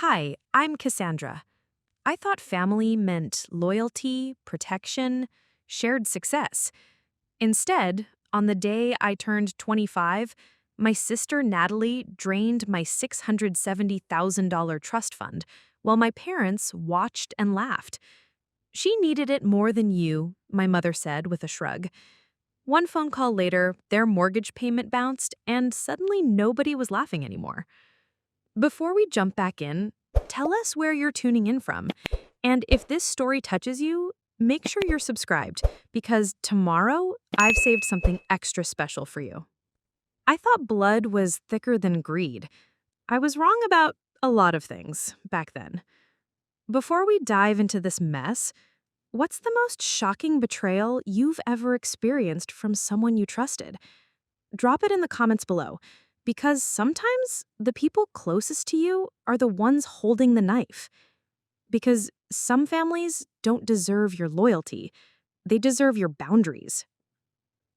Hi, I'm Cassandra. I thought family meant loyalty, protection, shared success. Instead, on the day I turned 25, my sister Natalie drained my $670,000 trust fund while my parents watched and laughed. She needed it more than you, my mother said with a shrug. One phone call later, their mortgage payment bounced, and suddenly nobody was laughing anymore. Before we jump back in, tell us where you're tuning in from. And if this story touches you, make sure you're subscribed because tomorrow I've saved something extra special for you. I thought blood was thicker than greed. I was wrong about a lot of things back then. Before we dive into this mess, what's the most shocking betrayal you've ever experienced from someone you trusted? Drop it in the comments below, because sometimes the people closest to you are the ones holding the knife. Because some families don't deserve your loyalty, they deserve your boundaries.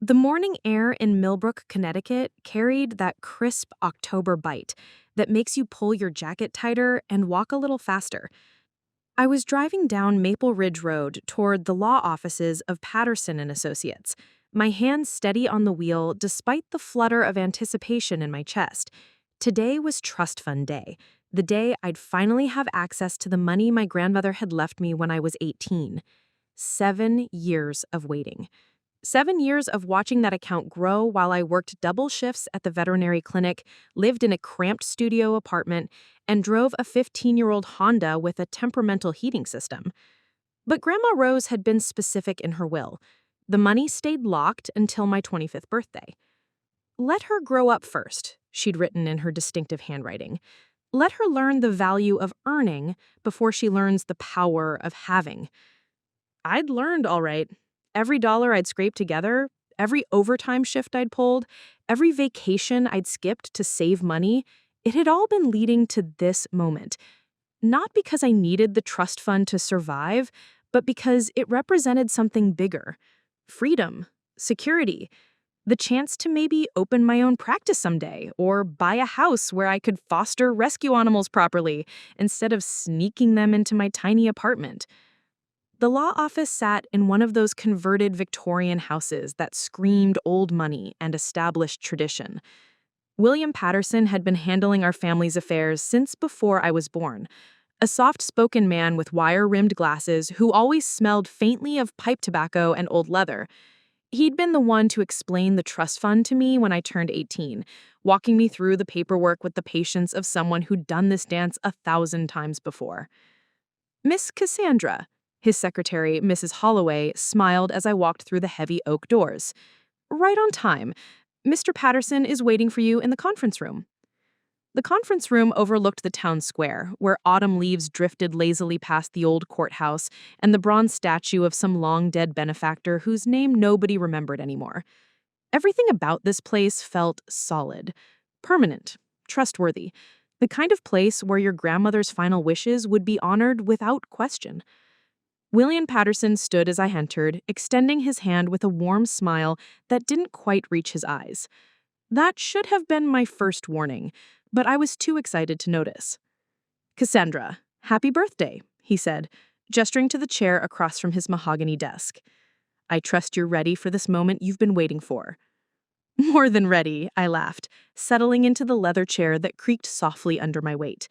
The morning air in Millbrook, Connecticut carried that crisp October bite that makes you pull your jacket tighter and walk a little faster. I was driving down Maple Ridge Road toward the law offices of Patterson Associates, my hands steady on the wheel despite the flutter of anticipation in my chest. Today was trust fund day, the day I'd finally have access to the money my grandmother had left me when I was 18. 7 years of waiting. 7 years of watching that account grow while I worked double shifts at the veterinary clinic, lived in a cramped studio apartment, and drove a 15-year-old Honda with a temperamental heating system. But Grandma Rose had been specific in her will. The money stayed locked until my 25th birthday. Let her grow up first, she'd written in her distinctive handwriting. Let her learn the value of earning before she learns the power of having. I'd learned, all right. Every dollar I'd scraped together, every overtime shift I'd pulled, every vacation I'd skipped to save money, it had all been leading to this moment. Not because I needed the trust fund to survive, but because it represented something bigger. Freedom, security, the chance to maybe open my own practice someday or buy a house where I could foster rescue animals properly instead of sneaking them into my tiny apartment. The law office sat in one of those converted Victorian houses that screamed old money and established tradition. William Patterson had been handling our family's affairs since before I was born. A soft-spoken man with wire-rimmed glasses who always smelled faintly of pipe tobacco and old leather. He'd been the one to explain the trust fund to me when I turned 18, walking me through the paperwork with the patience of someone who'd done this dance 1,000 times before. Miss Cassandra, his secretary, Mrs. Holloway, smiled as I walked through the heavy oak doors. Right on time. Mr. Patterson is waiting for you in the conference room. The conference room overlooked the town square, where autumn leaves drifted lazily past the old courthouse and the bronze statue of some long-dead benefactor whose name nobody remembered anymore. Everything about this place felt solid, permanent, trustworthy, the kind of place where your grandmother's final wishes would be honored without question. William Patterson stood as I entered, extending his hand with a warm smile that didn't quite reach his eyes. That should have been my first warning, but I was too excited to notice. Cassandra, happy birthday, he said, gesturing to the chair across from his mahogany desk. I trust you're ready for this moment you've been waiting for. More than ready, I laughed, settling into the leather chair that creaked softly under my weight.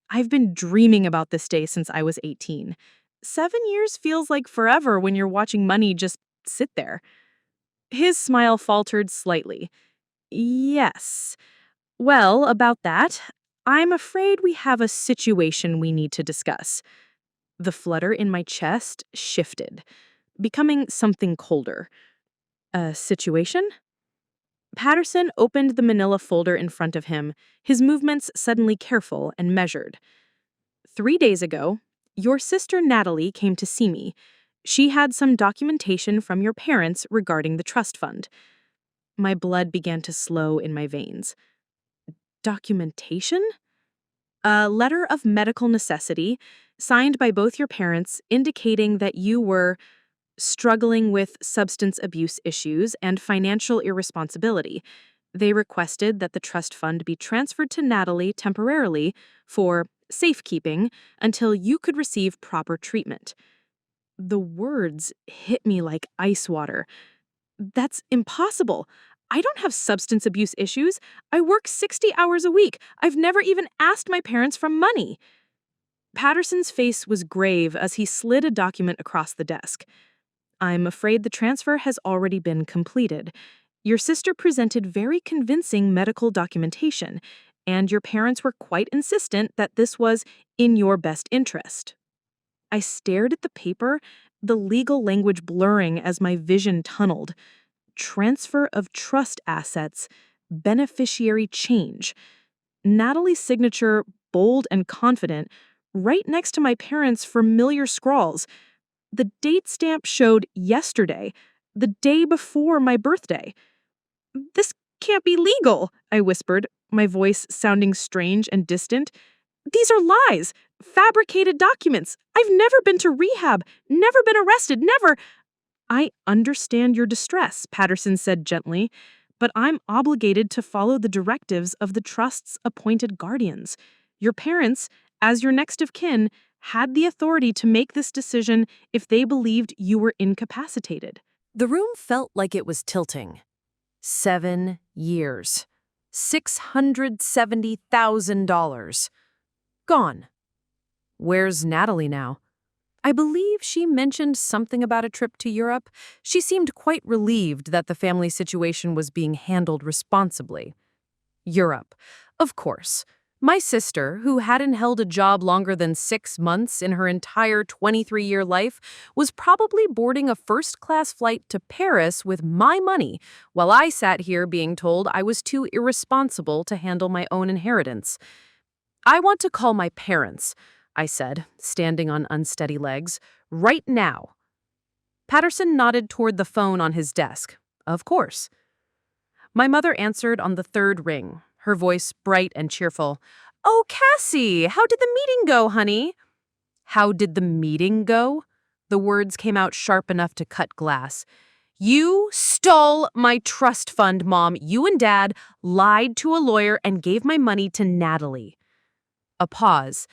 I've been dreaming about this day since I was 18. 7 years feels like forever when you're watching money just sit there. His smile faltered slightly. Yes. Well, about that, I'm afraid we have a situation we need to discuss. The flutter in my chest shifted, becoming something colder. A situation? Patterson opened the manila folder in front of him, his movements suddenly careful and measured. 3 days ago, your sister Natalie came to see me. She had some documentation from your parents regarding the trust fund. My blood began to slow in my veins. Documentation? A letter of medical necessity, signed by both your parents, indicating that you were struggling with substance abuse issues and financial irresponsibility. They requested that the trust fund be transferred to Natalie temporarily for safekeeping until you could receive proper treatment. The words hit me like ice water. That's impossible. I don't have substance abuse issues. I work 60 hours a week. I've never even asked my parents for money. Patterson's face was grave as he slid a document across the desk. I'm afraid the transfer has already been completed. Your sister presented very convincing medical documentation, and your parents were quite insistent that this was in your best interest. I stared at the paper, the legal language blurring as my vision tunneled. Transfer of trust assets, beneficiary change. Natalie's signature, bold and confident, right next to my parents' familiar scrawls. The date stamp showed yesterday, the day before my birthday. "This can't be legal," I whispered, my voice sounding strange and distant. "These are lies, fabricated documents. I've never been to rehab, never been arrested, never—" "I understand your distress," Patterson said gently, "but I'm obligated to follow the directives of the trust's appointed guardians. Your parents, as your next of kin, had the authority to make this decision if they believed you were incapacitated." The room felt like it was tilting. 7 years. $670,000. Gone. Where's Natalie now? I believe she mentioned something about a trip to Europe. She seemed quite relieved that the family situation was being handled responsibly. Europe. Of course. My sister, who hadn't held a job longer than 6 months in her entire 23-year life, was probably boarding a first-class flight to Paris with my money, while I sat here being told I was too irresponsible to handle my own inheritance. "I want to call my parents," I said, standing on unsteady legs, "right now." Patterson nodded toward the phone on his desk. Of course. My mother answered on the third ring, her voice bright and cheerful. "Oh, Cassie, how did the meeting go, honey?" How did the meeting go? The words came out sharp enough to cut glass. "You stole my trust fund, Mom. You and Dad lied to a lawyer and gave my money to Natalie." A pause.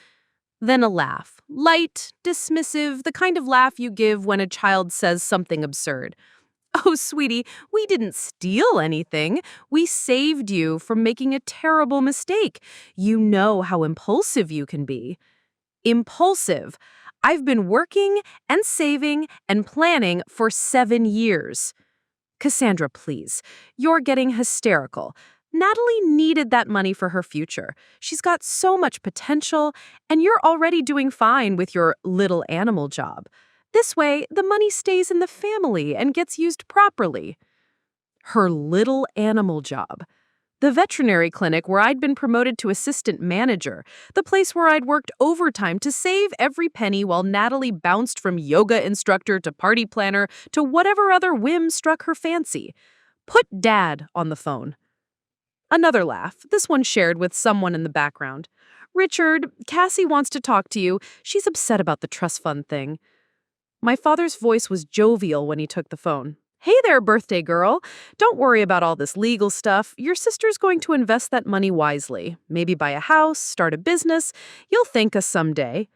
Then a laugh. Light, dismissive, the kind of laugh you give when a child says something absurd. "Oh, sweetie, we didn't steal anything. We saved you from making a terrible mistake. You know how impulsive you can be." Impulsive. I've been working and saving and planning for 7 years. Cassandra, please. You're getting hysterical. Natalie needed that money for her future. She's got so much potential, and you're already doing fine with your little animal job. This way, the money stays in the family and gets used properly. Her little animal job. The veterinary clinic where I'd been promoted to assistant manager. The place where I'd worked overtime to save every penny while Natalie bounced from yoga instructor to party planner to whatever other whim struck her fancy. Put Dad on the phone. Another laugh, this one shared with someone in the background. "Richard, Cassie wants to talk to you. She's upset about the trust fund thing." My father's voice was jovial when he took the phone. "Hey there, birthday girl. Don't worry about all this legal stuff. Your sister's going to invest that money wisely. Maybe buy a house, start a business. You'll thank us someday."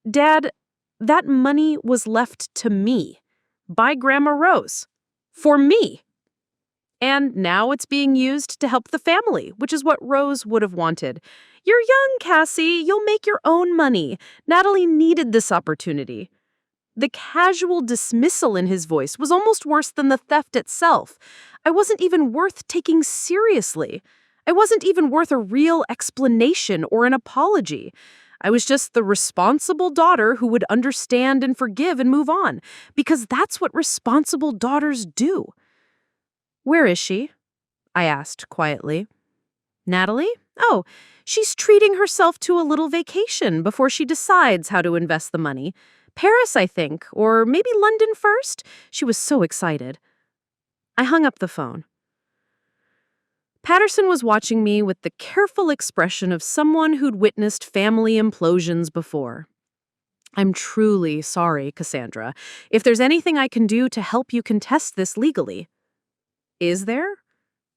"Dad, that money was left to me. By Grandma Rose. For me. And now it's being used to help the family, which is what Rose would have wanted. You're young, Cassie. You'll make your own money. Natalie needed this opportunity." The casual dismissal in his voice was almost worse than the theft itself. I wasn't even worth taking seriously. I wasn't even worth a real explanation or an apology. I was just the responsible daughter who would understand and forgive and move on, because that's what responsible daughters do. "Where is she?" I asked quietly. "Natalie? Oh, she's treating herself to a little vacation before she decides how to invest the money. Paris, I think, or maybe London first." She was so excited. I hung up the phone. Patterson was watching me with the careful expression of someone who'd witnessed family implosions before. "I'm truly sorry, Cassandra. If there's anything I can do to help you contest this legally." "Is there?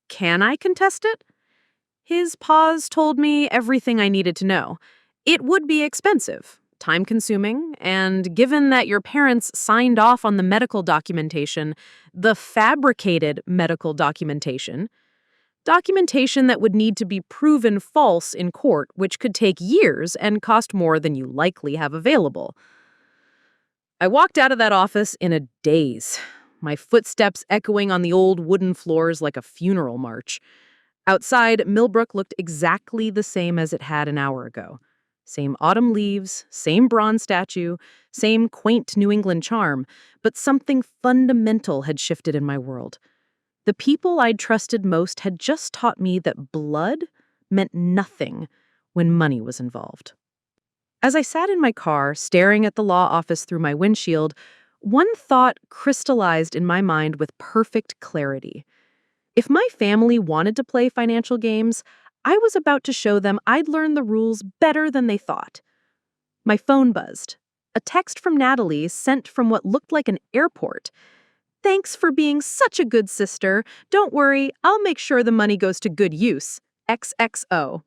Can I contest it?" His pause told me everything I needed to know. It would be expensive, time-consuming, and given that your parents signed off on the medical documentation, the fabricated medical documentation that would need to be proven false in court, which could take years and cost more than you likely have available. I walked out of that office in a daze, my footsteps echoing on the old wooden floors like a funeral march. Outside, Millbrook looked exactly the same as it had an hour ago. Same autumn leaves, same bronze statue, same quaint New England charm, but something fundamental had shifted in my world. The people I'd trusted most had just taught me that blood meant nothing when money was involved. As I sat in my car, staring at the law office through my windshield, one thought crystallized in my mind with perfect clarity. If my family wanted to play financial games, I was about to show them I'd learned the rules better than they thought. My phone buzzed. A text from Natalie sent from what looked like an airport. "Thanks for being such a good sister. Don't worry, I'll make sure the money goes to good use. XXO."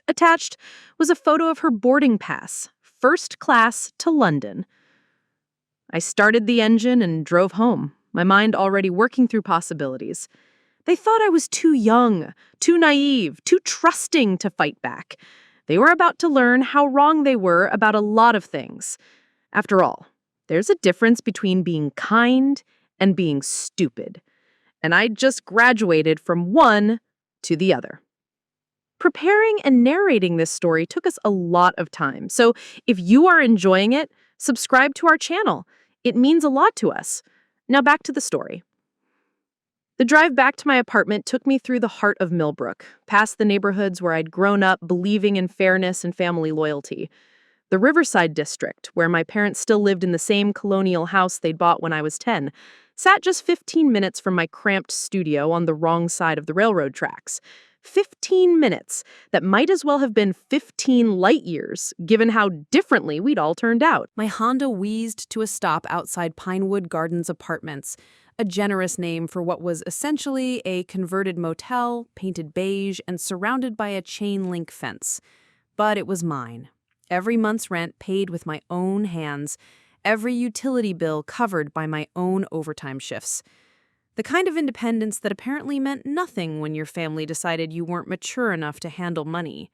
Attached was a photo of her boarding pass, first class to London. I started the engine and drove home, my mind already working through possibilities. They thought I was too young, too naive, too trusting to fight back. They were about to learn how wrong they were about a lot of things. After all, there's a difference between being kind and being stupid. And I just graduated from one to the other. Preparing and narrating this story took us a lot of time. So if you are enjoying it, subscribe to our channel. It means a lot to us. Now back to the story. The drive back to my apartment took me through the heart of Millbrook, past the neighborhoods where I'd grown up believing in fairness and family loyalty. The Riverside district, where my parents still lived in the same colonial house they'd bought when I was 10, sat just 15 minutes from my cramped studio on the wrong side of the railroad tracks. 15 minutes that might as well have been 15 light years, given how differently we'd all turned out. My Honda wheezed to a stop outside Pinewood Gardens Apartments, a generous name for what was essentially a converted motel, painted beige, and surrounded by a chain-link fence. But it was mine. Every month's rent paid with my own hands, every utility bill covered by my own overtime shifts. The kind of independence that apparently meant nothing when your family decided you weren't mature enough to handle money.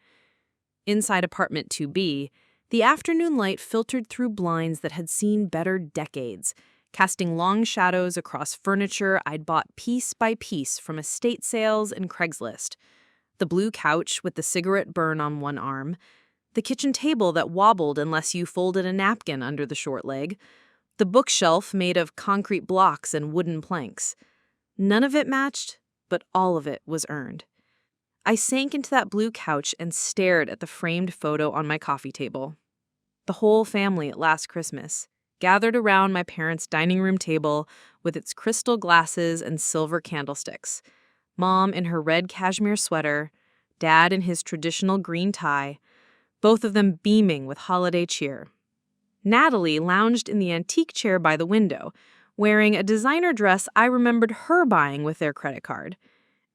Inside apartment 2B, the afternoon light filtered through blinds that had seen better decades, casting long shadows across furniture I'd bought piece by piece from estate sales and Craigslist. The blue couch with the cigarette burn on one arm, the kitchen table that wobbled unless you folded a napkin under the short leg, the bookshelf made of concrete blocks and wooden planks. None of it matched, but all of it was earned. I sank into that blue couch and stared at the framed photo on my coffee table. The whole family at last Christmas, gathered around my parents' dining room table with its crystal glasses and silver candlesticks. Mom in her red cashmere sweater, Dad in his traditional green tie, both of them beaming with holiday cheer. Natalie lounged in the antique chair by the window, wearing a designer dress I remembered her buying with their credit card.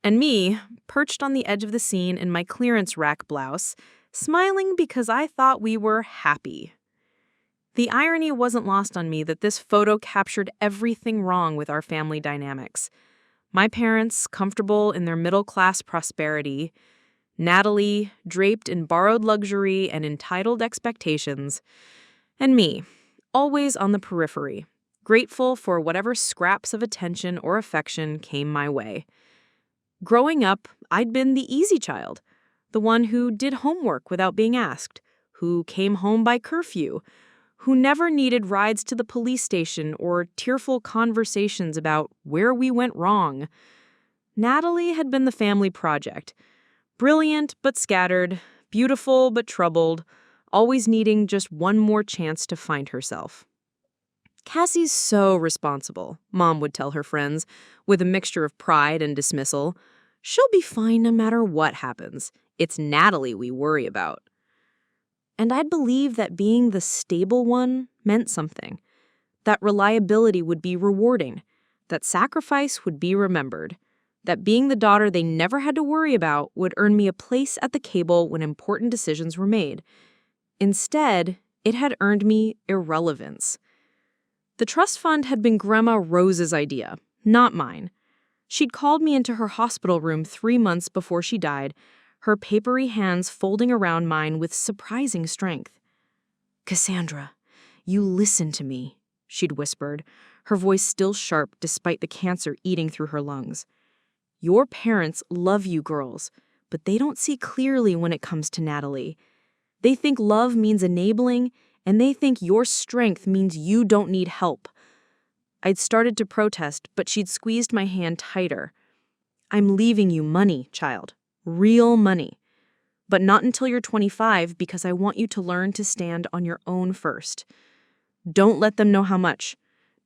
And me, perched on the edge of the scene in my clearance rack blouse, smiling because I thought we were happy. The irony wasn't lost on me that this photo captured everything wrong with our family dynamics. My parents, comfortable in their middle-class prosperity, Natalie, draped in borrowed luxury and entitled expectations, and me, always on the periphery, grateful for whatever scraps of attention or affection came my way. Growing up, I'd been the easy child, the one who did homework without being asked, who came home by curfew, who never needed rides to the police station or tearful conversations about where we went wrong. Natalie had been the family project, brilliant but scattered, beautiful but troubled, always needing just one more chance to find herself. "Cassie's so responsible," Mom would tell her friends, with a mixture of pride and dismissal. "She'll be fine no matter what happens. It's Natalie we worry about." And I'd believe that being the stable one meant something, that reliability would be rewarding, that sacrifice would be remembered, that being the daughter they never had to worry about would earn me a place at the table when important decisions were made. Instead, it had earned me irrelevance. The trust fund had been Grandma Rose's idea, not mine. She'd called me into her hospital room 3 months before she died, her papery hands folding around mine with surprising strength. "Cassandra, you listen to me," she'd whispered, her voice still sharp despite the cancer eating through her lungs. "Your parents love you girls, but they don't see clearly when it comes to Natalie. They think love means enabling, and they think your strength means you don't need help." I'd started to protest, but she'd squeezed my hand tighter. "I'm leaving you money, child. Real money. But not until you're 25 because I want you to learn to stand on your own first. Don't let them know how much.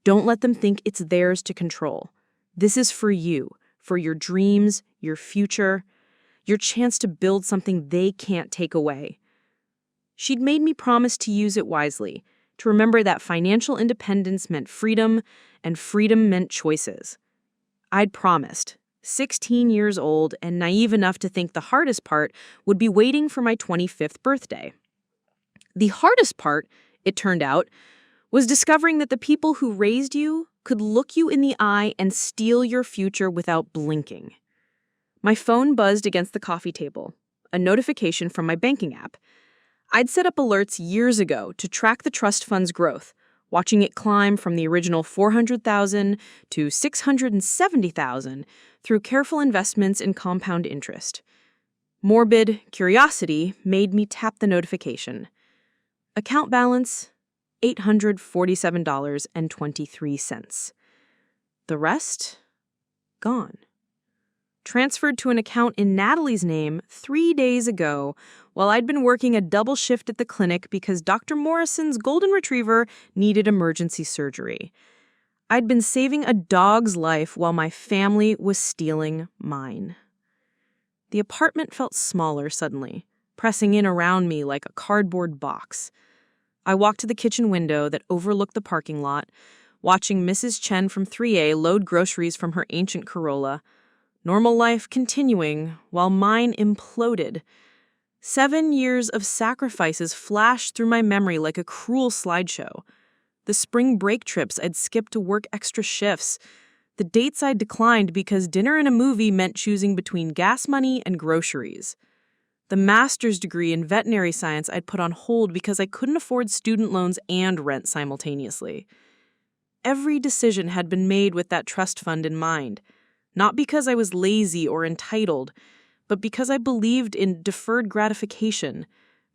Don't let them think it's theirs to control. This is for you, for your dreams, your future, your chance to build something they can't take away." She'd made me promise to use it wisely, to remember that financial independence meant freedom, and freedom meant choices. I'd promised, 16 years old and naive enough to think the hardest part would be waiting for my 25th birthday. The hardest part, it turned out, was discovering that the people who raised you could look you in the eye and steal your future without blinking. My phone buzzed against the coffee table, a notification from my banking app. I'd set up alerts years ago to track the trust fund's growth, watching it climb from the original $400,000 to $670,000 through careful investments in compound interest. Morbid curiosity made me tap the notification. Account balance, $847.23. The rest? Gone. Transferred to an account in Natalie's name 3 days ago while I'd been working a double shift at the clinic because Dr. Morrison's golden retriever needed emergency surgery. I'd been saving a dog's life while my family was stealing mine. The apartment felt smaller suddenly, pressing in around me like a cardboard box. I walked to the kitchen window that overlooked the parking lot, watching Mrs. Chen from 3A load groceries from her ancient Corolla. Normal life continuing while mine imploded. 7 years of sacrifices flashed through my memory like a cruel slideshow. The spring break trips I'd skipped to work extra shifts. The dates I'd declined because dinner and a movie meant choosing between gas money and groceries. The master's degree in veterinary science I'd put on hold because I couldn't afford student loans and rent simultaneously. Every decision had been made with that trust fund in mind. Not because I was lazy or entitled, but because I believed in deferred gratification.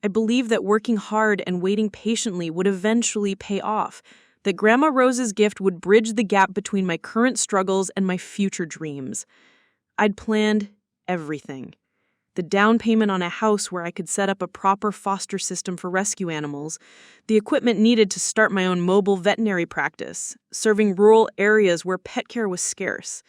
I believed that working hard and waiting patiently would eventually pay off, that Grandma Rose's gift would bridge the gap between my current struggles and my future dreams. I'd planned everything. The down payment on a house where I could set up a proper foster system for rescue animals, the equipment needed to start my own mobile veterinary practice, serving rural areas where pet care was scarce.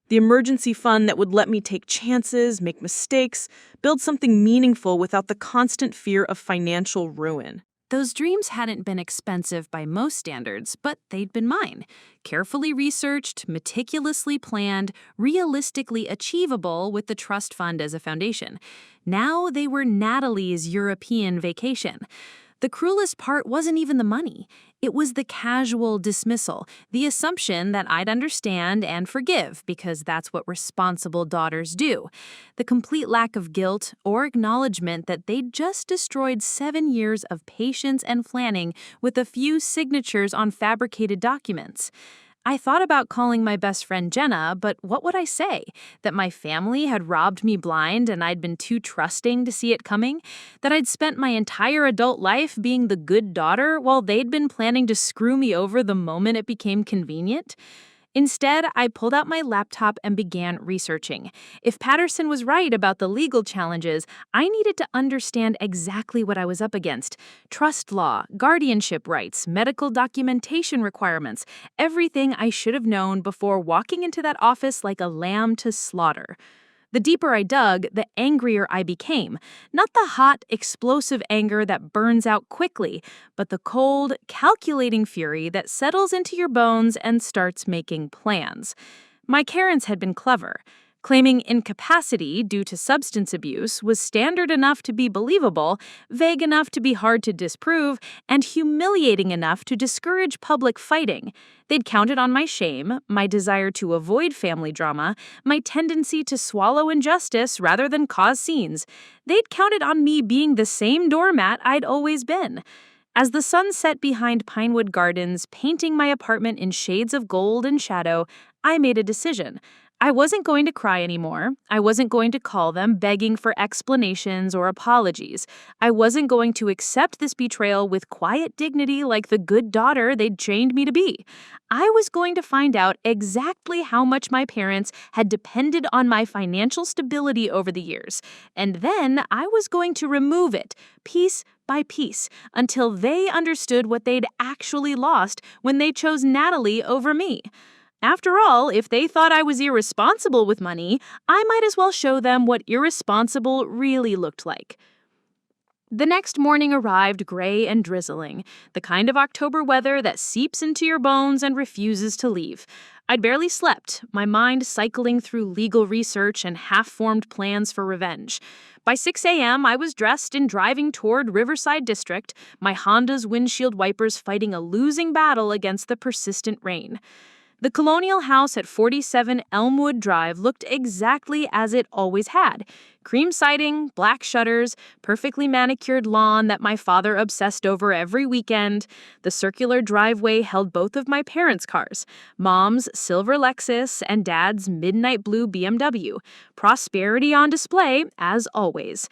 The emergency fund that would let me take chances, make mistakes, build something meaningful without the constant fear of financial ruin. Those dreams hadn't been expensive by most standards, but they'd been mine. Carefully researched, meticulously planned, realistically achievable with the trust fund as a foundation. Now they were Natalie's European vacation. The cruelest part wasn't even the money. It was the casual dismissal, the assumption that I'd understand and forgive because that's what responsible daughters do. The complete lack of guilt or acknowledgement that they'd just destroyed 7 years of patience and planning with a few signatures on fabricated documents. I thought about calling my best friend Jenna, but what would I say? That my family had robbed me blind and I'd been too trusting to see it coming? That I'd spent my entire adult life being the good daughter while they'd been planning to screw me over the moment it became convenient? Instead, I pulled out my laptop and began researching. If Patterson was right about the legal challenges, I needed to understand exactly what I was up against. Trust law, guardianship rights, medical documentation requirements, everything I should have known before walking into that office like a lamb to slaughter. The deeper I dug, the angrier I became. Not the hot, explosive anger that burns out quickly, but the cold, calculating fury that settles into your bones and starts making plans. My Karens had been clever. Claiming incapacity due to substance abuse was standard enough to be believable, vague enough to be hard to disprove, and humiliating enough to discourage public fighting. They'd counted on my shame, my desire to avoid family drama, my tendency to swallow injustice rather than cause scenes. They'd counted on me being the same doormat I'd always been. As the sun set behind Pinewood Gardens, painting my apartment in shades of gold and shadow, I made a decision. I wasn't going to cry anymore. I wasn't going to call them begging for explanations or apologies. I wasn't going to accept this betrayal with quiet dignity like the good daughter they'd trained me to be. I was going to find out exactly how much my parents had depended on my financial stability over the years, and then I was going to remove it, piece by piece, until they understood what they'd actually lost when they chose Natalie over me. After all, if they thought I was irresponsible with money, I might as well show them what irresponsible really looked like. The next morning arrived gray and drizzling, the kind of October weather that seeps into your bones and refuses to leave. I'd barely slept, my mind cycling through legal research and half-formed plans for revenge. By 6 a.m., I was dressed and driving toward Riverside District, my Honda's windshield wipers fighting a losing battle against the persistent rain. The colonial house at 47 Elmwood Drive looked exactly as it always had. Cream siding, black shutters, perfectly manicured lawn that my father obsessed over every weekend. The circular driveway held both of my parents' cars, Mom's silver Lexus and Dad's midnight blue BMW. Prosperity on display, as always.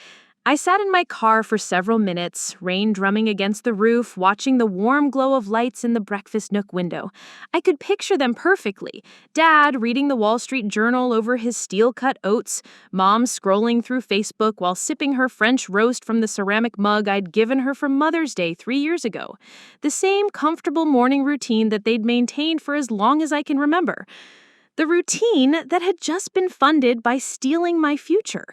I sat in my car for several minutes, rain drumming against the roof, watching the warm glow of lights in the breakfast nook window. I could picture them perfectly. Dad reading the Wall Street Journal over his steel-cut oats, Mom scrolling through Facebook while sipping her French roast from the ceramic mug I'd given her for Mother's Day 3 years ago. The same comfortable morning routine that they'd maintained for as long as I can remember. The routine that had just been funded by stealing my future.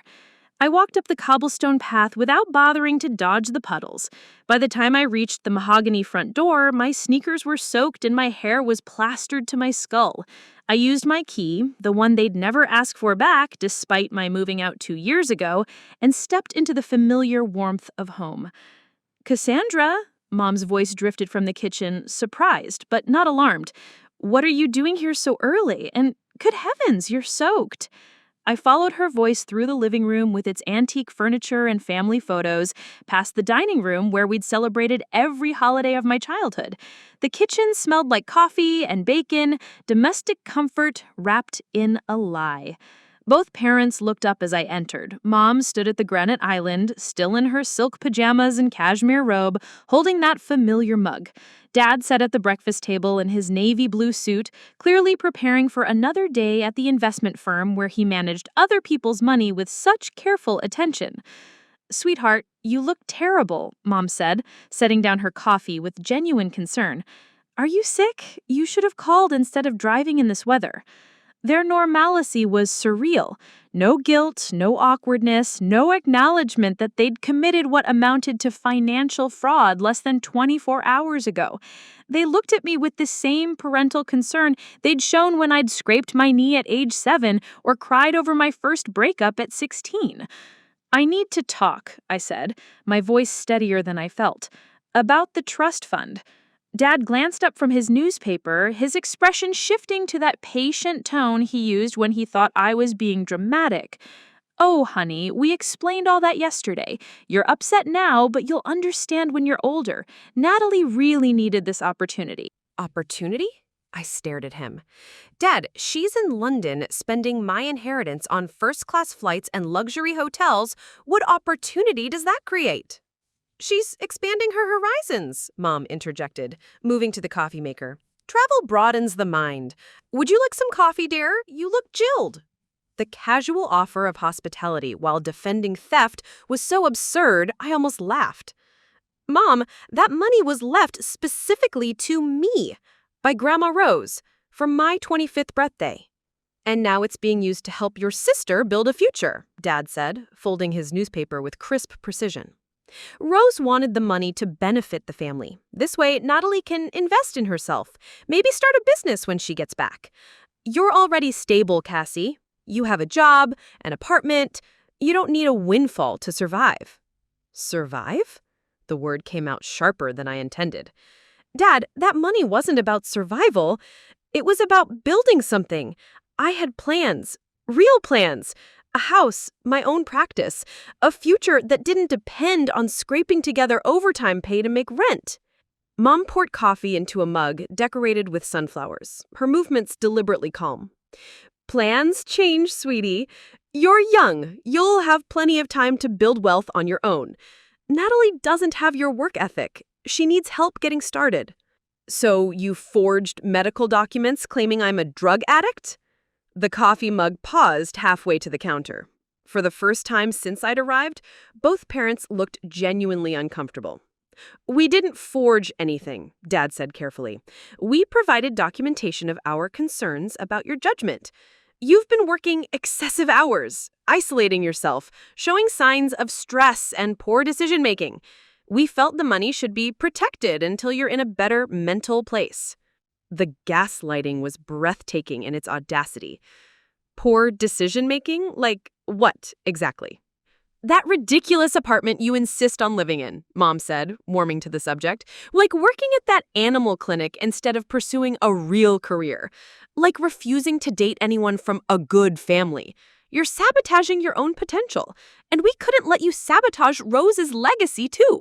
I walked up the cobblestone path without bothering to dodge the puddles. By the time I reached the mahogany front door, my sneakers were soaked and my hair was plastered to my skull. I used my key, the one they'd never ask for back despite my moving out 2 years ago, and stepped into the familiar warmth of home. "Cassandra," Mom's voice drifted from the kitchen, surprised but not alarmed. "What are you doing here so early? And good heavens, you're soaked." I followed her voice through the living room with its antique furniture and family photos, past the dining room where we'd celebrated every holiday of my childhood. The kitchen smelled like coffee and bacon, domestic comfort wrapped in a lie. Both parents looked up as I entered. Mom stood at the granite island, still in her silk pajamas and cashmere robe, holding that familiar mug. Dad sat at the breakfast table in his navy blue suit, clearly preparing for another day at the investment firm where he managed other people's money with such careful attention. "Sweetheart, you look terrible," Mom said, setting down her coffee with genuine concern. "Are you sick? You should have called instead of driving in this weather." Their normalcy was surreal. No guilt, no awkwardness, no acknowledgement that they'd committed what amounted to financial fraud less than 24 hours ago. They looked at me with the same parental concern they'd shown when I'd scraped my knee at age 7 or cried over my first breakup at 16. "I need to talk," I said, my voice steadier than I felt, "about the trust fund." Dad glanced up from his newspaper, his expression shifting to that patient tone he used when he thought I was being dramatic. "Oh, honey, we explained all that yesterday. You're upset now, but you'll understand when you're older. Natalie really needed this opportunity." Opportunity? I stared at him. Dad, she's in London spending my inheritance on first-class flights and luxury hotels. What opportunity does that create? "She's expanding her horizons," Mom interjected, moving to the coffee maker. "Travel broadens the mind. Would you like some coffee, dear? You look chilled." The casual offer of hospitality while defending theft was so absurd, I almost laughed. "Mom, that money was left specifically to me by Grandma Rose for my 25th birthday. And now it's being used to help your sister build a future," Dad said, folding his newspaper with crisp precision. "Rose wanted the money to benefit the family. This way, Natalie can invest in herself, maybe start a business when she gets back. You're already stable, Cassie. You have a job, an apartment. You don't need a windfall to survive. Survive? The word came out sharper than I intended. Dad, that money wasn't about survival. It was about building something. I had plans, real plans, a house, my own practice, a future that didn't depend on scraping together overtime pay to make rent. Mom poured coffee into a mug decorated with sunflowers, her movements deliberately calm. Plans change, sweetie. You're young. You'll have plenty of time to build wealth on your own. Natalie doesn't have your work ethic. She needs help getting started. So you forged medical documents claiming I'm a drug addict? The coffee mug paused halfway to the counter. For the first time since I'd arrived, both parents looked genuinely uncomfortable. We didn't forge anything, Dad said carefully. We provided documentation of our concerns about your judgment. You've been working excessive hours, isolating yourself, showing signs of stress and poor decision-making. We felt the money should be protected until you're in a better mental place. The gaslighting was breathtaking in its audacity. Poor decision-making? Like what, exactly? That ridiculous apartment you insist on living in, Mom said, warming to the subject. Like working at that animal clinic instead of pursuing a real career. Like refusing to date anyone from a good family. You're sabotaging your own potential. And we couldn't let you sabotage Rose's legacy, too.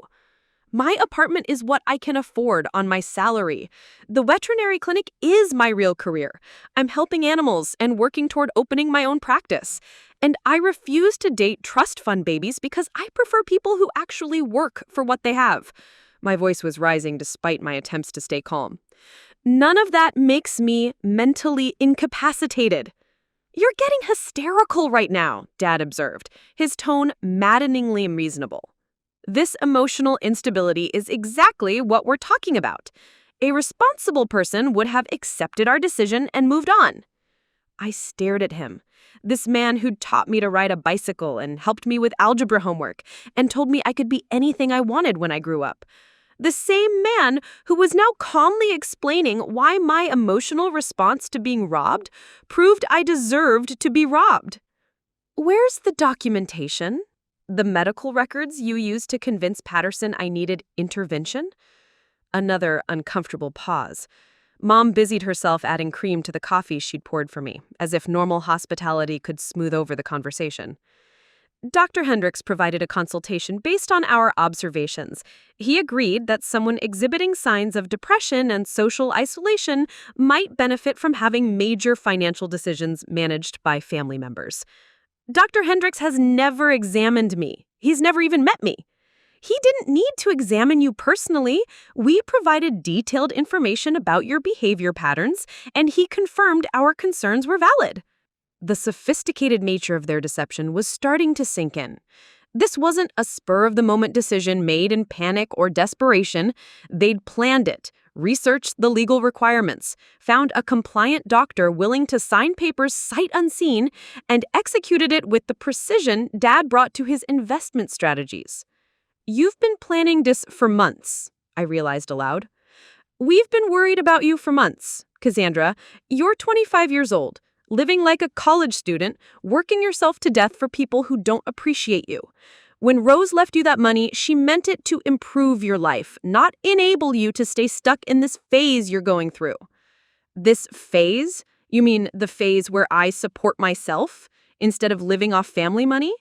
My apartment is what I can afford on my salary. The veterinary clinic is my real career. I'm helping animals and working toward opening my own practice. And I refuse to date trust fund babies because I prefer people who actually work for what they have. My voice was rising despite my attempts to stay calm. None of that makes me mentally incapacitated. You're getting hysterical right now, Dad observed, his tone maddeningly reasonable. This emotional instability is exactly what we're talking about. A responsible person would have accepted our decision and moved on. I stared at him. This man who'd taught me to ride a bicycle and helped me with algebra homework and told me I could be anything I wanted when I grew up. The same man who was now calmly explaining why my emotional response to being robbed proved I deserved to be robbed. Where's the documentation? The medical records you used to convince Patterson I needed intervention? Another uncomfortable pause. Mom busied herself adding cream to the coffee she'd poured for me, as if normal hospitality could smooth over the conversation. Dr. Hendricks provided a consultation based on our observations. He agreed that someone exhibiting signs of depression and social isolation might benefit from having major financial decisions managed by family members. Dr. Hendricks has never examined me. He's never even met me. He didn't need to examine you personally. We provided detailed information about your behavior patterns, and he confirmed our concerns were valid. The sophisticated nature of their deception was starting to sink in. This wasn't a spur-of-the-moment decision made in panic or desperation. They'd planned it, researched the legal requirements, found a compliant doctor willing to sign papers sight unseen, and executed it with the precision Dad brought to his investment strategies. You've been planning this for months, I realized aloud. We've been worried about you for months. Cassandra, you're 25 years old, living like a college student, working yourself to death for people who don't appreciate you. When Rose left you that money, she meant it to improve your life, not enable you to stay stuck in this phase you're going through. This phase? You mean the phase where I support myself instead of living off family money?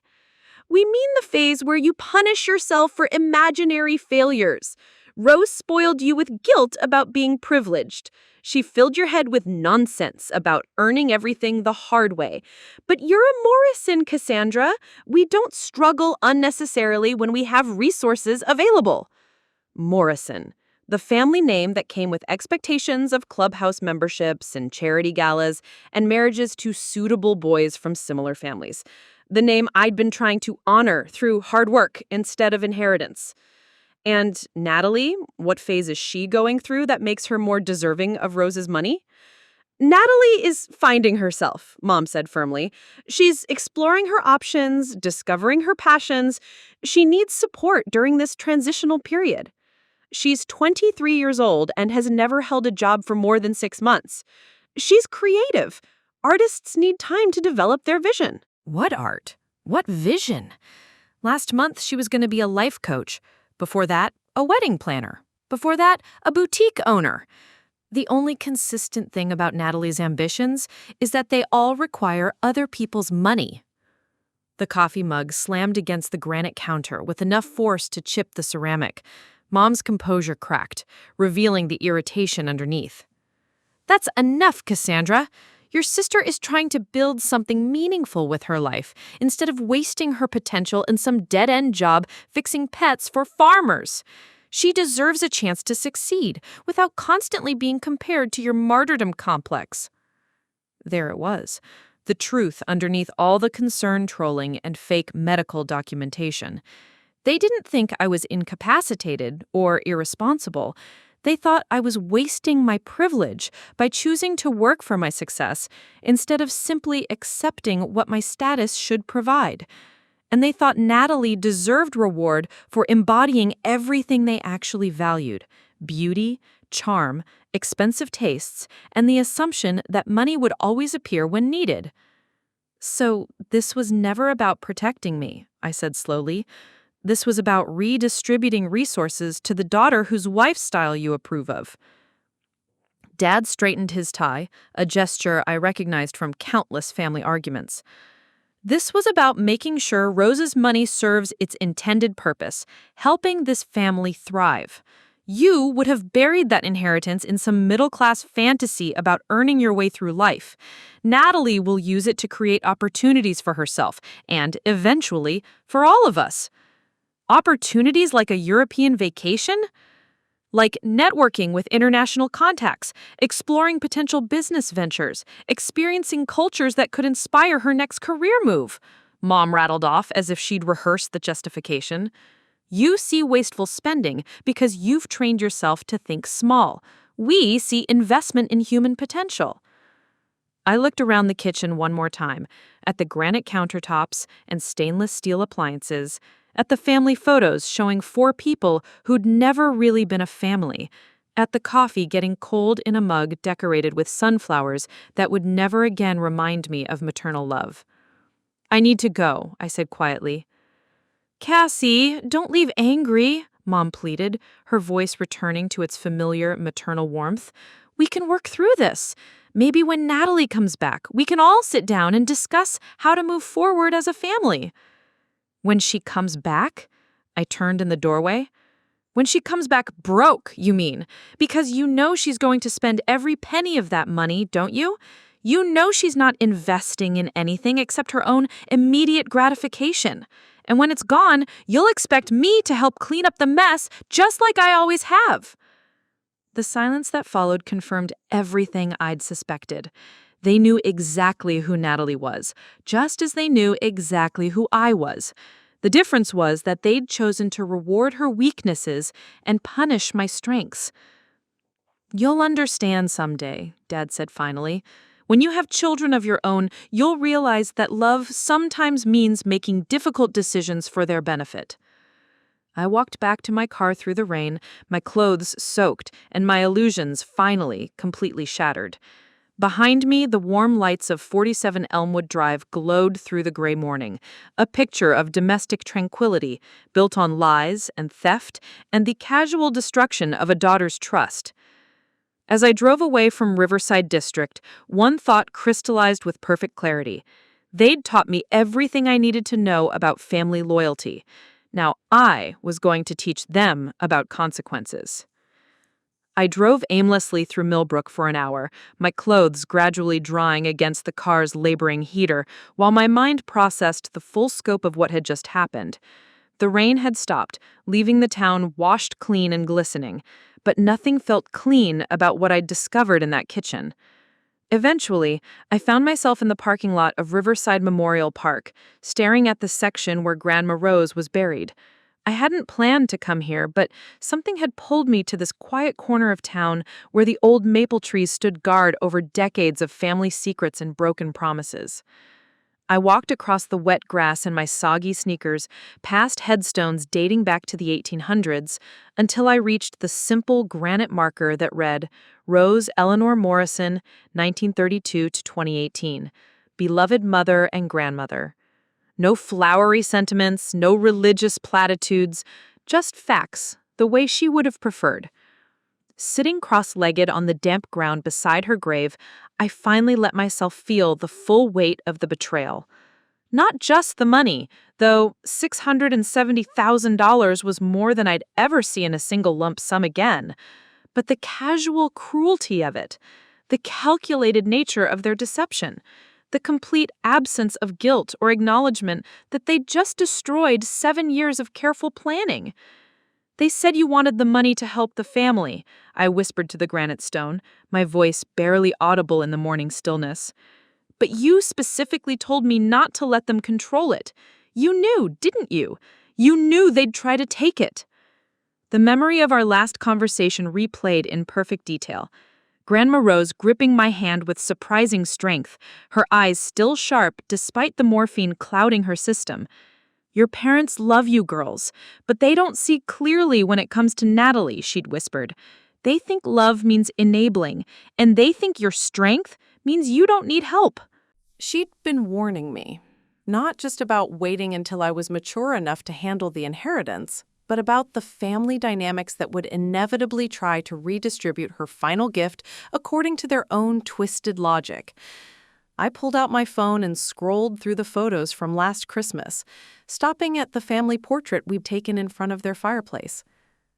We mean the phase where you punish yourself for imaginary failures. Rose spoiled you with guilt about being privileged. She filled your head with nonsense about earning everything the hard way. But you're a Morrison, Cassandra. We don't struggle unnecessarily when we have resources available. Morrison, the family name that came with expectations of clubhouse memberships and charity galas and marriages to suitable boys from similar families. The name I'd been trying to honor through hard work instead of inheritance. And Natalie, what phase is she going through that makes her more deserving of Rose's money? Natalie is finding herself, Mom said firmly. She's exploring her options, discovering her passions. She needs support during this transitional period. She's 23 years old and has never held a job for more than 6 months. She's creative, Artists need time to develop their vision. What art? What vision? Last month, she was going to be a life coach. Before that, a wedding planner. Before that, a boutique owner. The only consistent thing about Natalie's ambitions is that they all require other people's money. The coffee mug slammed against the granite counter with enough force to chip the ceramic. Mom's composure cracked, revealing the irritation underneath. That's enough, Cassandra. Your sister is trying to build something meaningful with her life instead of wasting her potential in some dead-end job fixing pets for farmers. She deserves a chance to succeed without constantly being compared to your martyrdom complex. There it was, the truth underneath all the concern trolling and fake medical documentation. They didn't think I was incapacitated or irresponsible. They thought I was wasting my privilege by choosing to work for my success instead of simply accepting what my status should provide. And they thought Natalie deserved reward for embodying everything they actually valued: beauty, charm, expensive tastes, and the assumption that money would always appear when needed. So this was never about protecting me, I said slowly. This was about redistributing resources to the daughter whose lifestyle you approve of. Dad straightened his tie, a gesture I recognized from countless family arguments. This was about making sure Rose's money serves its intended purpose, helping this family thrive. You would have buried that inheritance in some middle-class fantasy about earning your way through life. Natalie will use it to create opportunities for herself and, eventually, for all of us. Opportunities like a European vacation? Like networking with international contacts, exploring potential business ventures, experiencing cultures that could inspire her next career move. Mom rattled off as if she'd rehearsed the justification. You see wasteful spending because you've trained yourself to think small. We see investment in human potential. I looked around the kitchen one more time, at the granite countertops and stainless steel appliances, at the family photos showing 4 people who'd never really been a family, at the coffee getting cold in a mug decorated with sunflowers that would never again remind me of maternal love. I need to go, I said quietly. Cassie, don't leave angry, Mom pleaded, her voice returning to its familiar maternal warmth. We can work through this. Maybe when Natalie comes back, we can all sit down and discuss how to move forward as a family. When she comes back? I turned in the doorway. When she comes back broke, you mean? Because you know she's going to spend every penny of that money, don't you? You know she's not investing in anything except her own immediate gratification. And when it's gone, you'll expect me to help clean up the mess just like I always have. The silence that followed confirmed everything I'd suspected. They knew exactly who Natalie was, just as they knew exactly who I was. The difference was that they'd chosen to reward her weaknesses and punish my strengths. You'll understand someday, Dad said finally. When you have children of your own, you'll realize that love sometimes means making difficult decisions for their benefit. I walked back to my car through the rain, my clothes soaked, and my illusions finally completely shattered. Behind me, the warm lights of 47 Elmwood Drive glowed through the gray morning, a picture of domestic tranquility built on lies and theft and the casual destruction of a daughter's trust. As I drove away from Riverside District, one thought crystallized with perfect clarity. They'd taught me everything I needed to know about family loyalty. Now I was going to teach them about consequences. I drove aimlessly through Millbrook for an hour, my clothes gradually drying against the car's laboring heater, while my mind processed the full scope of what had just happened. The rain had stopped, leaving the town washed clean and glistening, but nothing felt clean about what I'd discovered in that kitchen. Eventually, I found myself in the parking lot of Riverside Memorial Park, staring at the section where Grandma Rose was buried. I hadn't planned to come here, but something had pulled me to this quiet corner of town where the old maple trees stood guard over decades of family secrets and broken promises. I walked across the wet grass in my soggy sneakers, past headstones dating back to the 1800s, until I reached the simple granite marker that read, Rose Eleanor Morrison, 1932 to 2018, beloved mother and grandmother. No flowery sentiments, no religious platitudes, just facts, the way she would have preferred. Sitting cross-legged on the damp ground beside her grave, I finally let myself feel the full weight of the betrayal. Not just the money, though $670,000 was more than I'd ever see in a single lump sum again, but the casual cruelty of it, the calculated nature of their deception, the complete absence of guilt or acknowledgement that they'd just destroyed 7 years of careful planning. They said you wanted the money to help the family, I whispered to the granite stone, my voice barely audible in the morning stillness. But you specifically told me not to let them control it. You knew, didn't you? You knew they'd try to take it. The memory of our last conversation replayed in perfect detail. Grandma Rose gripping my hand with surprising strength, her eyes still sharp despite the morphine clouding her system. Your parents love you girls, but they don't see clearly when it comes to Natalie, she'd whispered. They think love means enabling, and they think your strength means you don't need help. She'd been warning me, not just about waiting until I was mature enough to handle the inheritance, but about the family dynamics that would inevitably try to redistribute her final gift according to their own twisted logic. I pulled out my phone and scrolled through the photos from last Christmas, stopping at the family portrait we'd taken in front of their fireplace.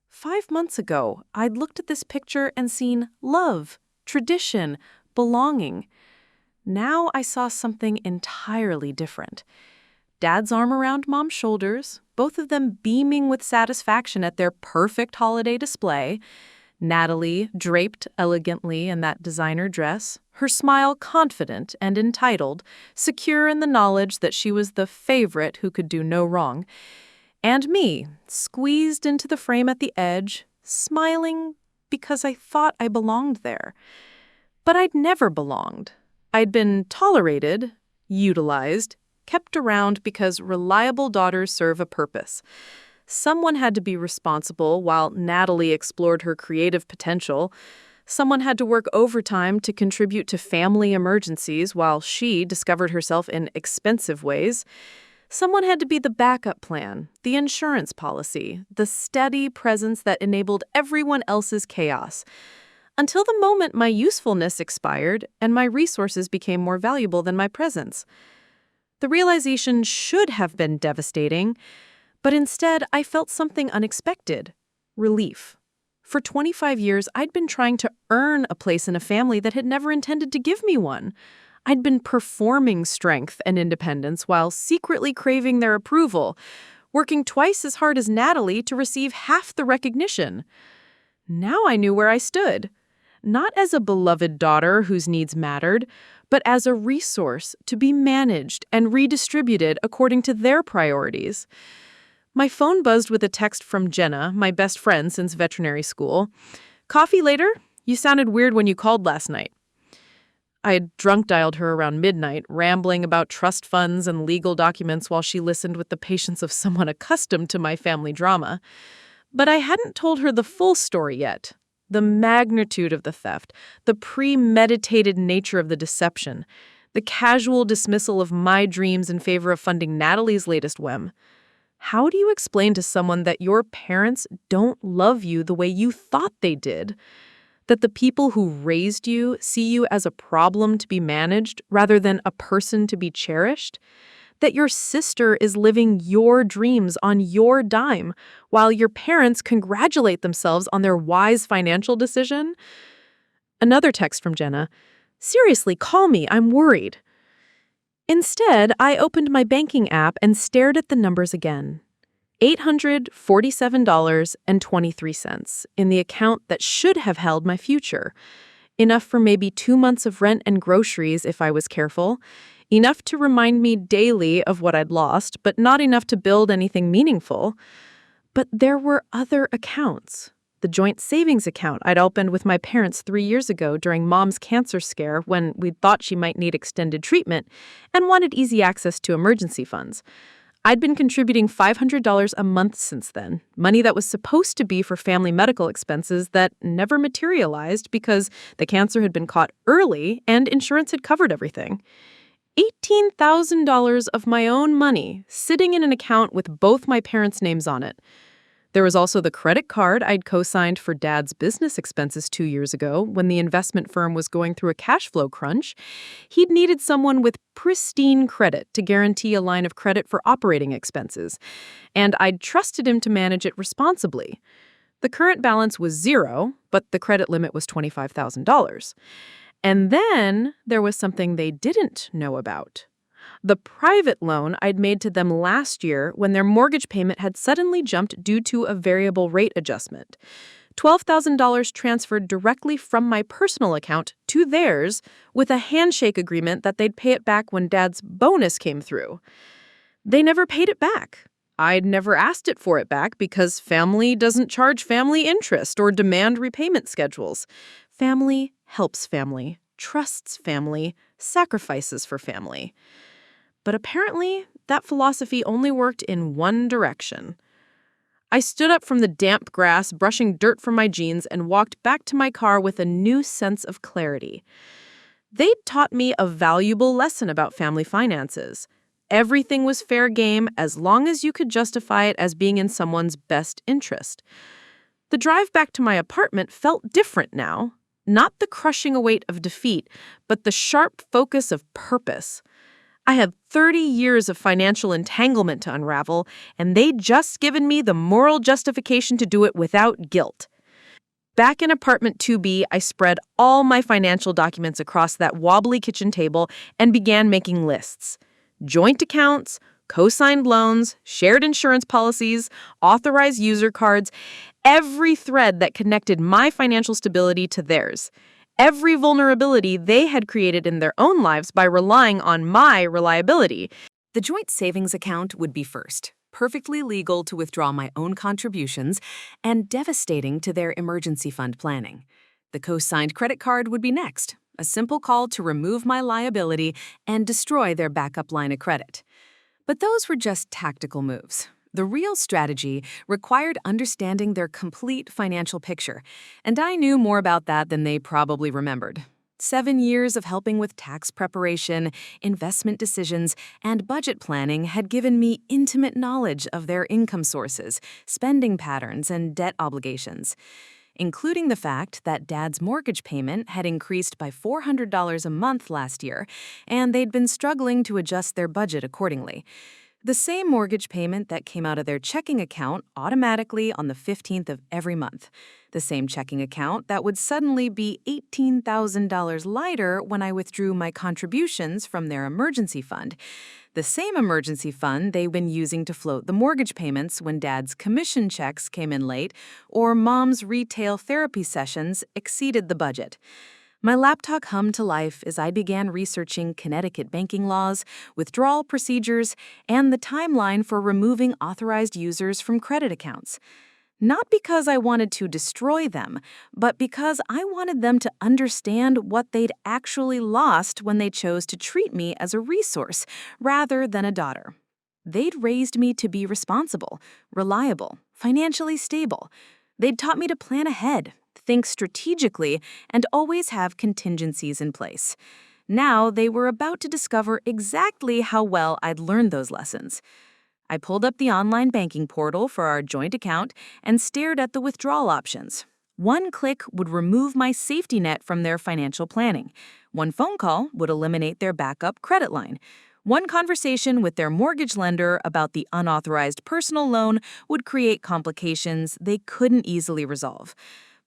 5 months ago, I'd looked at this picture and seen love, tradition, belonging. Now I saw something entirely different. Dad's arm around Mom's shoulders, both of them beaming with satisfaction at their perfect holiday display. Natalie, draped elegantly in that designer dress, her smile confident and entitled, secure in the knowledge that she was the favorite who could do no wrong. And me, squeezed into the frame at the edge, smiling because I thought I belonged there. But I'd never belonged. I'd been tolerated, utilized, kept around because reliable daughters serve a purpose. Someone had to be responsible while Natalie explored her creative potential. Someone had to work overtime to contribute to family emergencies while she discovered herself in expensive ways. Someone had to be the backup plan, the insurance policy, the steady presence that enabled everyone else's chaos. Until the moment my usefulness expired and my resources became more valuable than my presence. The realization should have been devastating, but instead I felt something unexpected: relief. For 25 years, I'd been trying to earn a place in a family that had never intended to give me one. I'd been performing strength and independence while secretly craving their approval, working twice as hard as Natalie to receive half the recognition. Now I knew where I stood. Not as a beloved daughter whose needs mattered, but as a resource to be managed and redistributed according to their priorities. My phone buzzed with a text from Jenna, my best friend since veterinary school. "Coffee later? You sounded weird when you called last night." I had drunk-dialed her around midnight, rambling about trust funds and legal documents while she listened with the patience of someone accustomed to my family drama. But I hadn't told her the full story yet. The magnitude of the theft, the premeditated nature of the deception, the casual dismissal of my dreams in favor of funding Natalie's latest whim. How do you explain to someone that your parents don't love you the way you thought they did? That the people who raised you see you as a problem to be managed rather than a person to be cherished? That your sister is living your dreams on your dime while your parents congratulate themselves on their wise financial decision? Another text from Jenna. "Seriously, call me. I'm worried." Instead, I opened my banking app and stared at the numbers again. $847.23 in the account that should have held my future. Enough for maybe 2 months of rent and groceries if I was careful. Enough to remind me daily of what I'd lost, but not enough to build anything meaningful. But there were other accounts. the joint savings account I'd opened with my parents 3 years ago during Mom's cancer scare when we thought she might need extended treatment and wanted easy access to emergency funds. I'd been contributing $500 a month since then, money that was supposed to be for family medical expenses that never materialized because the cancer had been caught early and insurance had covered everything. $18,000 of my own money sitting in an account with both my parents' names on it. There was also the credit card I'd co-signed for Dad's business expenses 2 years ago when the investment firm was going through a cash flow crunch. He'd needed someone with pristine credit to guarantee a line of credit for operating expenses, and I'd trusted him to manage it responsibly. The current balance was zero, but the credit limit was $25,000. And then there was something they didn't know about. The private loan I'd made to them last year when their mortgage payment had suddenly jumped due to a variable rate adjustment. $12,000 transferred directly from my personal account to theirs with a handshake agreement that they'd pay it back when Dad's bonus came through. They never paid it back. I'd never asked it for it back because family doesn't charge family interest or demand repayment schedules. Family helps family, trusts family, sacrifices for family. But apparently, that philosophy only worked in one direction. I stood up from the damp grass, brushing dirt from my jeans, and walked back to my car with a new sense of clarity. They'd taught me a valuable lesson about family finances. Everything was fair game as long as you could justify it as being in someone's best interest. The drive back to my apartment felt different now. Not the crushing weight of defeat, but the sharp focus of purpose. I had 30 years of financial entanglement to unravel, and they'd just given me the moral justification to do it without guilt. Back in apartment 2B, I spread all my financial documents across that wobbly kitchen table and began making lists. Joint accounts, co-signed loans, shared insurance policies, authorized user cards, every thread that connected my financial stability to theirs. Every vulnerability they had created in their own lives by relying on my reliability. The joint savings account would be first, perfectly legal to withdraw my own contributions, and devastating to their emergency fund planning. The co-signed credit card would be next, a simple call to remove my liability and destroy their backup line of credit. But those were just tactical moves. The real strategy required understanding their complete financial picture, and I knew more about that than they probably remembered. 7 years of helping with tax preparation, investment decisions, and budget planning had given me intimate knowledge of their income sources, spending patterns, and debt obligations, including the fact that Dad's mortgage payment had increased by $400 a month last year, and they'd been struggling to adjust their budget accordingly. The same mortgage payment that came out of their checking account automatically on the 15th of every month. The same checking account that would suddenly be $18,000 lighter when I withdrew my contributions from their emergency fund. The same emergency fund they've been using to float the mortgage payments when Dad's commission checks came in late or Mom's retail therapy sessions exceeded the budget. My laptop hummed to life as I began researching Connecticut banking laws, withdrawal procedures, and the timeline for removing authorized users from credit accounts. Not because I wanted to destroy them, but because I wanted them to understand what they'd actually lost when they chose to treat me as a resource rather than a daughter. They'd raised me to be responsible, reliable, financially stable. They'd taught me to plan ahead, think strategically, and always have contingencies in place. Now they were about to discover exactly how well I'd learned those lessons. I pulled up the online banking portal for our joint account and stared at the withdrawal options. One click would remove my safety net from their financial planning. One phone call would eliminate their backup credit line. One conversation with their mortgage lender about the unauthorized personal loan would create complications they couldn't easily resolve.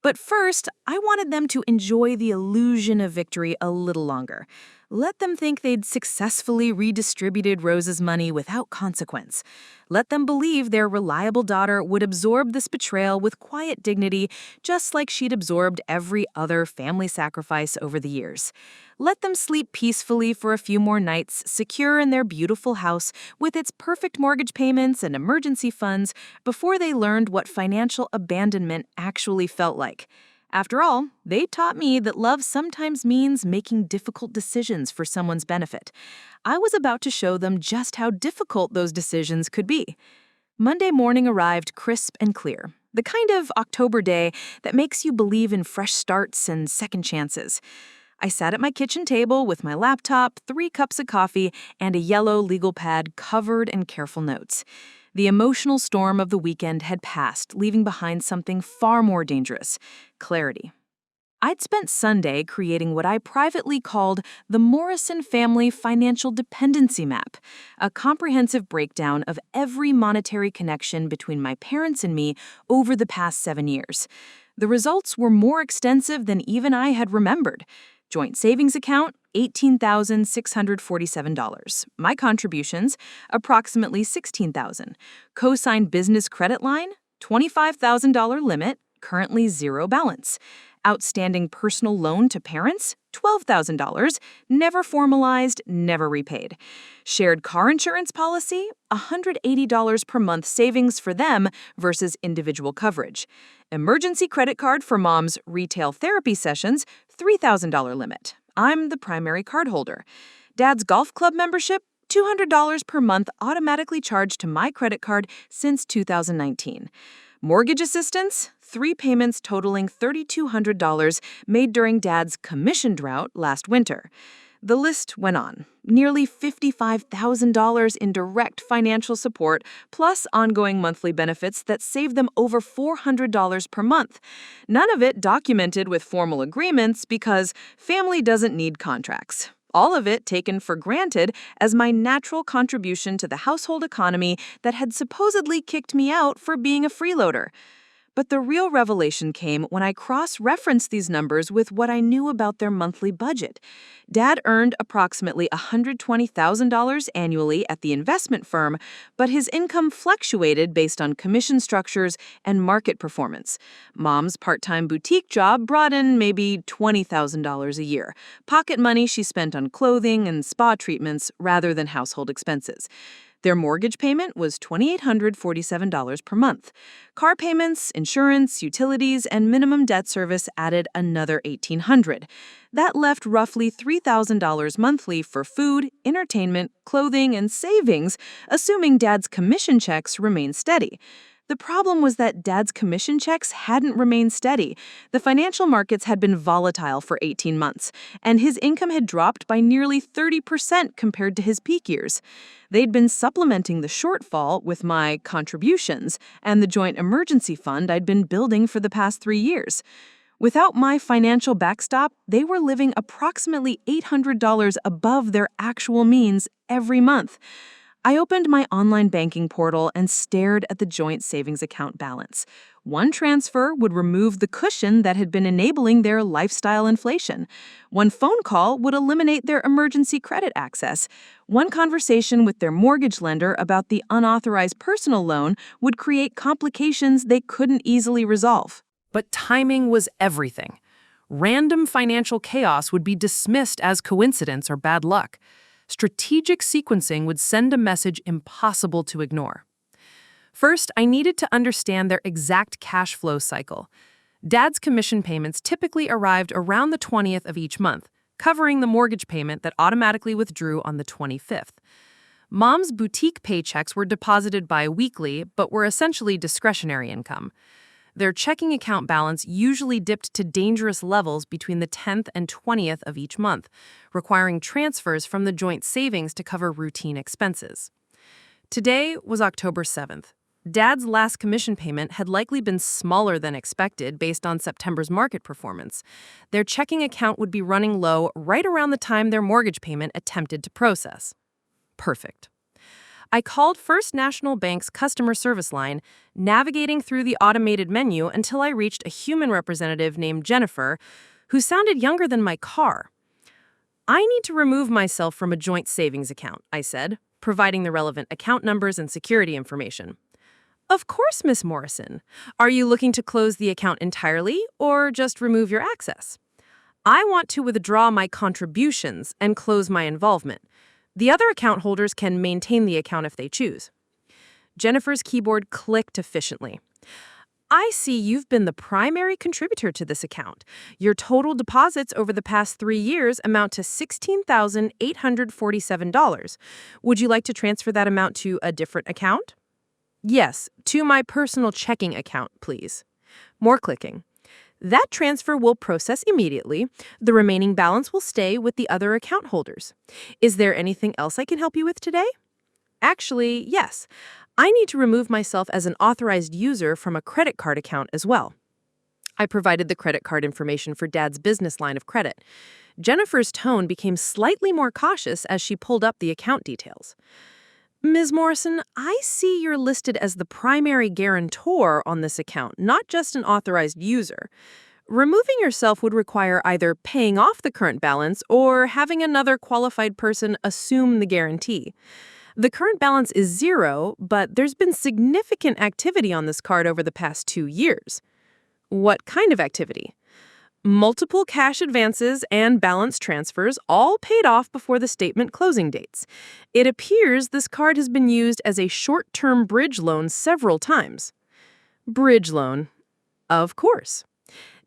But first, I wanted them to enjoy the illusion of victory a little longer. Let them think they'd successfully redistributed Rose's money without consequence. Let them believe their reliable daughter would absorb this betrayal with quiet dignity, just like she'd absorbed every other family sacrifice over the years. Let them sleep peacefully for a few more nights, secure in their beautiful house with its perfect mortgage payments and emergency funds, before they learned what financial abandonment actually felt like. After all, they taught me that love sometimes means making difficult decisions for someone's benefit. I was about to show them just how difficult those decisions could be. Monday morning arrived crisp and clear, the kind of October day that makes you believe in fresh starts and second chances. I sat at my kitchen table with my laptop, 3 cups of coffee, and a yellow legal pad covered in careful notes. The emotional storm of the weekend had passed, leaving behind something far more dangerous: clarity. I'd spent Sunday creating what I privately called the Morrison Family Financial Dependency Map, a comprehensive breakdown of every monetary connection between my parents and me over the past 7 years. The results were more extensive than even I had remembered. Joint savings account, $18,647. My contributions, approximately $16,000. Co-signed business credit line, $25,000 limit, currently zero balance. Outstanding personal loan to parents, $12,000, never formalized, never repaid. Shared car insurance policy, $180 per month savings for them versus individual coverage. Emergency credit card for mom's retail therapy sessions, $3,000 limit. I'm the primary card holder. Dad's golf club membership, $200 per month automatically charged to my credit card since 2019. Mortgage assistance, 3 payments totaling $3,200 made during Dad's commission drought last winter. The list went on. Nearly $55,000 in direct financial support, plus ongoing monthly benefits that saved them over $400 per month. None of it documented with formal agreements because family doesn't need contracts. All of it taken for granted as my natural contribution to the household economy that had supposedly kicked me out for being a freeloader. But the real revelation came when I cross-referenced these numbers with what I knew about their monthly budget. Dad earned approximately $120,000 annually at the investment firm, but his income fluctuated based on commission structures and market performance. Mom's part-time boutique job brought in maybe $20,000 a year, pocket money she spent on clothing and spa treatments rather than household expenses. Their mortgage payment was $2,847 per month. Car payments, insurance, utilities, and minimum debt service added another $1,800. That left roughly $3,000 monthly for food, entertainment, clothing, and savings, assuming Dad's commission checks remained steady. The problem was that Dad's commission checks hadn't remained steady. The financial markets had been volatile for 18 months, and his income had dropped by nearly 30% compared to his peak years. They'd been supplementing the shortfall with my contributions and the joint emergency fund I'd been building for the past 3 years. Without my financial backstop, they were living approximately $800 above their actual means every month. I opened my online banking portal and stared at the joint savings account balance. One transfer would remove the cushion that had been enabling their lifestyle inflation. One phone call would eliminate their emergency credit access. One conversation with their mortgage lender about the unauthorized personal loan would create complications they couldn't easily resolve. But timing was everything. Random financial chaos would be dismissed as coincidence or bad luck. Strategic sequencing would send a message impossible to ignore. First, I needed to understand their exact cash flow cycle. Dad's commission payments typically arrived around the 20th of each month, covering the mortgage payment that automatically withdrew on the 25th. Mom's boutique paychecks were deposited bi-weekly, but were essentially discretionary income. Their checking account balance usually dipped to dangerous levels between the 10th and 20th of each month, requiring transfers from the joint savings to cover routine expenses. Today was October 7th. Dad's last commission payment had likely been smaller than expected based on September's market performance. Their checking account would be running low right around the time their mortgage payment attempted to process. Perfect. I called First National Bank's customer service line, navigating through the automated menu until I reached a human representative named Jennifer, who sounded younger than my car. I need to remove myself from a joint savings account, I said, providing the relevant account numbers and security information. Of course, Miss Morrison. Are you looking to close the account entirely or just remove your access? I want to withdraw my contributions and close my involvement. The other account holders can maintain the account if they choose. Jennifer's keyboard clicked efficiently. I see you've been the primary contributor to this account. Your total deposits over the past 3 years amount to $16,847. Would you like to transfer that amount to a different account? Yes, to my personal checking account, please. More clicking. That transfer will process immediately. The remaining balance will stay with the other account holders. Is there anything else I can help you with today? Actually, yes. I need to remove myself as an authorized user from a credit card account as well. I provided the credit card information for Dad's business line of credit. Jennifer's tone became slightly more cautious as she pulled up the account details. Ms. Morrison, I see you're listed as the primary guarantor on this account, not just an authorized user. Removing yourself would require either paying off the current balance or having another qualified person assume the guarantee. The current balance is 0, but there's been significant activity on this card over the past 2 years. What kind of activity? Multiple cash advances and balance transfers all paid off before the statement closing dates. It appears this card has been used as a short-term bridge loan several times. Bridge loan. Of course.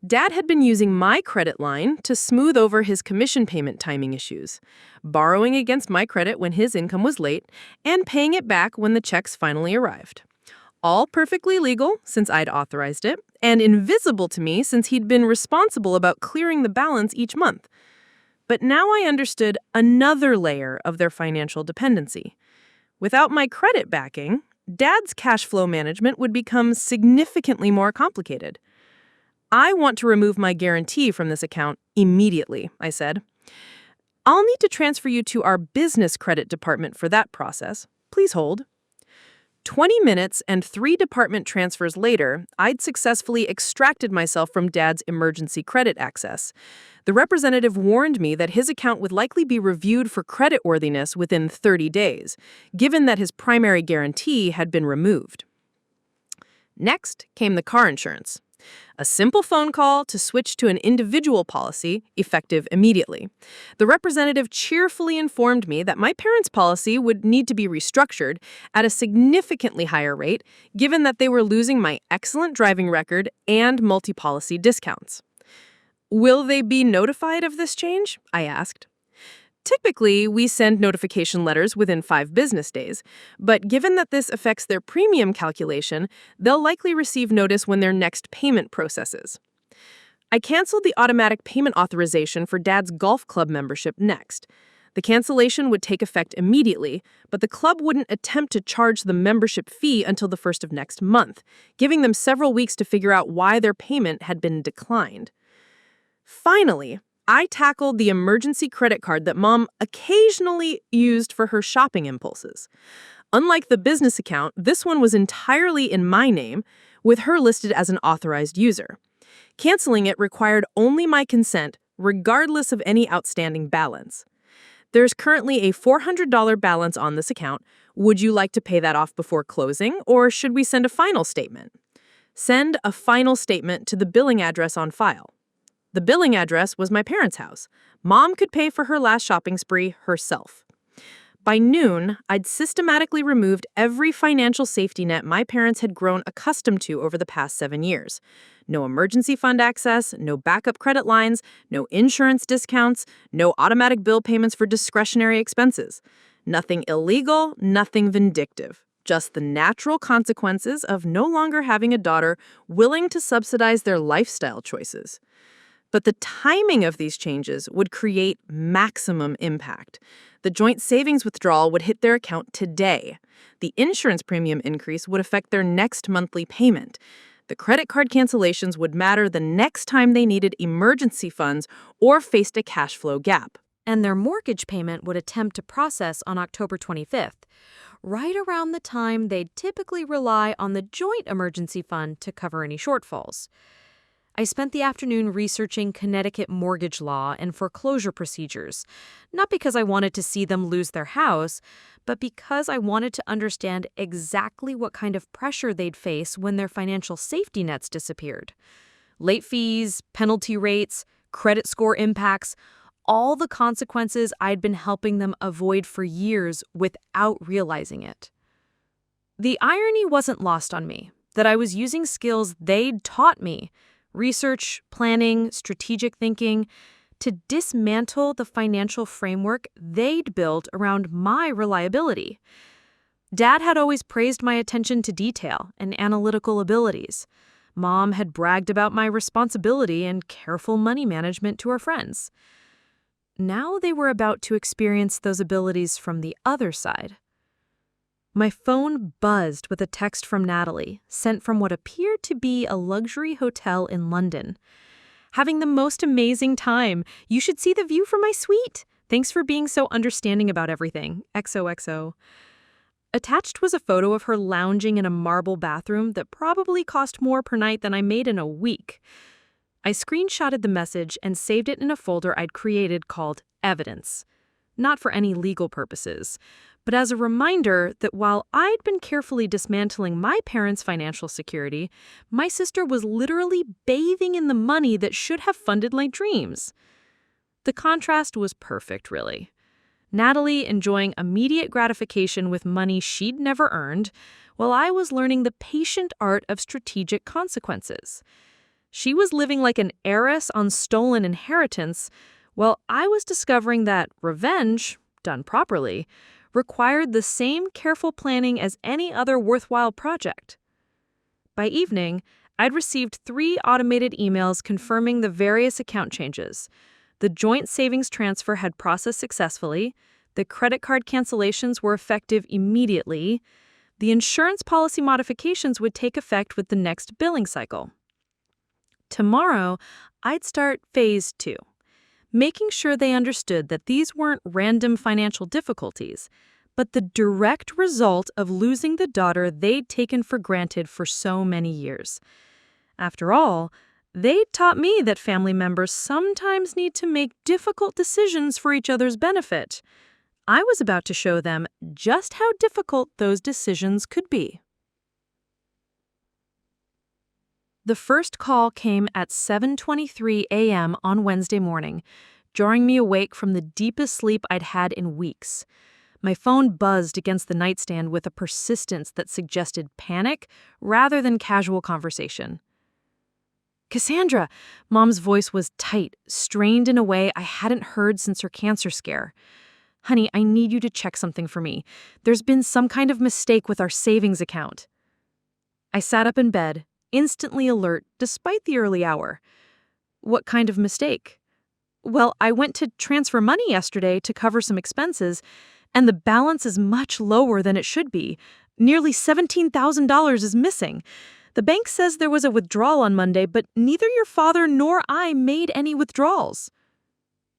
Dad had been using my credit line to smooth over his commission payment timing issues, borrowing against my credit when his income was late, and paying it back when the checks finally arrived. All perfectly legal, since I'd authorized it, and invisible to me since he'd been responsible about clearing the balance each month. But now I understood another layer of their financial dependency. Without my credit backing, Dad's cash flow management would become significantly more complicated. I want to remove my guarantee from this account immediately, I said. I'll need to transfer you to our business credit department for that process. Please hold. 20 minutes and 3 department transfers later, I'd successfully extracted myself from Dad's emergency credit access. The representative warned me that his account would likely be reviewed for creditworthiness within 30 days, given that his primary guarantee had been removed. Next came the car insurance. A simple phone call to switch to an individual policy, effective immediately. The representative cheerfully informed me that my parents' policy would need to be restructured at a significantly higher rate, given that they were losing my excellent driving record and multi-policy discounts. Will they be notified of this change? I asked. Typically, we send notification letters within 5 business days, but given that this affects their premium calculation, they'll likely receive notice when their next payment processes. I canceled the automatic payment authorization for Dad's golf club membership next. The cancellation would take effect immediately, but the club wouldn't attempt to charge the membership fee until the 1st of next month, giving them several weeks to figure out why their payment had been declined. Finally, I tackled the emergency credit card that Mom occasionally used for her shopping impulses. Unlike the business account, this one was entirely in my name, with her listed as an authorized user. Canceling it required only my consent, regardless of any outstanding balance. There's currently a $400 balance on this account. Would you like to pay that off before closing, or should we send a final statement? Send a final statement to the billing address on file. The billing address was my parents' house. Mom could pay for her last shopping spree herself. By noon, I'd systematically removed every financial safety net my parents had grown accustomed to over the past 7 years. No emergency fund access, no backup credit lines, no insurance discounts, no automatic bill payments for discretionary expenses. Nothing illegal, nothing vindictive. Just the natural consequences of no longer having a daughter willing to subsidize their lifestyle choices. But the timing of these changes would create maximum impact. The joint savings withdrawal would hit their account today. The insurance premium increase would affect their next monthly payment. The credit card cancellations would matter the next time they needed emergency funds or faced a cash flow gap. And their mortgage payment would attempt to process on October 25th, right around the time they'd typically rely on the joint emergency fund to cover any shortfalls. I spent the afternoon researching Connecticut mortgage law and foreclosure procedures, not because I wanted to see them lose their house, but because I wanted to understand exactly what kind of pressure they'd face when their financial safety nets disappeared. Late fees, penalty rates, credit score impacts, all the consequences I'd been helping them avoid for years without realizing it. The irony wasn't lost on me that I was using skills they'd taught me, research, planning, strategic thinking, to dismantle the financial framework they'd built around my reliability. Dad had always praised my attention to detail and analytical abilities. Mom had bragged about my responsibility and careful money management to her friends. Now they were about to experience those abilities from the other side. My phone buzzed with a text from Natalie, sent from what appeared to be a luxury hotel in London. "Having the most amazing time. You should see the view from my suite. Thanks for being so understanding about everything. XOXO." Attached was a photo of her lounging in a marble bathroom that probably cost more per night than I made in a week. I screenshotted the message and saved it in a folder I'd created called Evidence. Not for any legal purposes, but as a reminder that while I'd been carefully dismantling my parents' financial security, my sister was literally bathing in the money that should have funded my dreams. The contrast was perfect, really. Natalie enjoying immediate gratification with money she'd never earned, while I was learning the patient art of strategic consequences. She was living like an heiress on stolen inheritance, while I was discovering that revenge, done properly, required the same careful planning as any other worthwhile project. By evening, I'd received 3 automated emails confirming the various account changes. The joint savings transfer had processed successfully, the credit card cancellations were effective immediately, the insurance policy modifications would take effect with the next billing cycle. Tomorrow, I'd start phase 2. Making sure they understood that these weren't random financial difficulties, but the direct result of losing the daughter they'd taken for granted for so many years. After all, they'd taught me that family members sometimes need to make difficult decisions for each other's benefit. I was about to show them just how difficult those decisions could be. The first call came at 7:23 a.m. on Wednesday morning, jarring me awake from the deepest sleep I'd had in weeks. My phone buzzed against the nightstand with a persistence that suggested panic rather than casual conversation. "Cassandra!" Mom's voice was tight, strained in a way I hadn't heard since her cancer scare. "Honey, I need you to check something for me. There's been some kind of mistake with our savings account." I sat up in bed, instantly alert despite the early hour. "What kind of mistake?" "Well, I went to transfer money yesterday to cover some expenses, and the balance is much lower than it should be. Nearly $17,000 is missing. The bank says there was a withdrawal on Monday, but neither your father nor I made any withdrawals."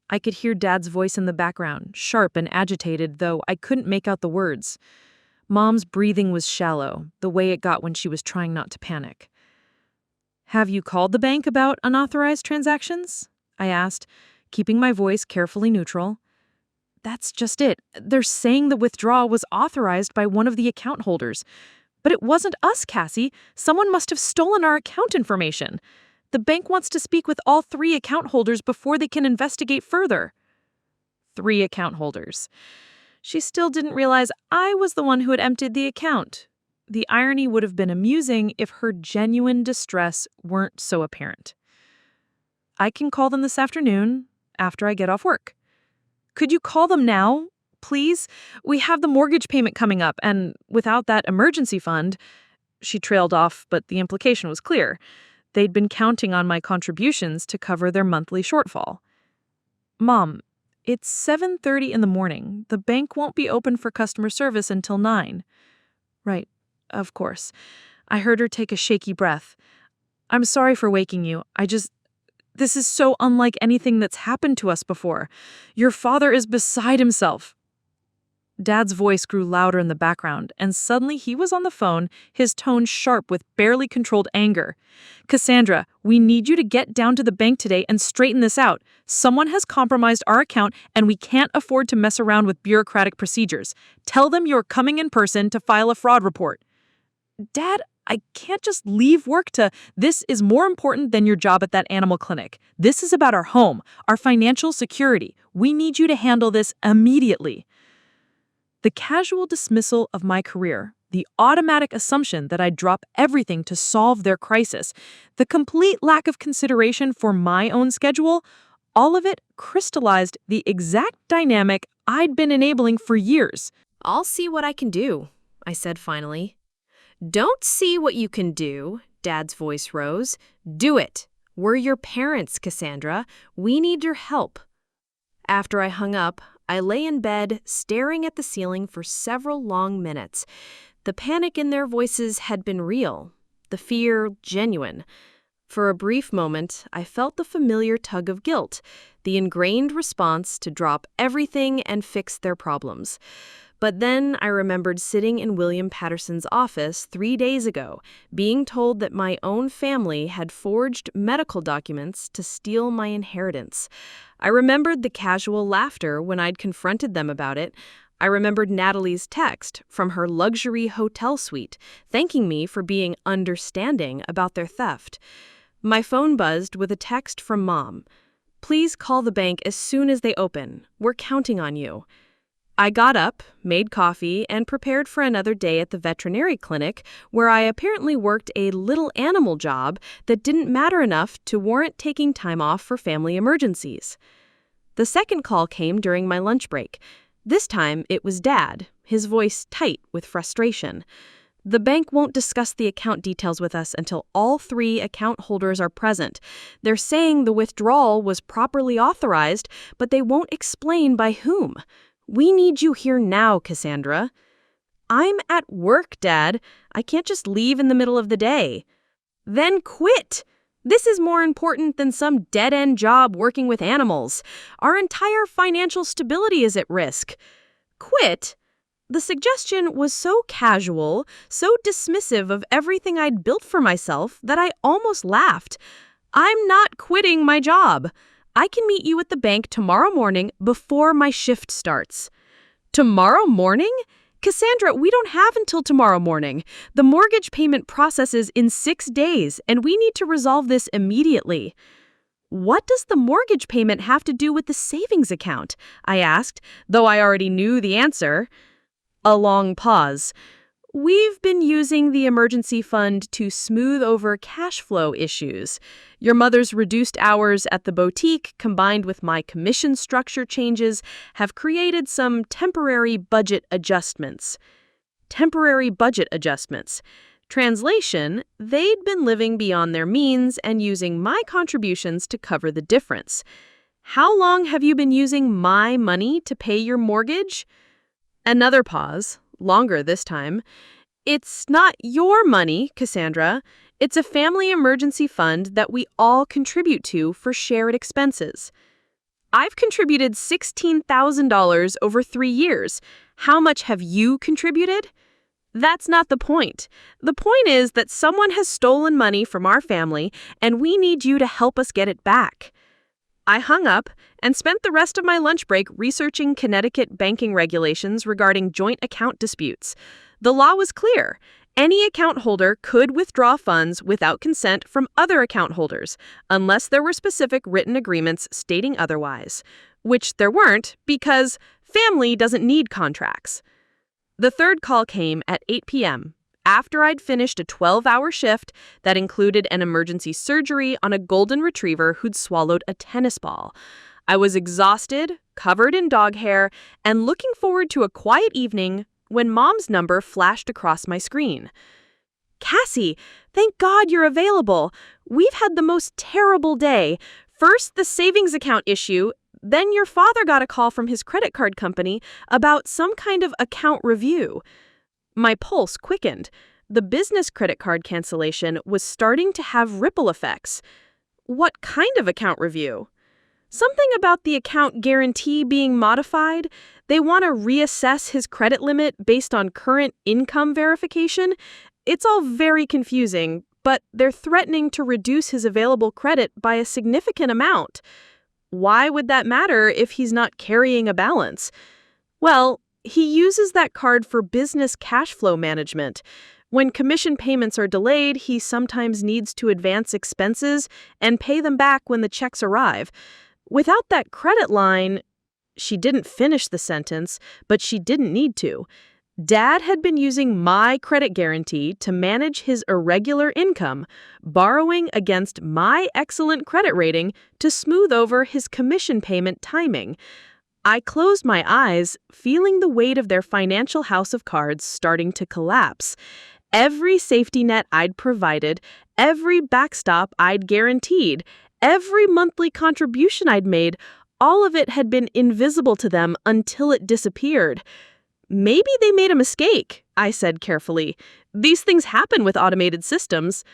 I could hear Dad's voice in the background, sharp and agitated, though I couldn't make out the words. Mom's breathing was shallow, the way it got when she was trying not to panic. "Have you called the bank about unauthorized transactions?" I asked, keeping my voice carefully neutral. "That's just it. They're saying the withdrawal was authorized by one of the account holders. But it wasn't us, Cassie. Someone must have stolen our account information. The bank wants to speak with all 3 account holders before they can investigate further." 3 account holders. She still didn't realize I was the one who had emptied the account. The irony would have been amusing if her genuine distress weren't so apparent. "I can call them this afternoon, after I get off work." "Could you call them now? Please? We have the mortgage payment coming up, and without that emergency fund—" She trailed off, but the implication was clear. They'd been counting on my contributions to cover their monthly shortfall. "Mom, it's 7:30 in the morning. The bank won't be open for customer service until 9. "Right, of course." I heard her take a shaky breath. "I'm sorry for waking you. This is so unlike anything that's happened to us before. Your father is beside himself." Dad's voice grew louder in the background, and suddenly he was on the phone, his tone sharp with barely controlled anger. "Cassandra, we need you to get down to the bank today and straighten this out. Someone has compromised our account, and we can't afford to mess around with bureaucratic procedures. Tell them you're coming in person to file a fraud report." "Dad, I can't just leave work to— This is more important than your job at that animal clinic. This is about our home, our financial security. We need you to handle this immediately." The casual dismissal of my career, the automatic assumption that I'd drop everything to solve their crisis, the complete lack of consideration for my own schedule, all of it crystallized the exact dynamic I'd been enabling for years. "I'll see what I can do," I said finally. "Don't see what you can do," Dad's voice rose. "Do it. We're your parents, Cassandra. We need your help." After I hung up, I lay in bed, staring at the ceiling for several long minutes. The panic in their voices had been real, the fear genuine. For a brief moment, I felt the familiar tug of guilt, the ingrained response to drop everything and fix their problems. But then I remembered sitting in William Patterson's office 3 days ago, being told that my own family had forged medical documents to steal my inheritance. I remembered the casual laughter when I'd confronted them about it. I remembered Natalie's text from her luxury hotel suite, thanking me for being understanding about their theft. My phone buzzed with a text from Mom. "Please call the bank as soon as they open. We're counting on you." I got up, made coffee, and prepared for another day at the veterinary clinic, where I apparently worked a little animal job that didn't matter enough to warrant taking time off for family emergencies. The second call came during my lunch break. This time, it was Dad, his voice tight with frustration. "The bank won't discuss the account details with us until all 3 account holders are present. They're saying the withdrawal was properly authorized, but they won't explain by whom. We need you here now, Cassandra." "I'm at work, Dad. I can't just leave in the middle of the day." "Then quit. This is more important than some dead-end job working with animals. Our entire financial stability is at risk." "Quit?" The suggestion was so casual, so dismissive of everything I'd built for myself that I almost laughed. "I'm not quitting my job. I can meet you at the bank tomorrow morning before my shift starts." "Tomorrow morning? Cassandra, we don't have until tomorrow morning. The mortgage payment processes in 6 days, and we need to resolve this immediately." "What does the mortgage payment have to do with the savings account?" I asked, though I already knew the answer. A long pause. "We've been using the emergency fund to smooth over cash flow issues. Your mother's reduced hours at the boutique, combined with my commission structure changes, have created some temporary budget adjustments." Temporary budget adjustments. Translation, they'd been living beyond their means and using my contributions to cover the difference. "How long have you been using my money to pay your mortgage?" Another pause. Longer this time. "It's not your money, Cassandra. It's a family emergency fund that we all contribute to for shared expenses." "I've contributed $16,000 over 3 years. How much have you contributed?" "That's not the point. The point is that someone has stolen money from our family, and we need you to help us get it back." I hung up and spent the rest of my lunch break researching Connecticut banking regulations regarding joint account disputes. The law was clear. Any account holder could withdraw funds without consent from other account holders, unless there were specific written agreements stating otherwise, which there weren't because family doesn't need contracts. The third call came at 8 p.m., after I'd finished a 12-hour shift that included an emergency surgery on a golden retriever who'd swallowed a tennis ball. I was exhausted, covered in dog hair, and looking forward to a quiet evening when Mom's number flashed across my screen. "Cassie, thank God you're available. We've had the most terrible day. First, the savings account issue, then your father got a call from his credit card company about some kind of account review." My pulse quickened. The business credit card cancellation was starting to have ripple effects. "What kind of account review?" Something about the account guarantee being modified. They want to reassess his credit limit based on current income verification. It's all very confusing, but they're threatening to reduce his available credit by a significant amount. Why would that matter if he's not carrying a balance? Well, he uses that card for business cash flow management. When commission payments are delayed, he sometimes needs to advance expenses and pay them back when the checks arrive. Without that credit line, she didn't finish the sentence, but she didn't need to. Dad had been using my credit guarantee to manage his irregular income, borrowing against my excellent credit rating to smooth over his commission payment timing. I closed my eyes, feeling the weight of their financial house of cards starting to collapse. Every safety net I'd provided, every backstop I'd guaranteed, every monthly contribution I'd made, all of it had been invisible to them until it disappeared. Maybe they made a mistake, I said carefully. These things happen with automated systems.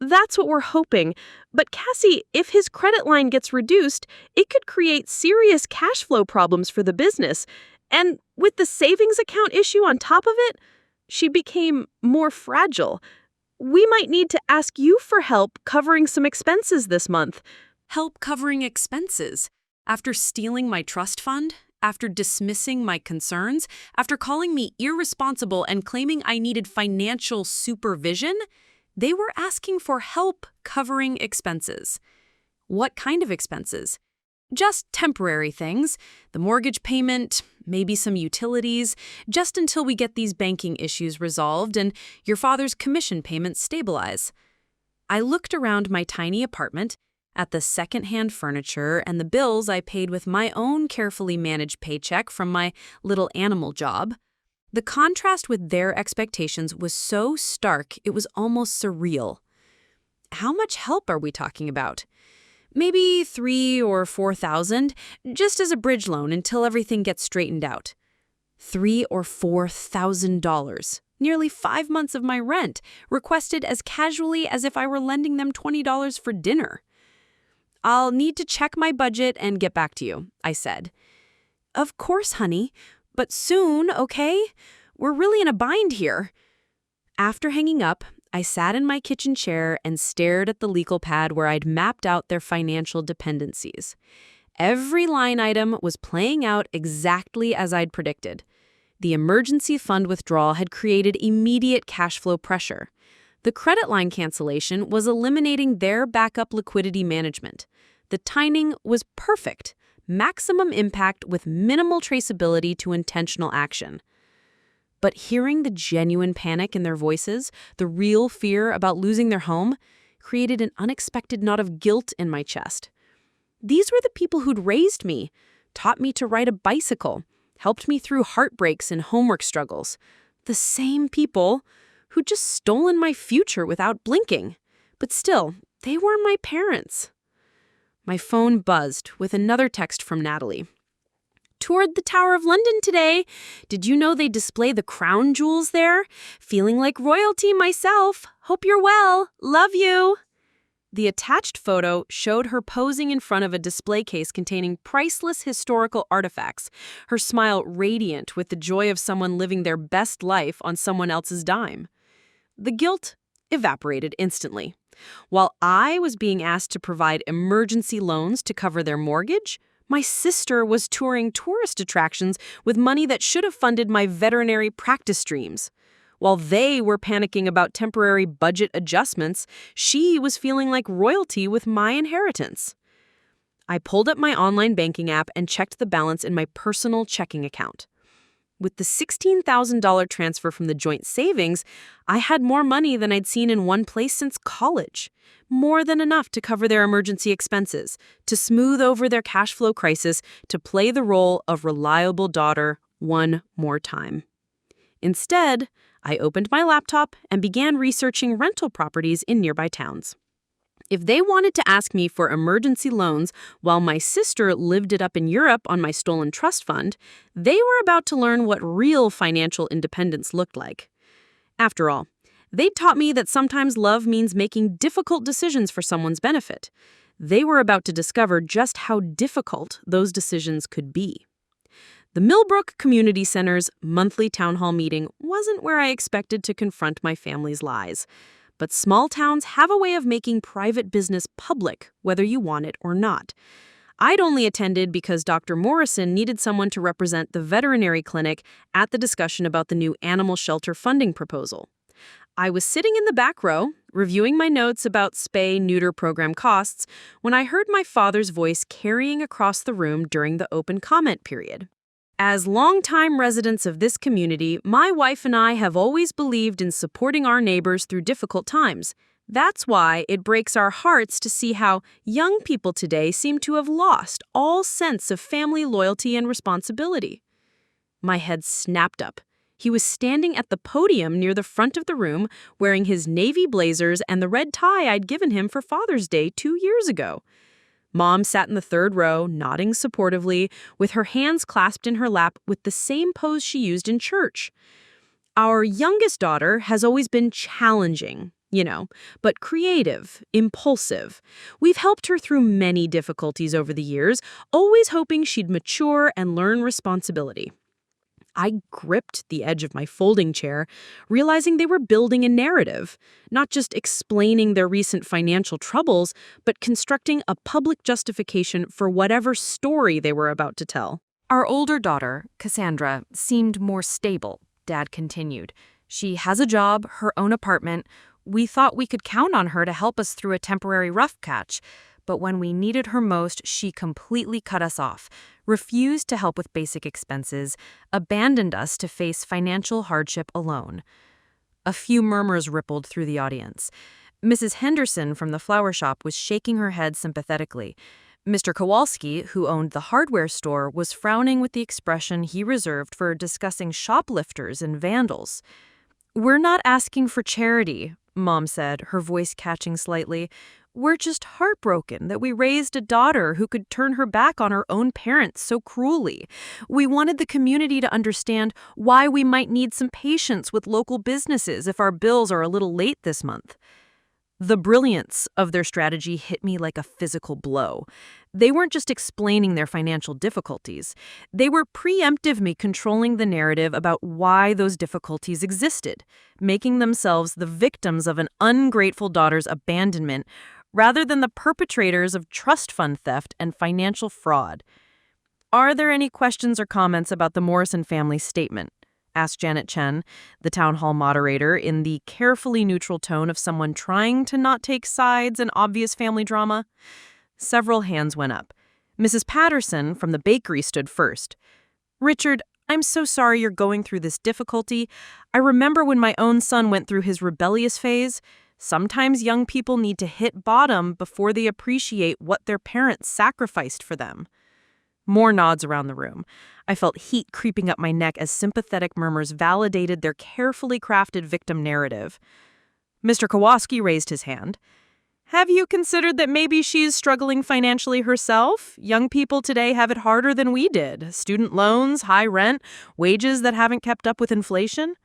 That's what we're hoping. But Cassie, if his credit line gets reduced, it could create serious cash flow problems for the business. And with the savings account issue on top of it, she became more fragile. We might need to ask you for help covering some expenses this month. Help covering expenses? After stealing my trust fund? After dismissing my concerns? After calling me irresponsible and claiming I needed financial supervision? They were asking for help covering expenses. What kind of expenses? Just temporary things. The mortgage payment, maybe some utilities, just until we get these banking issues resolved and your father's commission payments stabilize. I looked around my tiny apartment, at the secondhand furniture and the bills I paid with my own carefully managed paycheck from my little animal job. The contrast with their expectations was so stark it was almost surreal. How much help are we talking about? Maybe $3,000 or $4,000, just as a bridge loan until everything gets straightened out. $3,000 or $4,000, nearly 5 months of my rent, requested as casually as if I were lending them $20 for dinner. I'll need to check my budget and get back to you, I said. Of course, honey, but soon, okay? We're really in a bind here. After hanging up, I sat in my kitchen chair and stared at the legal pad where I'd mapped out their financial dependencies. Every line item was playing out exactly as I'd predicted. The emergency fund withdrawal had created immediate cash flow pressure. The credit line cancellation was eliminating their backup liquidity management. The timing was perfect, maximum impact with minimal traceability to intentional action. But hearing the genuine panic in their voices, the real fear about losing their home, created an unexpected knot of guilt in my chest. These were the people who'd raised me, taught me to ride a bicycle, helped me through heartbreaks and homework struggles. The same people who'd just stolen my future without blinking. But still, they were my parents. My phone buzzed with another text from Natalie. Toured the Tower of London today. Did you know they display the crown jewels there? Feeling like royalty myself. Hope you're well. Love you. The attached photo showed her posing in front of a display case containing priceless historical artifacts, her smile radiant with the joy of someone living their best life on someone else's dime. The guilt evaporated instantly. While I was being asked to provide emergency loans to cover their mortgage, my sister was touring tourist attractions with money that should have funded my veterinary practice dreams. While they were panicking about temporary budget adjustments, she was feeling like royalty with my inheritance. I pulled up my online banking app and checked the balance in my personal checking account. With the $16,000 transfer from the joint savings, I had more money than I'd seen in one place since college. More than enough to cover their emergency expenses, to smooth over their cash flow crisis, to play the role of reliable daughter one more time. Instead, I opened my laptop and began researching rental properties in nearby towns. If they wanted to ask me for emergency loans while my sister lived it up in Europe on my stolen trust fund, they were about to learn what real financial independence looked like. After all, they taught me that sometimes love means making difficult decisions for someone's benefit. They were about to discover just how difficult those decisions could be. The Millbrook Community Center's monthly town hall meeting wasn't where I expected to confront my family's lies. But small towns have a way of making private business public, whether you want it or not. I'd only attended because Dr. Morrison needed someone to represent the veterinary clinic at the discussion about the new animal shelter funding proposal. I was sitting in the back row, reviewing my notes about spay-neuter program costs, when I heard my father's voice carrying across the room during the open comment period. As longtime residents of this community, my wife and I have always believed in supporting our neighbors through difficult times. That's why it breaks our hearts to see how young people today seem to have lost all sense of family loyalty and responsibility. My head snapped up. He was standing at the podium near the front of the room, wearing his navy blazers and the red tie I'd given him for Father's Day 2 years ago. Mom sat in the third row, nodding supportively, with her hands clasped in her lap with the same pose she used in church. Our youngest daughter has always been challenging, but creative, impulsive. We've helped her through many difficulties over the years, always hoping she'd mature and learn responsibility. I gripped the edge of my folding chair, realizing they were building a narrative, not just explaining their recent financial troubles, but constructing a public justification for whatever story they were about to tell. Our older daughter, Cassandra, seemed more stable, Dad continued. She has a job, her own apartment. We thought we could count on her to help us through a temporary rough patch. But when we needed her most, she completely cut us off, refused to help with basic expenses, abandoned us to face financial hardship alone. A few murmurs rippled through the audience. Mrs. Henderson from the flower shop was shaking her head sympathetically. Mr. Kowalski, who owned the hardware store, was frowning with the expression he reserved for discussing shoplifters and vandals. "We're not asking for charity," Mom said, her voice catching slightly. "We're just heartbroken that we raised a daughter who could turn her back on her own parents so cruelly. We wanted the community to understand why we might need some patience with local businesses if our bills are a little late this month." The brilliance of their strategy hit me like a physical blow. They weren't just explaining their financial difficulties. They were preemptively controlling the narrative about why those difficulties existed, making themselves the victims of an ungrateful daughter's abandonment rather than the perpetrators of trust fund theft and financial fraud. "Are there any questions or comments about the Morrison family statement?" asked Janet Chen, the town hall moderator, in the carefully neutral tone of someone trying to not take sides in obvious family drama. Several hands went up. Mrs. Patterson from the bakery stood first. "Richard, I'm so sorry you're going through this difficulty. I remember when my own son went through his rebellious phase. Sometimes young people need to hit bottom before they appreciate what their parents sacrificed for them." More nods around the room. I felt heat creeping up my neck as sympathetic murmurs validated their carefully crafted victim narrative. Mr. Kowalski raised his hand. "Have you considered that maybe she's struggling financially herself? Young people today have it harder than we did. Student loans, high rent, wages that haven't kept up with inflation."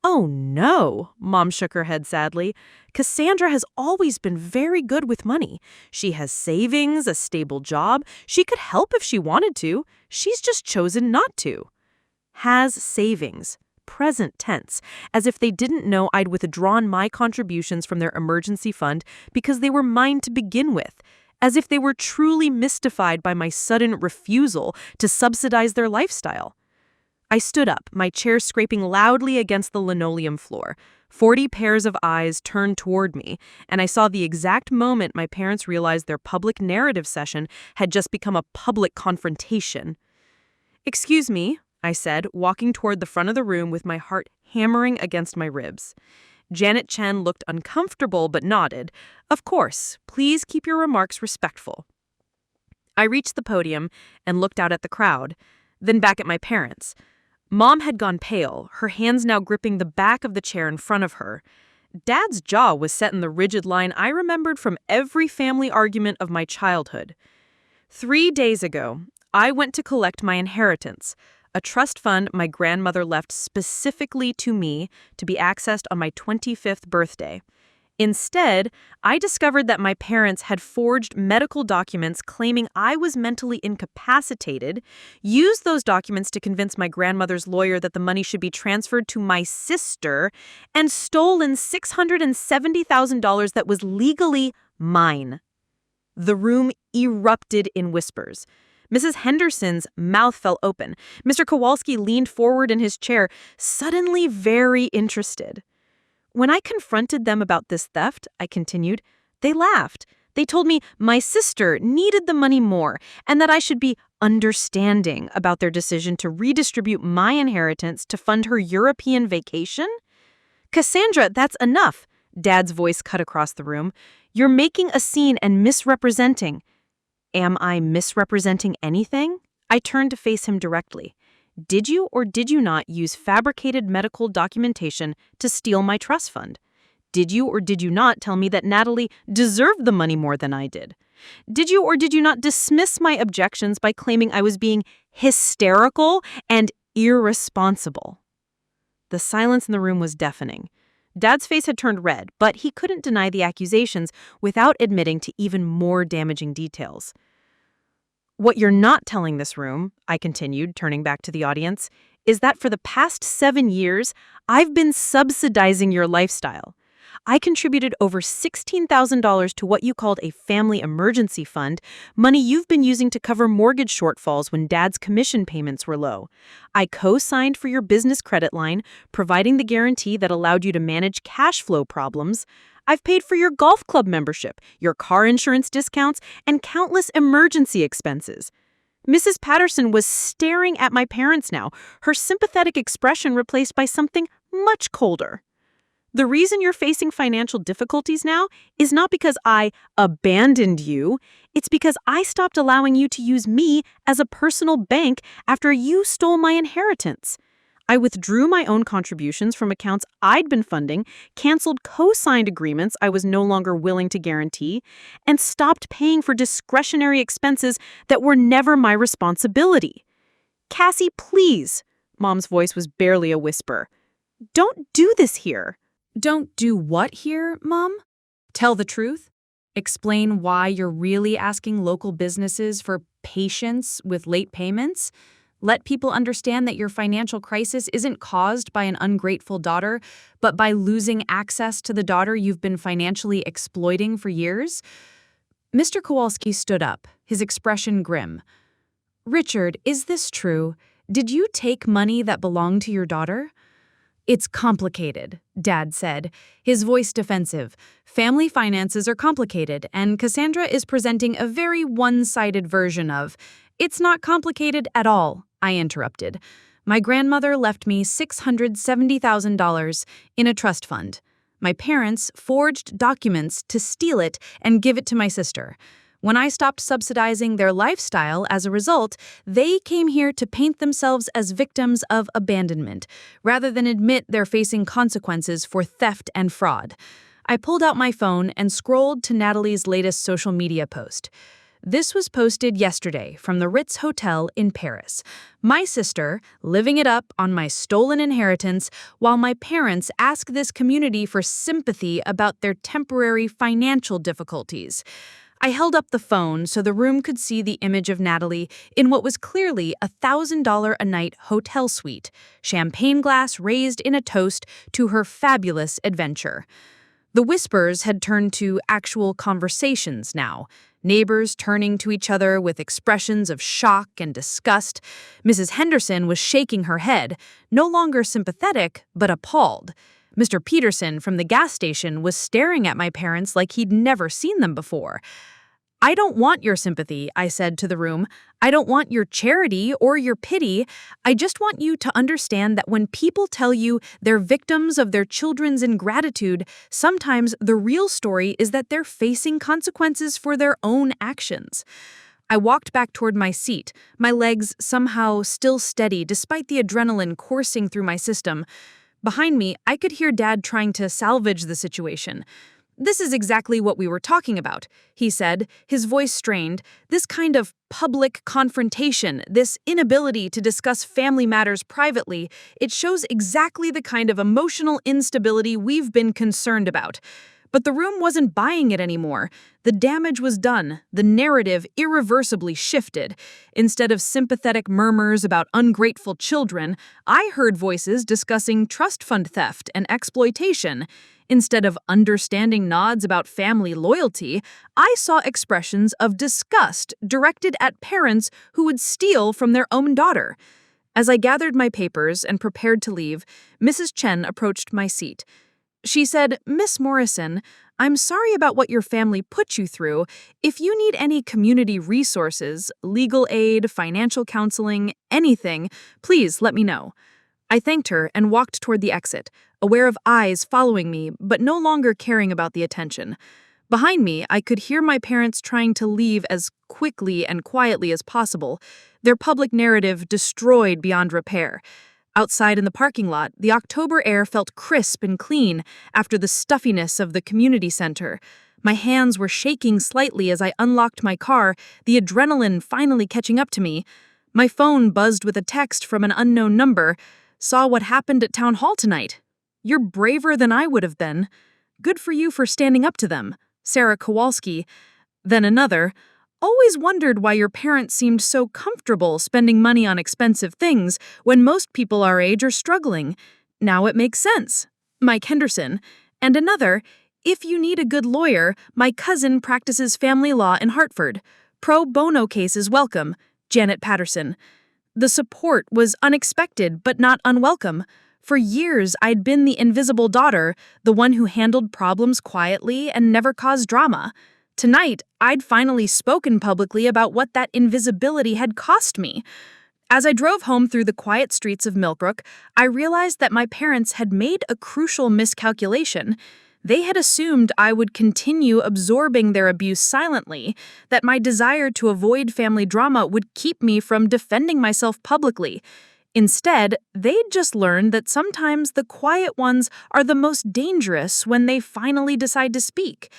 "Oh, no," Mom shook her head sadly. "Cassandra has always been very good with money. She has savings, a stable job. She could help if she wanted to. She's just chosen not to." Has savings. Present tense, as if they didn't know I'd withdrawn my contributions from their emergency fund because they were mine to begin with, as if they were truly mystified by my sudden refusal to subsidize their lifestyle. I stood up, my chair scraping loudly against the linoleum floor. 40 pairs of eyes turned toward me, and I saw the exact moment my parents realized their public narrative session had just become a public confrontation. "Excuse me," I said, walking toward the front of the room with my heart hammering against my ribs. Janet Chen looked uncomfortable but nodded. "Of course, please keep your remarks respectful." I reached the podium and looked out at the crowd, then back at my parents. Mom had gone pale, her hands now gripping the back of the chair in front of her. Dad's jaw was set in the rigid line I remembered from every family argument of my childhood. 3 days ago, I went to collect my inheritance, a trust fund my grandmother left specifically to me to be accessed on my 25th birthday. Instead, I discovered that my parents had forged medical documents claiming I was mentally incapacitated, used those documents to convince my grandmother's lawyer that the money should be transferred to my sister, and stolen $670,000 that was legally mine. The room erupted in whispers. Mrs. Henderson's mouth fell open. Mr. Kowalski leaned forward in his chair, suddenly very interested. When I confronted them about this theft, I continued, they laughed. They told me my sister needed the money more and that I should be understanding about their decision to redistribute my inheritance to fund her European vacation. Cassandra, that's enough. Dad's voice cut across the room. You're making a scene and misrepresenting. Am I misrepresenting anything? I turned to face him directly. Did you or did you not use fabricated medical documentation to steal my trust fund? Did you or did you not tell me that Natalie deserved the money more than I did? Did you or did you not dismiss my objections by claiming I was being hysterical and irresponsible? The silence in the room was deafening. Dad's face had turned red, but he couldn't deny the accusations without admitting to even more damaging details. What you're not telling this room, I continued, turning back to the audience, is that for the past 7 years, I've been subsidizing your lifestyle. I contributed over $16,000 to what you called a family emergency fund, money you've been using to cover mortgage shortfalls when Dad's commission payments were low. I co-signed for your business credit line, providing the guarantee that allowed you to manage cash flow problems. I've paid for your golf club membership, your car insurance discounts, and countless emergency expenses. Mrs. Patterson was staring at my parents now, her sympathetic expression replaced by something much colder. The reason you're facing financial difficulties now is not because I abandoned you. It's because I stopped allowing you to use me as a personal bank after you stole my inheritance. I withdrew my own contributions from accounts I'd been funding, canceled co-signed agreements I was no longer willing to guarantee, and stopped paying for discretionary expenses that were never my responsibility. Cassie, please. Mom's voice was barely a whisper. Don't do this here. Don't do what here, Mom? Tell the truth? Explain why you're really asking local businesses for patience with late payments? Let people understand that your financial crisis isn't caused by an ungrateful daughter, but by losing access to the daughter you've been financially exploiting for years? Mr. Kowalski stood up, his expression grim. Richard, is this true? Did you take money that belonged to your daughter? It's complicated, Dad said, his voice defensive. Family finances are complicated, and Cassandra is presenting a very one-sided version of, it's not complicated at all, I interrupted. My grandmother left me $670,000 in a trust fund. My parents forged documents to steal it and give it to my sister. When I stopped subsidizing their lifestyle as a result, they came here to paint themselves as victims of abandonment, rather than admit they're facing consequences for theft and fraud. I pulled out my phone and scrolled to Natalie's latest social media post. This was posted yesterday from the Ritz Hotel in Paris. My sister, living it up on my stolen inheritance, while my parents ask this community for sympathy about their temporary financial difficulties. I held up the phone so the room could see the image of Natalie in what was clearly a $1,000 a night hotel suite, champagne glass raised in a toast to her fabulous adventure. The whispers had turned to actual conversations now, neighbors turning to each other with expressions of shock and disgust. Mrs. Henderson was shaking her head, no longer sympathetic, but appalled. Mr. Peterson from the gas station was staring at my parents like he'd never seen them before. I don't want your sympathy, I said to the room. I don't want your charity or your pity. I just want you to understand that when people tell you they're victims of their children's ingratitude, sometimes the real story is that they're facing consequences for their own actions. I walked back toward my seat, my legs somehow still steady despite the adrenaline coursing through my system. Behind me, I could hear Dad trying to salvage the situation. This is exactly what we were talking about, he said, his voice strained. This kind of public confrontation, this inability to discuss family matters privately, it shows exactly the kind of emotional instability we've been concerned about. But the room wasn't buying it anymore. The damage was done. The narrative irreversibly shifted. Instead of sympathetic murmurs about ungrateful children, I heard voices discussing trust fund theft and exploitation. Instead of understanding nods about family loyalty, I saw expressions of disgust directed at parents who would steal from their own daughter. As I gathered my papers and prepared to leave, Mrs. Chen approached my seat. She said, "Miss Morrison, I'm sorry about what your family put you through. If you need any community resources, legal aid, financial counseling, anything, please let me know." I thanked her and walked toward the exit, aware of eyes following me, but no longer caring about the attention. Behind me, I could hear my parents trying to leave as quickly and quietly as possible, their public narrative destroyed beyond repair. Outside in the parking lot, the October air felt crisp and clean after the stuffiness of the community center. My hands were shaking slightly as I unlocked my car, the adrenaline finally catching up to me. My phone buzzed with a text from an unknown number. "Saw what happened at town hall tonight. You're braver than I would have been. Good for you for standing up to them. Sarah Kowalski." Then another. "Always wondered why your parents seemed so comfortable spending money on expensive things when most people our age are struggling. Now it makes sense. Mike Henderson." And another. "If you need a good lawyer, my cousin practices family law in Hartford. Pro bono cases welcome. Janet Patterson." The support was unexpected but not unwelcome. For years, I'd been the invisible daughter, the one who handled problems quietly and never caused drama. Tonight, I'd finally spoken publicly about what that invisibility had cost me. As I drove home through the quiet streets of Millbrook, I realized that my parents had made a crucial miscalculation. They had assumed I would continue absorbing their abuse silently, that my desire to avoid family drama would keep me from defending myself publicly. Instead, they'd just learned that sometimes the quiet ones are the most dangerous when they finally decide to speak.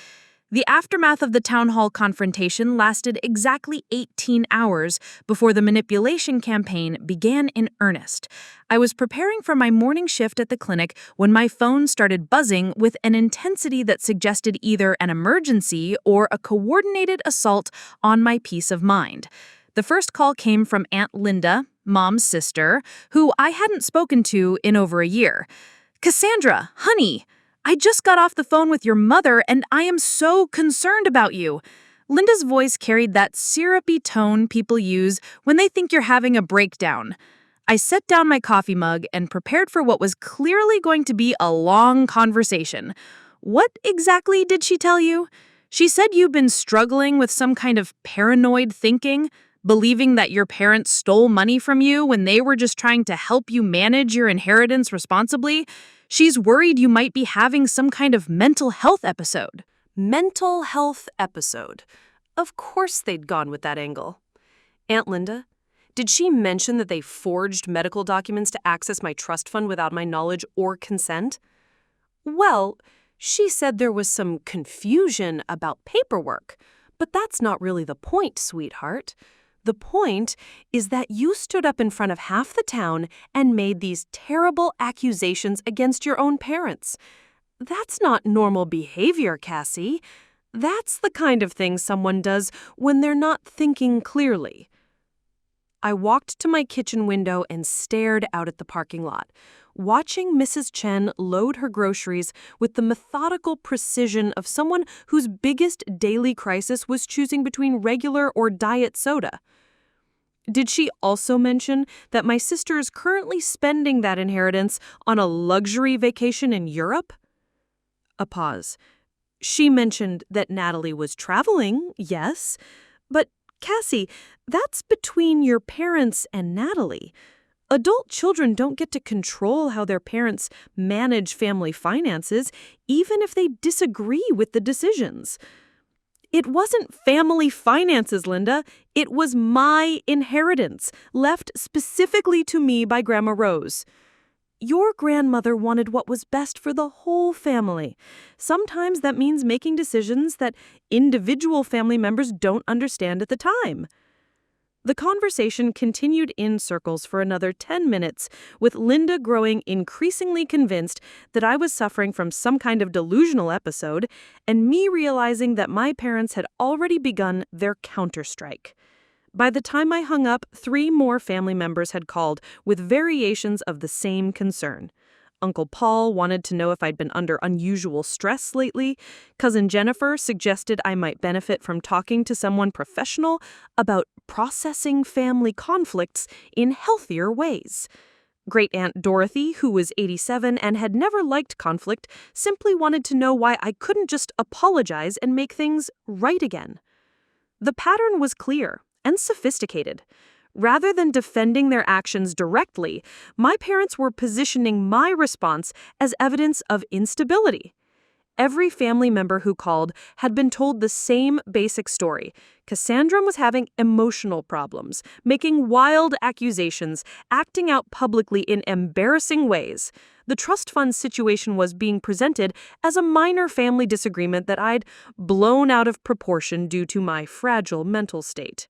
The aftermath of the town hall confrontation lasted exactly 18 hours before the manipulation campaign began in earnest. I was preparing for my morning shift at the clinic when my phone started buzzing with an intensity that suggested either an emergency or a coordinated assault on my peace of mind. The first call came from Aunt Linda, Mom's sister, who I hadn't spoken to in over a year. "Cassandra, honey, I just got off the phone with your mother and I am so concerned about you." Linda's voice carried that syrupy tone people use when they think you're having a breakdown. I set down my coffee mug and prepared for what was clearly going to be a long conversation. "What exactly did she tell you?" "She said you've been struggling with some kind of paranoid thinking, believing that your parents stole money from you when they were just trying to help you manage your inheritance responsibly. She's worried you might be having some kind of mental health episode." Mental health episode. Of course they'd gone with that angle. Aunt Linda, did she mention that they forged medical documents to access my trust fund without my knowledge or consent? Well, she said there was some confusion about paperwork, but that's not really the point, sweetheart. The point is that you stood up in front of half the town and made these terrible accusations against your own parents. That's not normal behavior, Cassie. That's the kind of thing someone does when they're not thinking clearly. I walked to my kitchen window and stared out at the parking lot, watching Mrs. Chen load her groceries with the methodical precision of someone whose biggest daily crisis was choosing between regular or diet soda. Did she also mention that my sister is currently spending that inheritance on a luxury vacation in Europe? A pause. She mentioned that Natalie was traveling, yes, but Cassie, that's between your parents and Natalie. Adult children don't get to control how their parents manage family finances, even if they disagree with the decisions. It wasn't family finances, Linda. It was my inheritance, left specifically to me by Grandma Rose. Your grandmother wanted what was best for the whole family. Sometimes that means making decisions that individual family members don't understand at the time. The conversation continued in circles for another 10 minutes, with Linda growing increasingly convinced that I was suffering from some kind of delusional episode, and me realizing that my parents had already begun their counterstrike. By the time I hung up, 3 more family members had called with variations of the same concern. Uncle Paul wanted to know if I'd been under unusual stress lately. Cousin Jennifer suggested I might benefit from talking to someone professional about processing family conflicts in healthier ways. Great Aunt Dorothy, who was 87 and had never liked conflict, simply wanted to know why I couldn't just apologize and make things right again. The pattern was clear and sophisticated. Rather than defending their actions directly, my parents were positioning my response as evidence of instability. Every family member who called had been told the same basic story. Cassandra was having emotional problems, making wild accusations, acting out publicly in embarrassing ways. The trust fund situation was being presented as a minor family disagreement that I'd blown out of proportion due to my fragile mental state.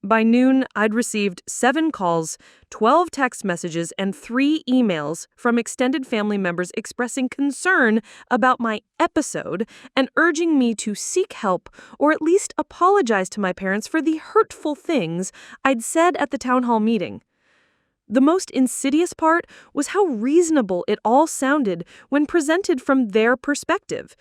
By noon, I'd received 7 calls, 12 text messages, and 3 emails from extended family members expressing concern about my episode and urging me to seek help or at least apologize to my parents for the hurtful things I'd said at the town hall meeting. The most insidious part was how reasonable it all sounded when presented from their perspective.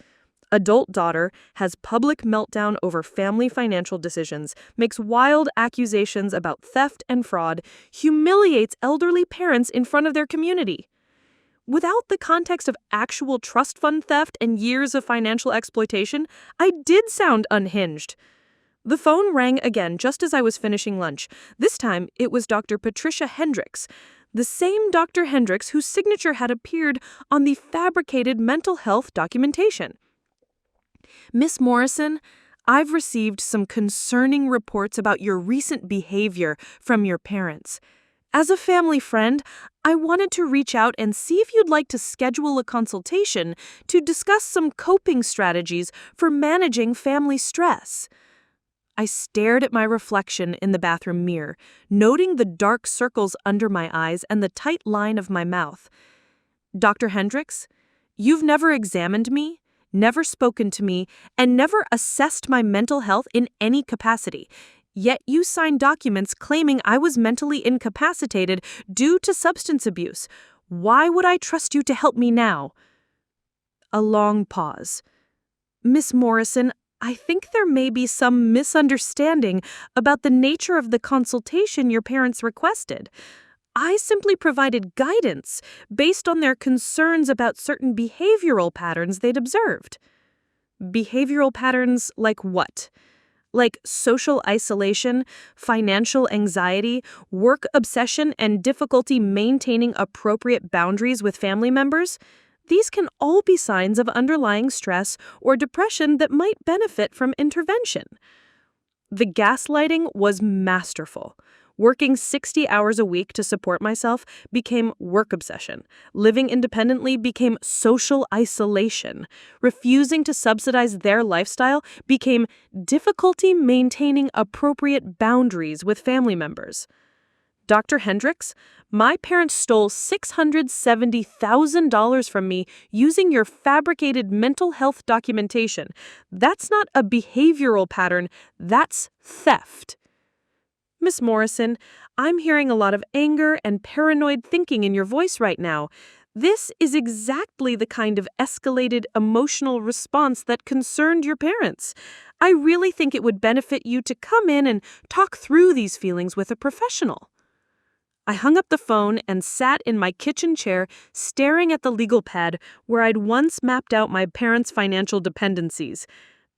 Adult daughter has public meltdown over family financial decisions, makes wild accusations about theft and fraud, humiliates elderly parents in front of their community. Without the context of actual trust fund theft and years of financial exploitation, I did sound unhinged. The phone rang again just as I was finishing lunch. This time, it was Dr. Patricia Hendricks, the same Dr. Hendricks whose signature had appeared on the fabricated mental health documentation. Miss Morrison, I've received some concerning reports about your recent behavior from your parents. As a family friend, I wanted to reach out and see if you'd like to schedule a consultation to discuss some coping strategies for managing family stress. I stared at my reflection in the bathroom mirror, noting the dark circles under my eyes and the tight line of my mouth. Dr. Hendricks, you've never examined me, never spoken to me, and never assessed my mental health in any capacity. Yet you signed documents claiming I was mentally incapacitated due to substance abuse. Why would I trust you to help me now? A long pause. Miss Morrison, I think there may be some misunderstanding about the nature of the consultation your parents requested. I simply provided guidance based on their concerns about certain behavioral patterns they'd observed. Behavioral patterns like what? Like social isolation, financial anxiety, work obsession, and difficulty maintaining appropriate boundaries with family members? These can all be signs of underlying stress or depression that might benefit from intervention. The gaslighting was masterful. Working 60 hours a week to support myself became work obsession. Living independently became social isolation. Refusing to subsidize their lifestyle became difficulty maintaining appropriate boundaries with family members. Dr. Hendricks, my parents stole $670,000 from me using your fabricated mental health documentation. That's not a behavioral pattern, that's theft. Miss Morrison, I'm hearing a lot of anger and paranoid thinking in your voice right now. This is exactly the kind of escalated emotional response that concerned your parents. I really think it would benefit you to come in and talk through these feelings with a professional. I hung up the phone and sat in my kitchen chair staring at the legal pad where I'd once mapped out my parents' financial dependencies.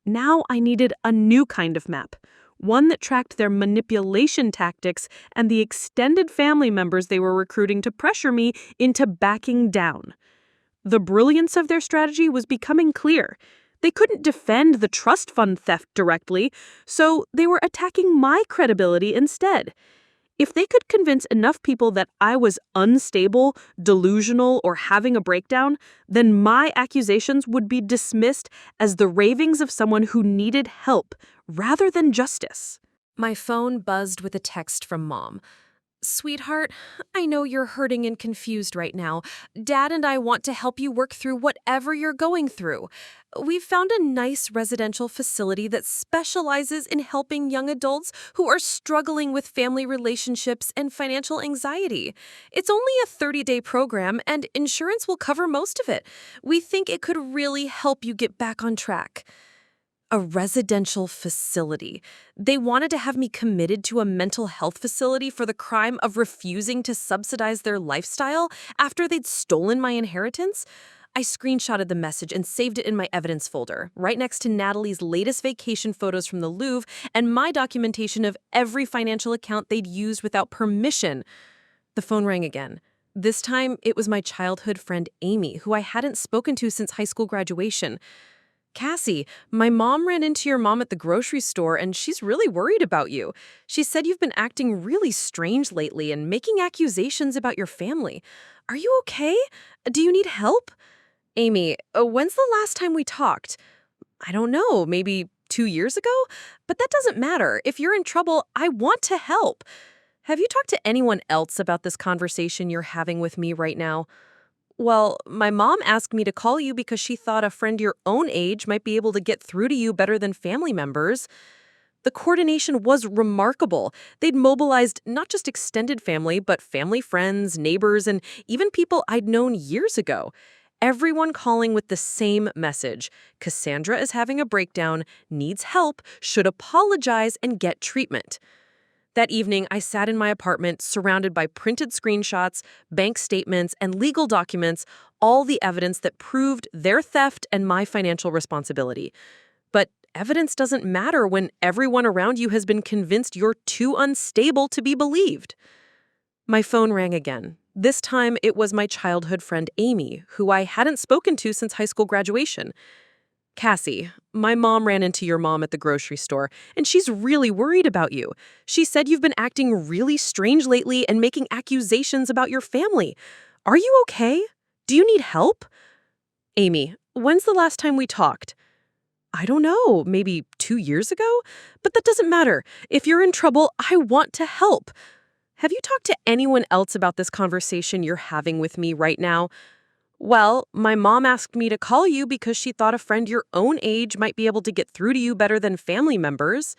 Now I needed a new kind of map. One that tracked their manipulation tactics and the extended family members they were recruiting to pressure me into backing down. The brilliance of their strategy was becoming clear. They couldn't defend the trust fund theft directly, so they were attacking my credibility instead. If they could convince enough people that I was unstable, delusional, or having a breakdown, then my accusations would be dismissed as the ravings of someone who needed help rather than justice. My phone buzzed with a text from Mom. Sweetheart, I know you're hurting and confused right now. Dad and I want to help you work through whatever you're going through. We've found a nice residential facility that specializes in helping young adults who are struggling with family relationships and financial anxiety. It's only a 30-day program, and insurance will cover most of it. We think it could really help you get back on track. A residential facility. They wanted to have me committed to a mental health facility for the crime of refusing to subsidize their lifestyle after they'd stolen my inheritance? I screenshotted the message and saved it in my evidence folder, right next to Natalie's latest vacation photos from the Louvre and my documentation of every financial account they'd used without permission. The phone rang again. This time, it was my childhood friend Amy, who I hadn't spoken to since high school graduation. Cassie, my mom ran into your mom at the grocery store and she's really worried about you. She said you've been acting really strange lately and making accusations about your family. Are you okay? Do you need help? Amy, when's the last time we talked? I don't know, maybe 2 years ago? But that doesn't matter. If you're in trouble, I want to help. Have you talked to anyone else about this conversation you're having with me right now? Well, my mom asked me to call you because she thought a friend your own age might be able to get through to you better than family members. The coordination was remarkable. They'd mobilized not just extended family, but family friends, neighbors, and even people I'd known years ago. Everyone calling with the same message. Cassandra is having a breakdown, needs help, should apologize, and get treatment. That evening, I sat in my apartment surrounded by printed screenshots, bank statements, and legal documents, all the evidence that proved their theft and my financial responsibility. But evidence doesn't matter when everyone around you has been convinced you're too unstable to be believed. My phone rang again. This time, it was my childhood friend Amy, who I hadn't spoken to since high school graduation. Cassie, my mom ran into your mom at the grocery store, and she's really worried about you. She said you've been acting really strange lately and making accusations about your family. Are you okay? Do you need help? Amy, when's the last time we talked? I don't know, maybe 2 years ago? But that doesn't matter. If you're in trouble, I want to help. Have you talked to anyone else about this conversation you're having with me right now? Well, my mom asked me to call you because she thought a friend your own age might be able to get through to you better than family members.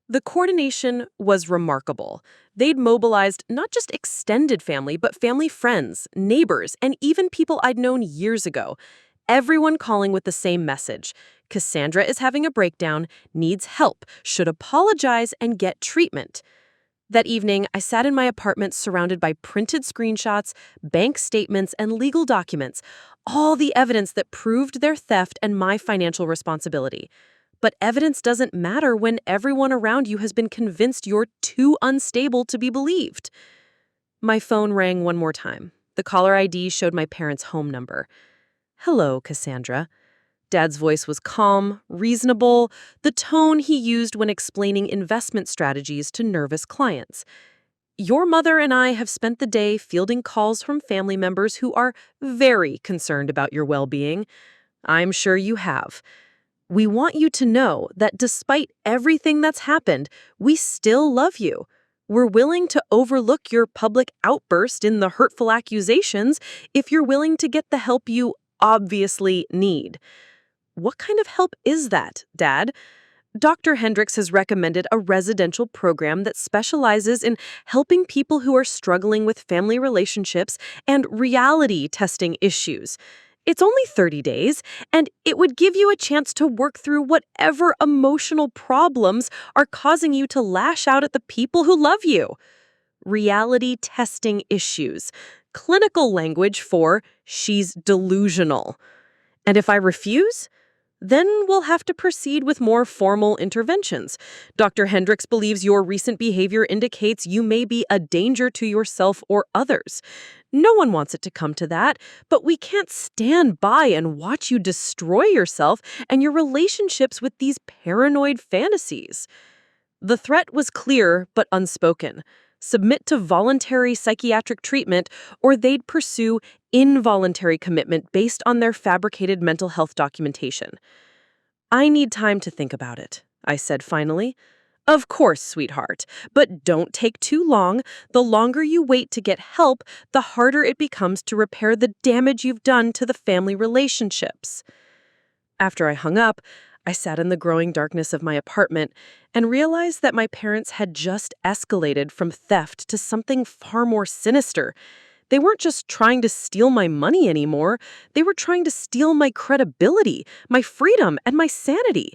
The coordination was remarkable. They'd mobilized not just extended family, but family friends, neighbors, and even people I'd known years ago. Everyone calling with the same message. Cassandra is having a breakdown, needs help, should apologize, and get treatment. That evening, I sat in my apartment surrounded by printed screenshots, bank statements, and legal documents, all the evidence that proved their theft and my financial responsibility. But evidence doesn't matter when everyone around you has been convinced you're too unstable to be believed. My phone rang one more time. The caller ID showed my parents' home number. Hello, Cassandra. Dad's voice was calm, reasonable, the tone he used when explaining investment strategies to nervous clients. Your mother and I have spent the day fielding calls from family members who are very concerned about your well-being. I'm sure you have. We want you to know that despite everything that's happened, we still love you. We're willing to overlook your public outburst in the hurtful accusations if you're willing to get the help you obviously need. What kind of help is that, Dad? Dr. Hendricks has recommended a residential program that specializes in helping people who are struggling with family relationships and reality testing issues. It's only 30 days, and it would give you a chance to work through whatever emotional problems are causing you to lash out at the people who love you. Reality testing issues. Clinical language for she's delusional. And if I refuse, then we'll have to proceed with more formal interventions. Dr. Hendricks believes your recent behavior indicates you may be a danger to yourself or others. No one wants it to come to that, but we can't stand by and watch you destroy yourself and your relationships with these paranoid fantasies. The threat was clear but unspoken. Submit to voluntary psychiatric treatment, or they'd pursue involuntary commitment based on their fabricated mental health documentation. I need time to think about it, I said finally. Of course, sweetheart, but don't take too long. The longer you wait to get help, the harder it becomes to repair the damage you've done to the family relationships. After I hung up, I sat in the growing darkness of my apartment and realized that my parents had just escalated from theft to something far more sinister. They weren't just trying to steal my money anymore, they were trying to steal my credibility, my freedom, and my sanity.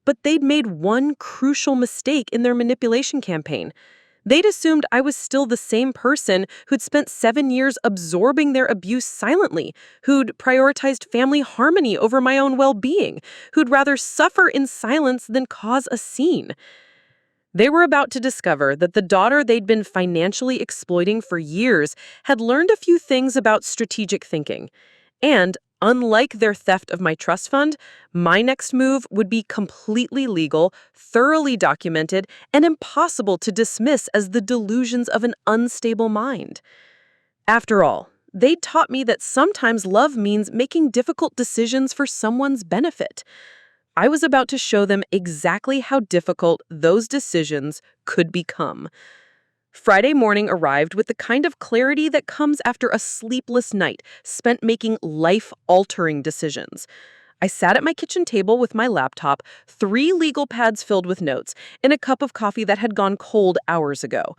But they'd made one crucial mistake in their manipulation campaign. They'd assumed I was still the same person who'd spent 7 years absorbing their abuse silently, who'd prioritized family harmony over my own well-being, who'd rather suffer in silence than cause a scene. They were about to discover that the daughter they'd been financially exploiting for years had learned a few things about strategic thinking. And, unlike their theft of my trust fund, my next move would be completely legal, thoroughly documented, and impossible to dismiss as the delusions of an unstable mind. After all, they taught me that sometimes love means making difficult decisions for someone's benefit. I was about to show them exactly how difficult those decisions could become. Friday morning arrived with the kind of clarity that comes after a sleepless night spent making life-altering decisions. I sat at my kitchen table with my laptop, 3 legal pads filled with notes, and a cup of coffee that had gone cold hours ago.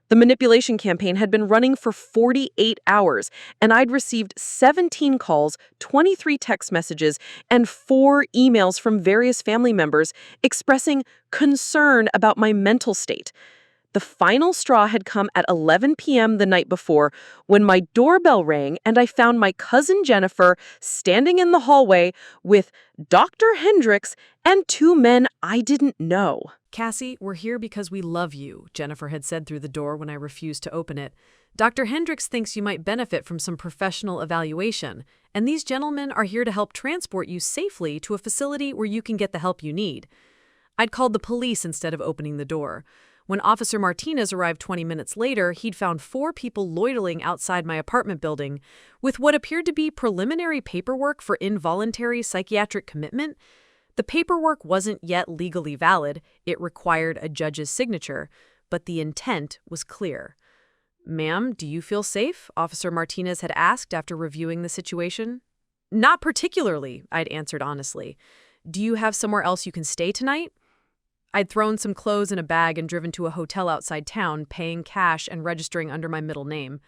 The manipulation campaign had been running for 48 hours, and I'd received 17 calls, 23 text messages, and 4 emails from various family members expressing concern about my mental state. The final straw had come at 11 p.m. the night before when my doorbell rang and I found my cousin Jennifer standing in the hallway with Dr. Hendricks and 2 men I didn't know. Cassie, we're here because we love you, Jennifer had said through the door when I refused to open it. Dr. Hendricks thinks you might benefit from some professional evaluation, and these gentlemen are here to help transport you safely to a facility where you can get the help you need. I'd called the police instead of opening the door. When Officer Martinez arrived 20 minutes later, he'd found 4 people loitering outside my apartment building with what appeared to be preliminary paperwork for involuntary psychiatric commitment. The paperwork wasn't yet legally valid. It required a judge's signature, but the intent was clear. "Ma'am, do you feel safe?" Officer Martinez had asked after reviewing the situation. "Not particularly," I'd answered honestly. "Do you have somewhere else you can stay tonight?" I'd thrown some clothes in a bag and driven to a hotel outside town, paying cash and registering under my middle name.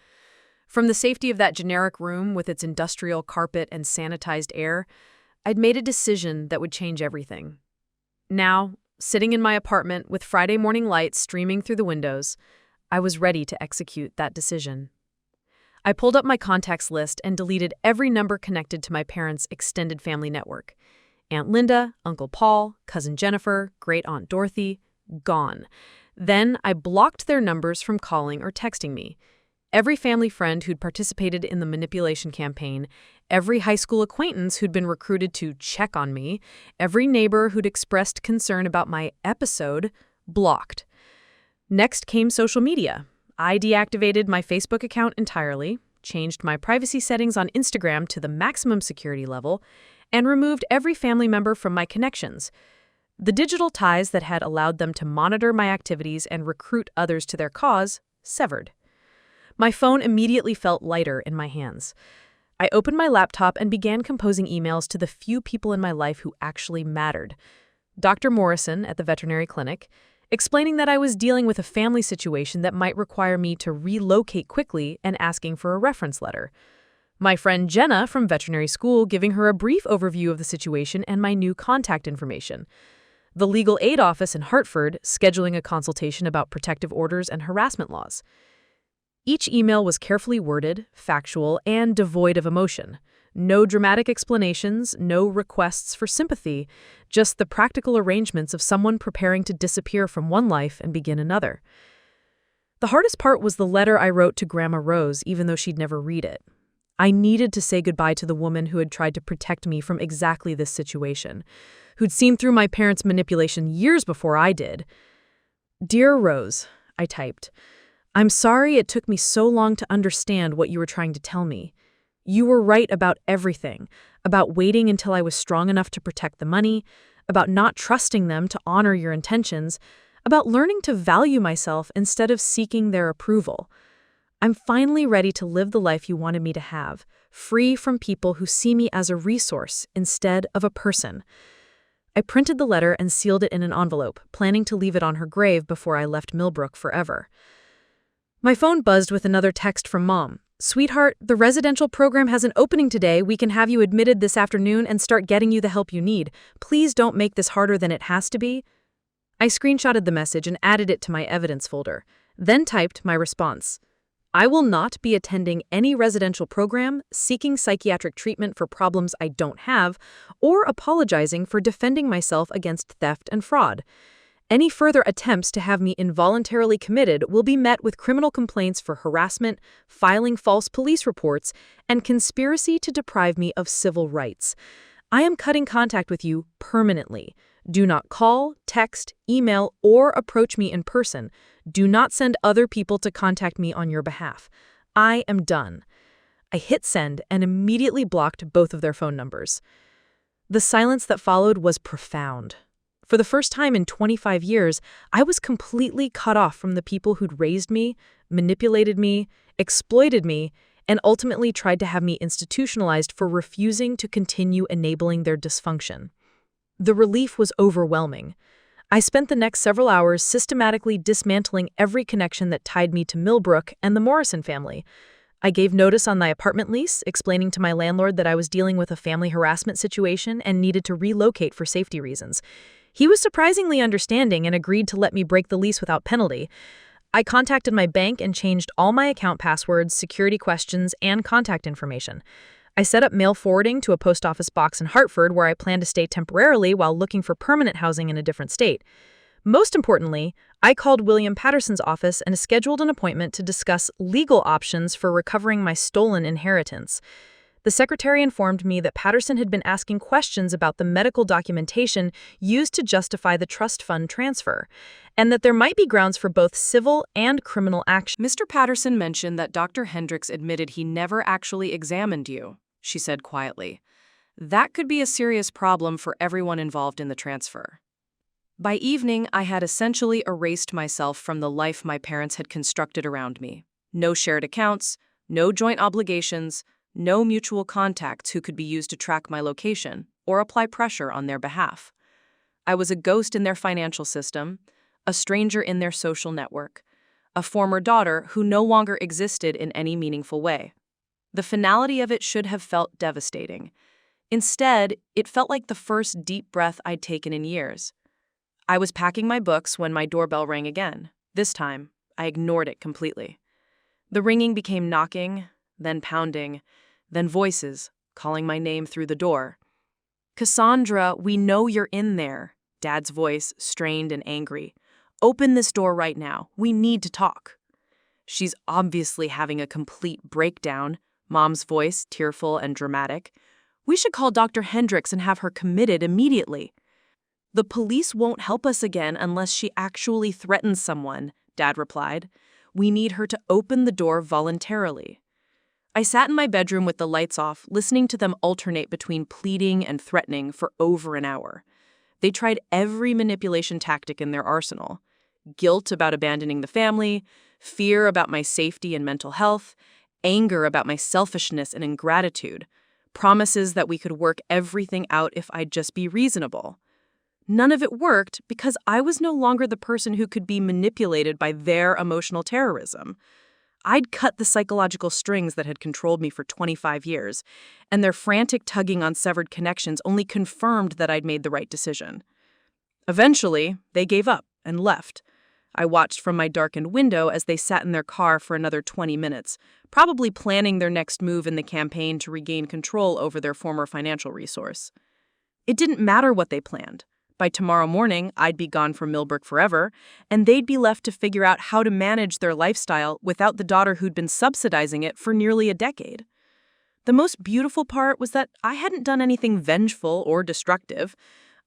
From the safety of that generic room with its industrial carpet and sanitized air, I'd made a decision that would change everything. Now, sitting in my apartment with Friday morning lights streaming through the windows, I was ready to execute that decision. I pulled up my contacts list and deleted every number connected to my parents' extended family network. Aunt Linda, Uncle Paul, Cousin Jennifer, Great Aunt Dorothy, gone. Then I blocked their numbers from calling or texting me. Every family friend who'd participated in the manipulation campaign, every high school acquaintance who'd been recruited to check on me, every neighbor who'd expressed concern about my episode, blocked. Next came social media. I deactivated my Facebook account entirely, changed my privacy settings on Instagram to the maximum security level, and removed every family member from my connections. The digital ties that had allowed them to monitor my activities and recruit others to their cause severed. My phone immediately felt lighter in my hands. I opened my laptop and began composing emails to the few people in my life who actually mattered. Dr. Morrison at the veterinary clinic, explaining that I was dealing with a family situation that might require me to relocate quickly and asking for a reference letter. My friend Jenna from veterinary school giving her a brief overview of the situation and my new contact information. The legal aid office in Hartford scheduling a consultation about protective orders and harassment laws. Each email was carefully worded, factual, and devoid of emotion. No dramatic explanations, no requests for sympathy, just the practical arrangements of someone preparing to disappear from one life and begin another. The hardest part was the letter I wrote to Grandma Rose, even though she'd never read it. I needed to say goodbye to the woman who had tried to protect me from exactly this situation, who'd seen through my parents' manipulation years before I did. "Dear Rose," I typed, "I'm sorry it took me so long to understand what you were trying to tell me. You were right about everything, about waiting until I was strong enough to protect the money, about not trusting them to honor your intentions, about learning to value myself instead of seeking their approval. I'm finally ready to live the life you wanted me to have, free from people who see me as a resource instead of a person. I printed the letter and sealed it in an envelope, planning to leave it on her grave before I left Millbrook forever. My phone buzzed with another text from Mom. "Sweetheart, the residential program has an opening today. We can have you admitted this afternoon and start getting you the help you need. Please don't make this harder than it has to be." I screenshotted the message and added it to my evidence folder, then typed my response. "I will not be attending any residential program, seeking psychiatric treatment for problems I don't have, or apologizing for defending myself against theft and fraud. Any further attempts to have me involuntarily committed will be met with criminal complaints for harassment, filing false police reports, and conspiracy to deprive me of civil rights. I am cutting contact with you permanently. Do not call, text, email, or approach me in person. Do not send other people to contact me on your behalf. I am done." I hit send and immediately blocked both of their phone numbers. The silence that followed was profound. For the first time in 25 years, I was completely cut off from the people who'd raised me, manipulated me, exploited me, and ultimately tried to have me institutionalized for refusing to continue enabling their dysfunction. The relief was overwhelming. I spent the next several hours systematically dismantling every connection that tied me to Millbrook and the Morrison family. I gave notice on my apartment lease, explaining to my landlord that I was dealing with a family harassment situation and needed to relocate for safety reasons. He was surprisingly understanding and agreed to let me break the lease without penalty. I contacted my bank and changed all my account passwords, security questions, and contact information. I set up mail forwarding to a post office box in Hartford where I plan to stay temporarily while looking for permanent housing in a different state. Most importantly, I called William Patterson's office and scheduled an appointment to discuss legal options for recovering my stolen inheritance. The secretary informed me that Patterson had been asking questions about the medical documentation used to justify the trust fund transfer, and that there might be grounds for both civil and criminal action. "Mr. Patterson mentioned that Dr. Hendricks admitted he never actually examined you," she said quietly. "That could be a serious problem for everyone involved in the transfer." By evening, I had essentially erased myself from the life my parents had constructed around me. No shared accounts, no joint obligations, no mutual contacts who could be used to track my location or apply pressure on their behalf. I was a ghost in their financial system, a stranger in their social network, a former daughter who no longer existed in any meaningful way. The finality of it should have felt devastating. Instead, it felt like the first deep breath I'd taken in years. I was packing my books when my doorbell rang again. This time, I ignored it completely. The ringing became knocking, then pounding, then voices calling my name through the door. "Cassandra, we know you're in there," Dad's voice, strained and angry. "Open this door right now. We need to talk." "She's obviously having a complete breakdown," Mom's voice, tearful and dramatic. "We should call Dr. Hendricks and have her committed immediately." "The police won't help us again unless she actually threatens someone," Dad replied. "We need her to open the door voluntarily." I sat in my bedroom with the lights off, listening to them alternate between pleading and threatening for over an hour. They tried every manipulation tactic in their arsenal. Guilt about abandoning the family, fear about my safety and mental health, anger about my selfishness and ingratitude, promises that we could work everything out if I'd just be reasonable. None of it worked because I was no longer the person who could be manipulated by their emotional terrorism. I'd cut the psychological strings that had controlled me for 25 years, and their frantic tugging on severed connections only confirmed that I'd made the right decision. Eventually, they gave up and left. I watched from my darkened window as they sat in their car for another 20 minutes, probably planning their next move in the campaign to regain control over their former financial resource. It didn't matter what they planned. By tomorrow morning, I'd be gone from Millbrook forever, and they'd be left to figure out how to manage their lifestyle without the daughter who'd been subsidizing it for nearly a decade. The most beautiful part was that I hadn't done anything vengeful or destructive.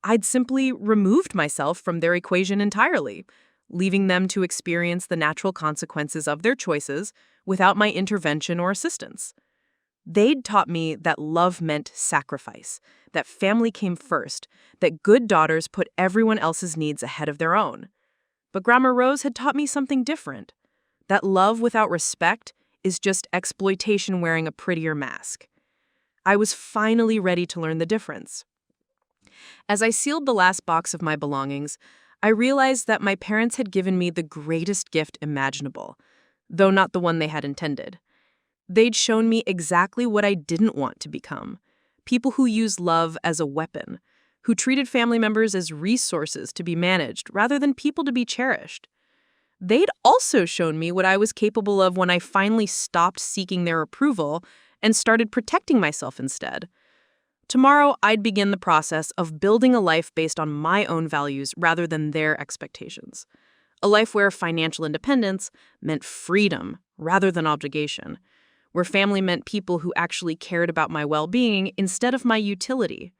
I'd simply removed myself from their equation entirely, leaving them to experience the natural consequences of their choices without my intervention or assistance. They'd taught me that love meant sacrifice, that family came first, that good daughters put everyone else's needs ahead of their own. But Grandma Rose had taught me something different. That love without respect is just exploitation wearing a prettier mask. I was finally ready to learn the difference. As I sealed the last box of my belongings, I realized that my parents had given me the greatest gift imaginable, though not the one they had intended. They'd shown me exactly what I didn't want to become: people who use love as a weapon, who treated family members as resources to be managed rather than people to be cherished. They'd also shown me what I was capable of when I finally stopped seeking their approval and started protecting myself instead. Tomorrow, I'd begin the process of building a life based on my own values rather than their expectations. A life where financial independence meant freedom rather than obligation, where family meant people who actually cared about my well-being instead of my utility.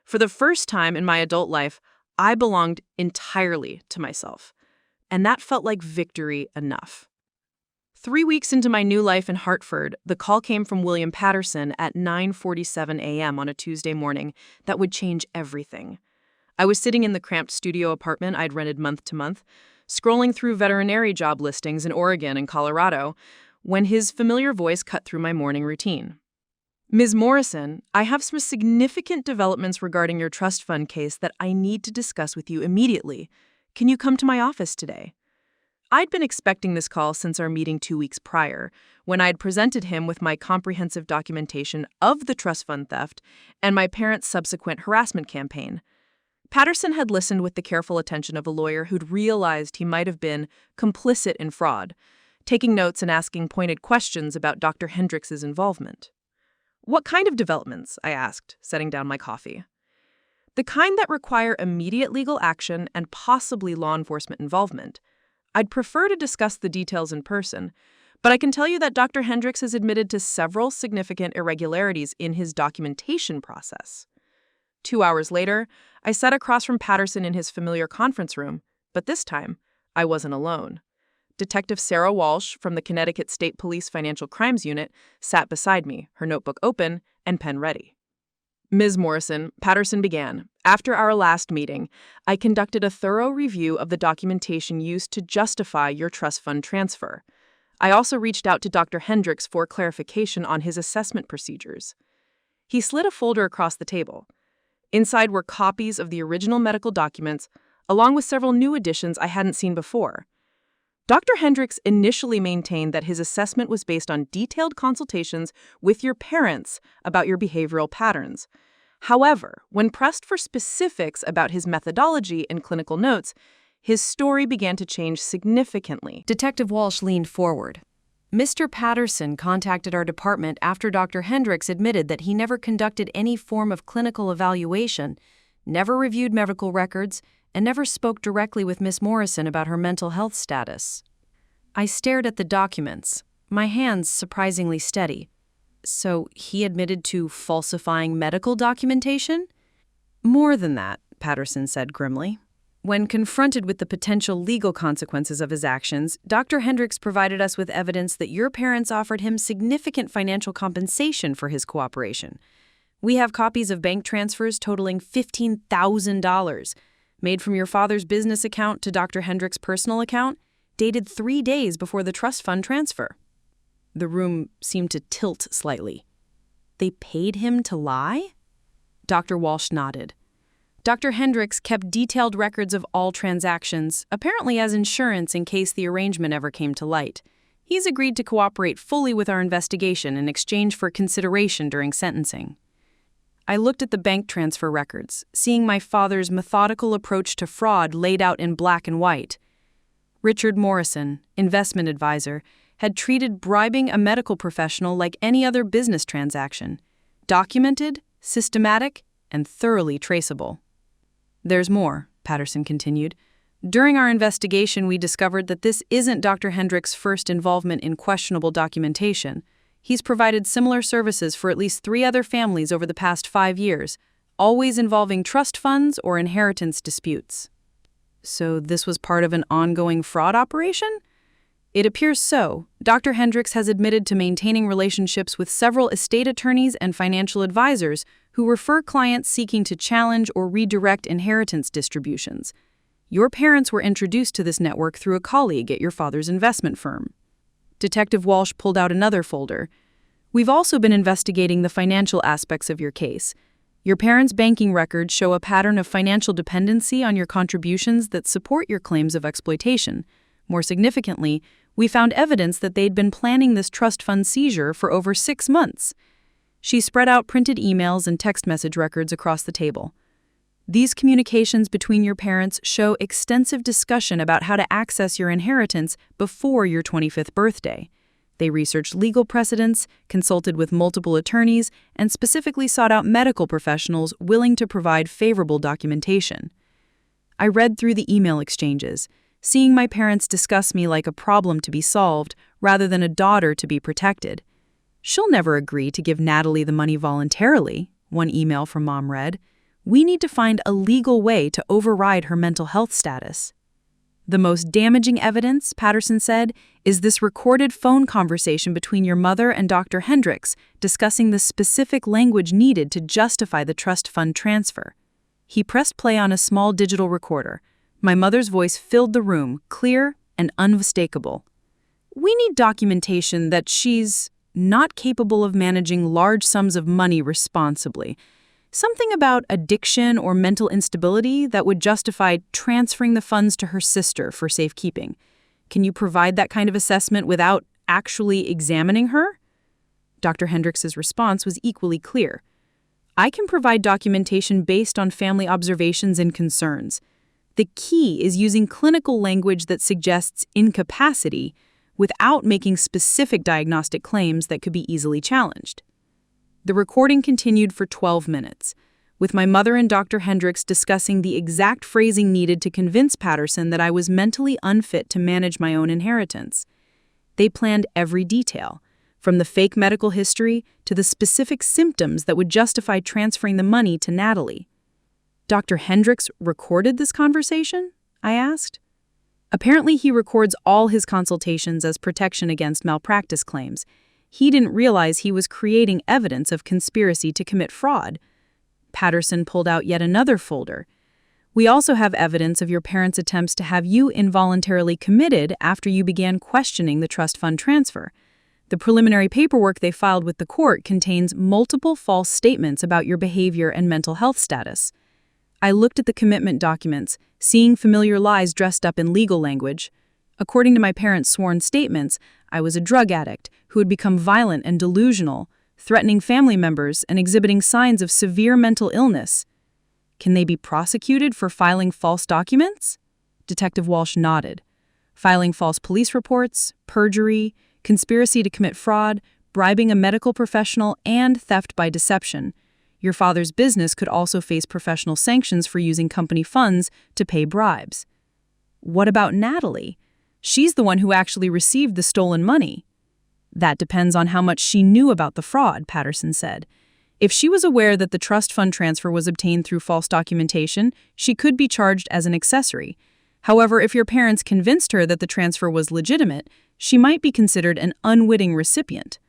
For the first time in my adult life, I belonged entirely to myself, and that felt like victory enough. 3 weeks into my new life in Hartford, the call came from William Patterson at 9:47 a.m. on a Tuesday morning that would change everything. I was sitting in the cramped studio apartment I'd rented month to month, scrolling through veterinary job listings in Oregon and Colorado, when his familiar voice cut through my morning routine. "Ms. Morrison, I have some significant developments regarding your trust fund case that I need to discuss with you immediately. Can you come to my office today?" I'd been expecting this call since our meeting 2 weeks prior, when I'd presented him with my comprehensive documentation of the trust fund theft and my parents' subsequent harassment campaign. Patterson had listened with the careful attention of a lawyer who'd realized he might have been complicit in fraud, taking notes and asking pointed questions about Dr. Hendricks' involvement. "What kind of developments?" I asked, setting down my coffee. "The kind that require immediate legal action and possibly law enforcement involvement. I'd prefer to discuss the details in person, but I can tell you that Dr. Hendricks has admitted to several significant irregularities in his documentation process." 2 hours later, I sat across from Patterson in his familiar conference room, but this time, I wasn't alone. Detective Sarah Walsh from the Connecticut State Police Financial Crimes Unit sat beside me, her notebook open and pen ready. "Ms. Morrison," Patterson began, "after our last meeting, I conducted a thorough review of the documentation used to justify your trust fund transfer. I also reached out to Dr. Hendricks for clarification on his assessment procedures." He slid a folder across the table. Inside were copies of the original medical documents, along with several new additions I hadn't seen before. Dr. Hendricks initially maintained that his assessment was based on detailed consultations with your parents about your behavioral patterns. However, when pressed for specifics about his methodology and clinical notes, his story began to change significantly. Detective Walsh leaned forward. "Mr. Patterson contacted our department after Dr. Hendricks admitted that he never conducted any form of clinical evaluation, never reviewed medical records, and never spoke directly with Miss Morrison about her mental health status." I stared at the documents, my hands surprisingly steady. So he admitted to falsifying medical documentation? "More than that," Patterson said grimly. "When confronted with the potential legal consequences of his actions, Dr. Hendricks provided us with evidence that your parents offered him significant financial compensation for his cooperation. We have copies of bank transfers totaling $15,000, made from your father's business account to Dr. Hendricks' personal account, dated 3 days before the trust fund transfer." The room seemed to tilt slightly. "They paid him to lie?" Dr. Walsh nodded. "Dr. Hendricks kept detailed records of all transactions, apparently as insurance in case the arrangement ever came to light. He's agreed to cooperate fully with our investigation in exchange for consideration during sentencing." I looked at the bank transfer records, seeing my father's methodical approach to fraud laid out in black and white. Richard Morrison, investment advisor, had treated bribing a medical professional like any other business transaction: documented, systematic, and thoroughly traceable. "There's more," Patterson continued. "During our investigation, we discovered that this isn't Dr. Hendricks' first involvement in questionable documentation. He's provided similar services for at least 3 other families over the past 5 years, always involving trust funds or inheritance disputes." "So this was part of an ongoing fraud operation?" "It appears so. Dr. Hendricks has admitted to maintaining relationships with several estate attorneys and financial advisors who refer clients seeking to challenge or redirect inheritance distributions. Your parents were introduced to this network through a colleague at your father's investment firm. Detective Walsh pulled out another folder. We've also been investigating the financial aspects of your case. Your parents' banking records show a pattern of financial dependency on your contributions that support your claims of exploitation. More significantly, we found evidence that they'd been planning this trust fund seizure for over 6 months. She spread out printed emails and text message records across the table. These communications between your parents show extensive discussion about how to access your inheritance before your 25th birthday. They researched legal precedents, consulted with multiple attorneys, and specifically sought out medical professionals willing to provide favorable documentation. I read through the email exchanges, seeing my parents discuss me like a problem to be solved rather than a daughter to be protected. "She'll never agree to give Natalie the money voluntarily," one email from Mom read. "We need to find a legal way to override her mental health status." "The most damaging evidence," Patterson said, "is this recorded phone conversation between your mother and Dr. Hendricks discussing the specific language needed to justify the trust fund transfer." He pressed play on a small digital recorder. My mother's voice filled the room, clear and unmistakable. "We need documentation that she's not capable of managing large sums of money responsibly. Something about addiction or mental instability that would justify transferring the funds to her sister for safekeeping. Can you provide that kind of assessment without actually examining her?" Dr. Hendricks's response was equally clear. "I can provide documentation based on family observations and concerns. The key is using clinical language that suggests incapacity without making specific diagnostic claims that could be easily challenged." The recording continued for 12 minutes, with my mother and Dr. Hendricks discussing the exact phrasing needed to convince Patterson that I was mentally unfit to manage my own inheritance. They planned every detail, from the fake medical history to the specific symptoms that would justify transferring the money to Natalie. "Dr. Hendricks recorded this conversation?" I asked. "Apparently he records all his consultations as protection against malpractice claims. He didn't realize he was creating evidence of conspiracy to commit fraud." Patterson pulled out yet another folder. "We also have evidence of your parents' attempts to have you involuntarily committed after you began questioning the trust fund transfer. The preliminary paperwork they filed with the court contains multiple false statements about your behavior and mental health status." I looked at the commitment documents, seeing familiar lies dressed up in legal language. According to my parents' sworn statements, I was a drug addict who had become violent and delusional, threatening family members and exhibiting signs of severe mental illness. "Can they be prosecuted for filing false documents?" Detective Walsh nodded. "Filing false police reports, perjury, conspiracy to commit fraud, bribing a medical professional, and theft by deception. Your father's business could also face professional sanctions for using company funds to pay bribes." "What about Natalie? She's the one who actually received the stolen money." "That depends on how much she knew about the fraud," Patterson said. "If she was aware that the trust fund transfer was obtained through false documentation, she could be charged as an accessory. However, if your parents convinced her that the transfer was legitimate, she might be considered an unwitting recipient."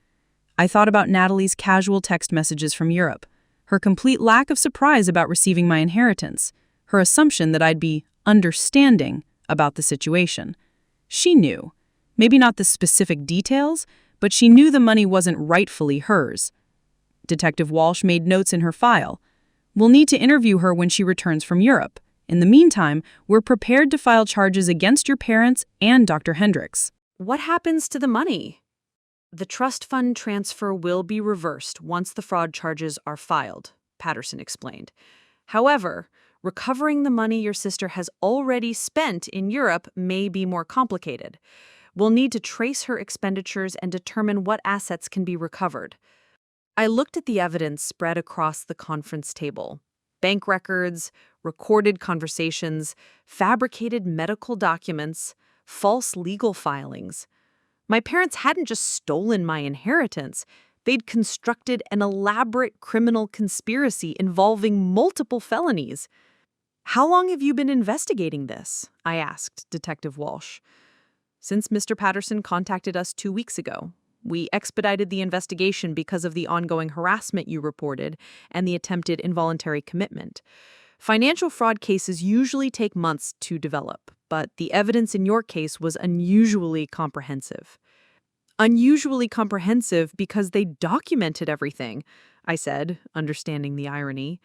I thought about Natalie's casual text messages from Europe, her complete lack of surprise about receiving my inheritance, her assumption that I'd be understanding about the situation. She knew. Maybe not the specific details, but she knew the money wasn't rightfully hers. Detective Walsh made notes in her file. "We'll need to interview her when she returns from Europe. In the meantime, we're prepared to file charges against your parents and Dr. Hendricks." What happens to the money? "The trust fund transfer will be reversed once the fraud charges are filed," Patterson explained. "However, recovering the money your sister has already spent in Europe may be more complicated. We'll need to trace her expenditures and determine what assets can be recovered." I looked at the evidence spread across the conference table. Bank records, recorded conversations, fabricated medical documents, false legal filings. My parents hadn't just stolen my inheritance. They'd constructed an elaborate criminal conspiracy involving multiple felonies. "How long have you been investigating this?" I asked Detective Walsh. "Since Mr. Patterson contacted us 2 weeks ago. We expedited the investigation because of the ongoing harassment you reported and the attempted involuntary commitment. Financial fraud cases usually take months to develop, but the evidence in your case was unusually comprehensive. Unusually comprehensive because they documented everything, I said, understanding the irony.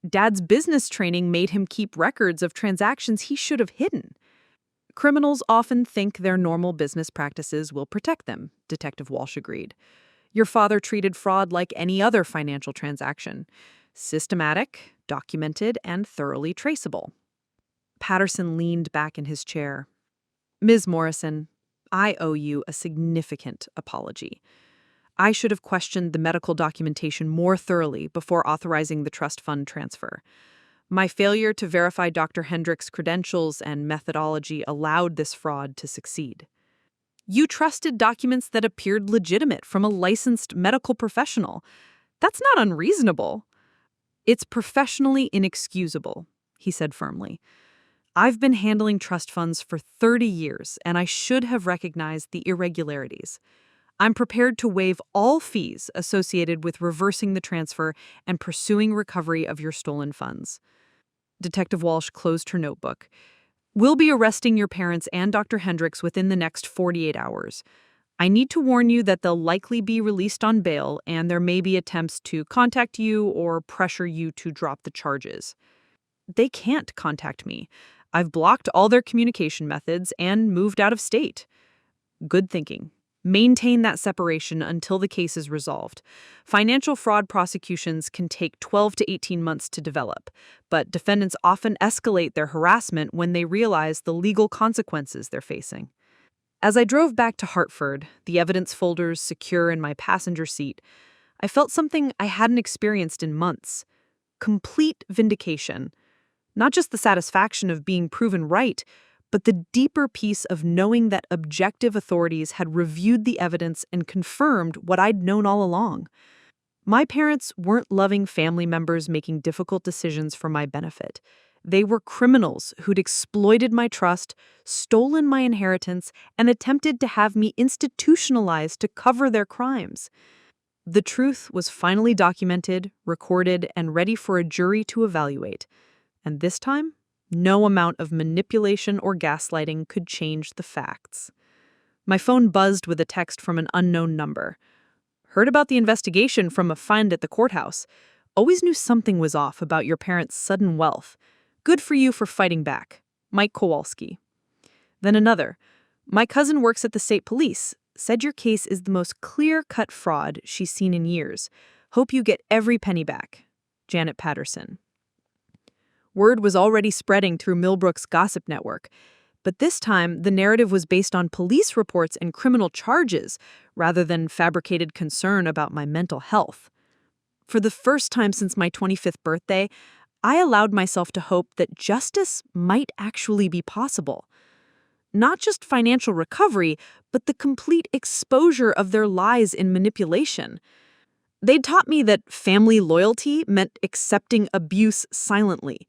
Dad's business training made him keep records of transactions he should have hidden. Criminals often think their normal business practices will protect them, Detective Walsh agreed. Your father treated fraud like any other financial transaction. Systematic, documented, and thoroughly traceable. Patterson leaned back in his chair. Ms. Morrison, I owe you a significant apology. I should have questioned the medical documentation more thoroughly before authorizing the trust fund transfer. My failure to verify Dr. Hendrick's credentials and methodology allowed this fraud to succeed. You trusted documents that appeared legitimate from a licensed medical professional. That's not unreasonable. It's professionally inexcusable, he said firmly. I've been handling trust funds for 30 years, and I should have recognized the irregularities. I'm prepared to waive all fees associated with reversing the transfer and pursuing recovery of your stolen funds. Detective Walsh closed her notebook. We'll be arresting your parents and Dr. Hendricks within the next 48 hours. I need to warn you that they'll likely be released on bail, and there may be attempts to contact you or pressure you to drop the charges. They can't contact me. I've blocked all their communication methods and moved out of state. Good thinking. Maintain that separation until the case is resolved. Financial fraud prosecutions can take 12 to 18 months to develop, but defendants often escalate their harassment when they realize the legal consequences they're facing. As I drove back to Hartford, the evidence folders secure in my passenger seat, I felt something I hadn't experienced in months. Complete vindication. Not just the satisfaction of being proven right, but the deeper piece of knowing that objective authorities had reviewed the evidence and confirmed what I'd known all along. My parents weren't loving family members making difficult decisions for my benefit. They were criminals who'd exploited my trust, stolen my inheritance, and attempted to have me institutionalized to cover their crimes. The truth was finally documented, recorded, and ready for a jury to evaluate. And this time, no amount of manipulation or gaslighting could change the facts. My phone buzzed with a text from an unknown number. Heard about the investigation from a friend at the courthouse. Always knew something was off about your parents' sudden wealth. Good for you for fighting back. Mike Kowalski. Then another. My cousin works at the state police. Said your case is the most clear-cut fraud she's seen in years. Hope you get every penny back. Janet Patterson. Word was already spreading through Millbrook's gossip network, but this time the narrative was based on police reports and criminal charges rather than fabricated concern about my mental health. For the first time since my 25th birthday, I allowed myself to hope that justice might actually be possible. Not just financial recovery, but the complete exposure of their lies in manipulation. They'd taught me that family loyalty meant accepting abuse silently.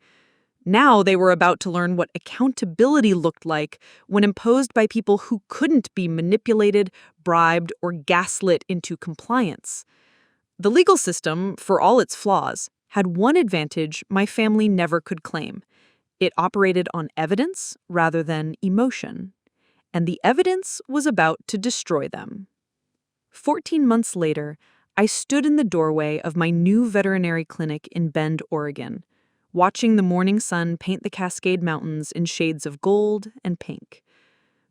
Now they were about to learn what accountability looked like when imposed by people who couldn't be manipulated, bribed, or gaslit into compliance. The legal system, for all its flaws, had one advantage my family never could claim. It operated on evidence rather than emotion. And the evidence was about to destroy them. 14 months later, I stood in the doorway of my new veterinary clinic in Bend, Oregon, watching the morning sun paint the Cascade Mountains in shades of gold and pink.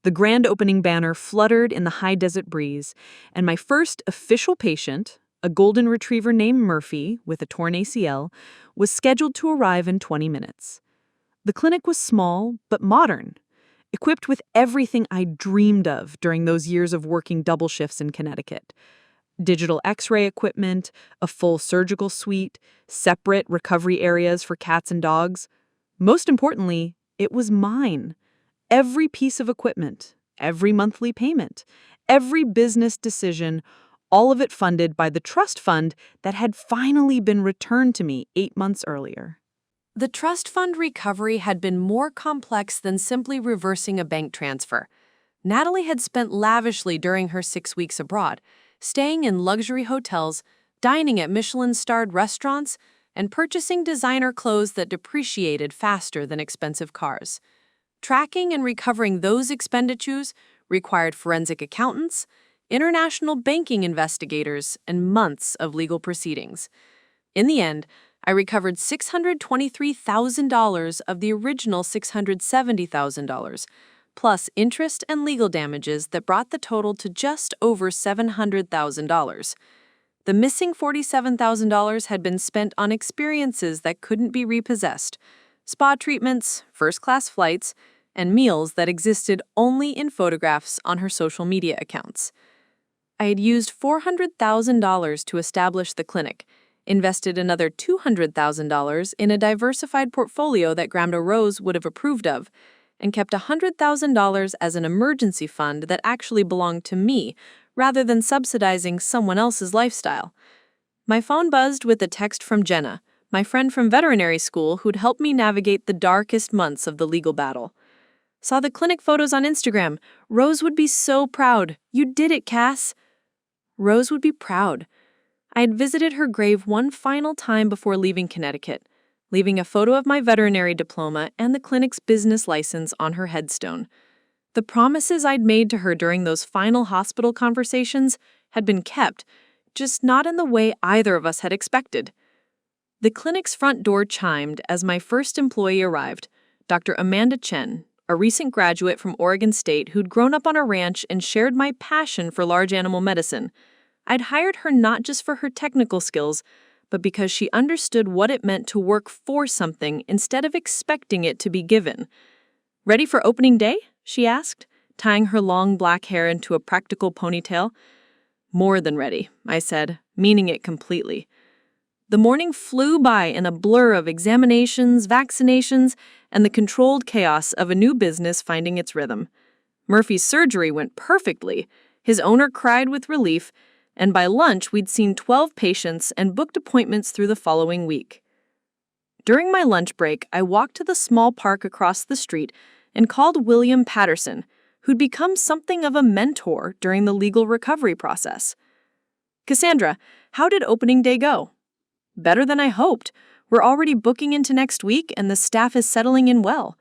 The grand opening banner fluttered in the high desert breeze, and my first official patient, a golden retriever named Murphy with a torn ACL, was scheduled to arrive in 20 minutes. The clinic was small but modern, equipped with everything I dreamed of during those years of working double shifts in Connecticut. Digital X-ray equipment, a full surgical suite, separate recovery areas for cats and dogs. Most importantly, it was mine. Every piece of equipment, every monthly payment, every business decision, all of it funded by the trust fund that had finally been returned to me 8 months earlier. The trust fund recovery had been more complex than simply reversing a bank transfer. Natalie had spent lavishly during her 6 weeks abroad, staying in luxury hotels, dining at Michelin-starred restaurants, and purchasing designer clothes that depreciated faster than expensive cars. Tracking and recovering those expenditures required forensic accountants, international banking investigators, and months of legal proceedings. In the end, I recovered $623,000 of the original $670,000, plus interest and legal damages that brought the total to just over $700,000. The missing $47,000 had been spent on experiences that couldn't be repossessed, spa treatments, first-class flights, and meals that existed only in photographs on her social media accounts. I had used $400,000 to establish the clinic, invested another $200,000 in a diversified portfolio that Grandma Rose would have approved of, and kept $100,000 as an emergency fund that actually belonged to me, rather than subsidizing someone else's lifestyle. My phone buzzed with a text from Jenna, my friend from veterinary school who'd helped me navigate the darkest months of the legal battle. Saw the clinic photos on Instagram. Rose would be so proud. You did it, Cass. Rose would be proud. I had visited her grave one final time before leaving Connecticut, leaving a photo of my veterinary diploma and the clinic's business license on her headstone. The promises I'd made to her during those final hospital conversations had been kept, just not in the way either of us had expected. The clinic's front door chimed as my first employee arrived, Dr. Amanda Chen, a recent graduate from Oregon State who'd grown up on a ranch and shared my passion for large animal medicine. I'd hired her not just for her technical skills, but because she understood what it meant to work for something instead of expecting it to be given. "Ready for opening day?" she asked, tying her long black hair into a practical ponytail. "More than ready," I said, meaning it completely. The morning flew by in a blur of examinations, vaccinations, and the controlled chaos of a new business finding its rhythm. Murphy's surgery went perfectly. His owner cried with relief, and by lunch we'd seen 12 patients and booked appointments through the following week. During my lunch break, I walked to the small park across the street and called William Patterson, who'd become something of a mentor during the legal recovery process. "Cassandra, how did opening day go?" "Better than I hoped. We're already booking into next week and the staff is settling in well.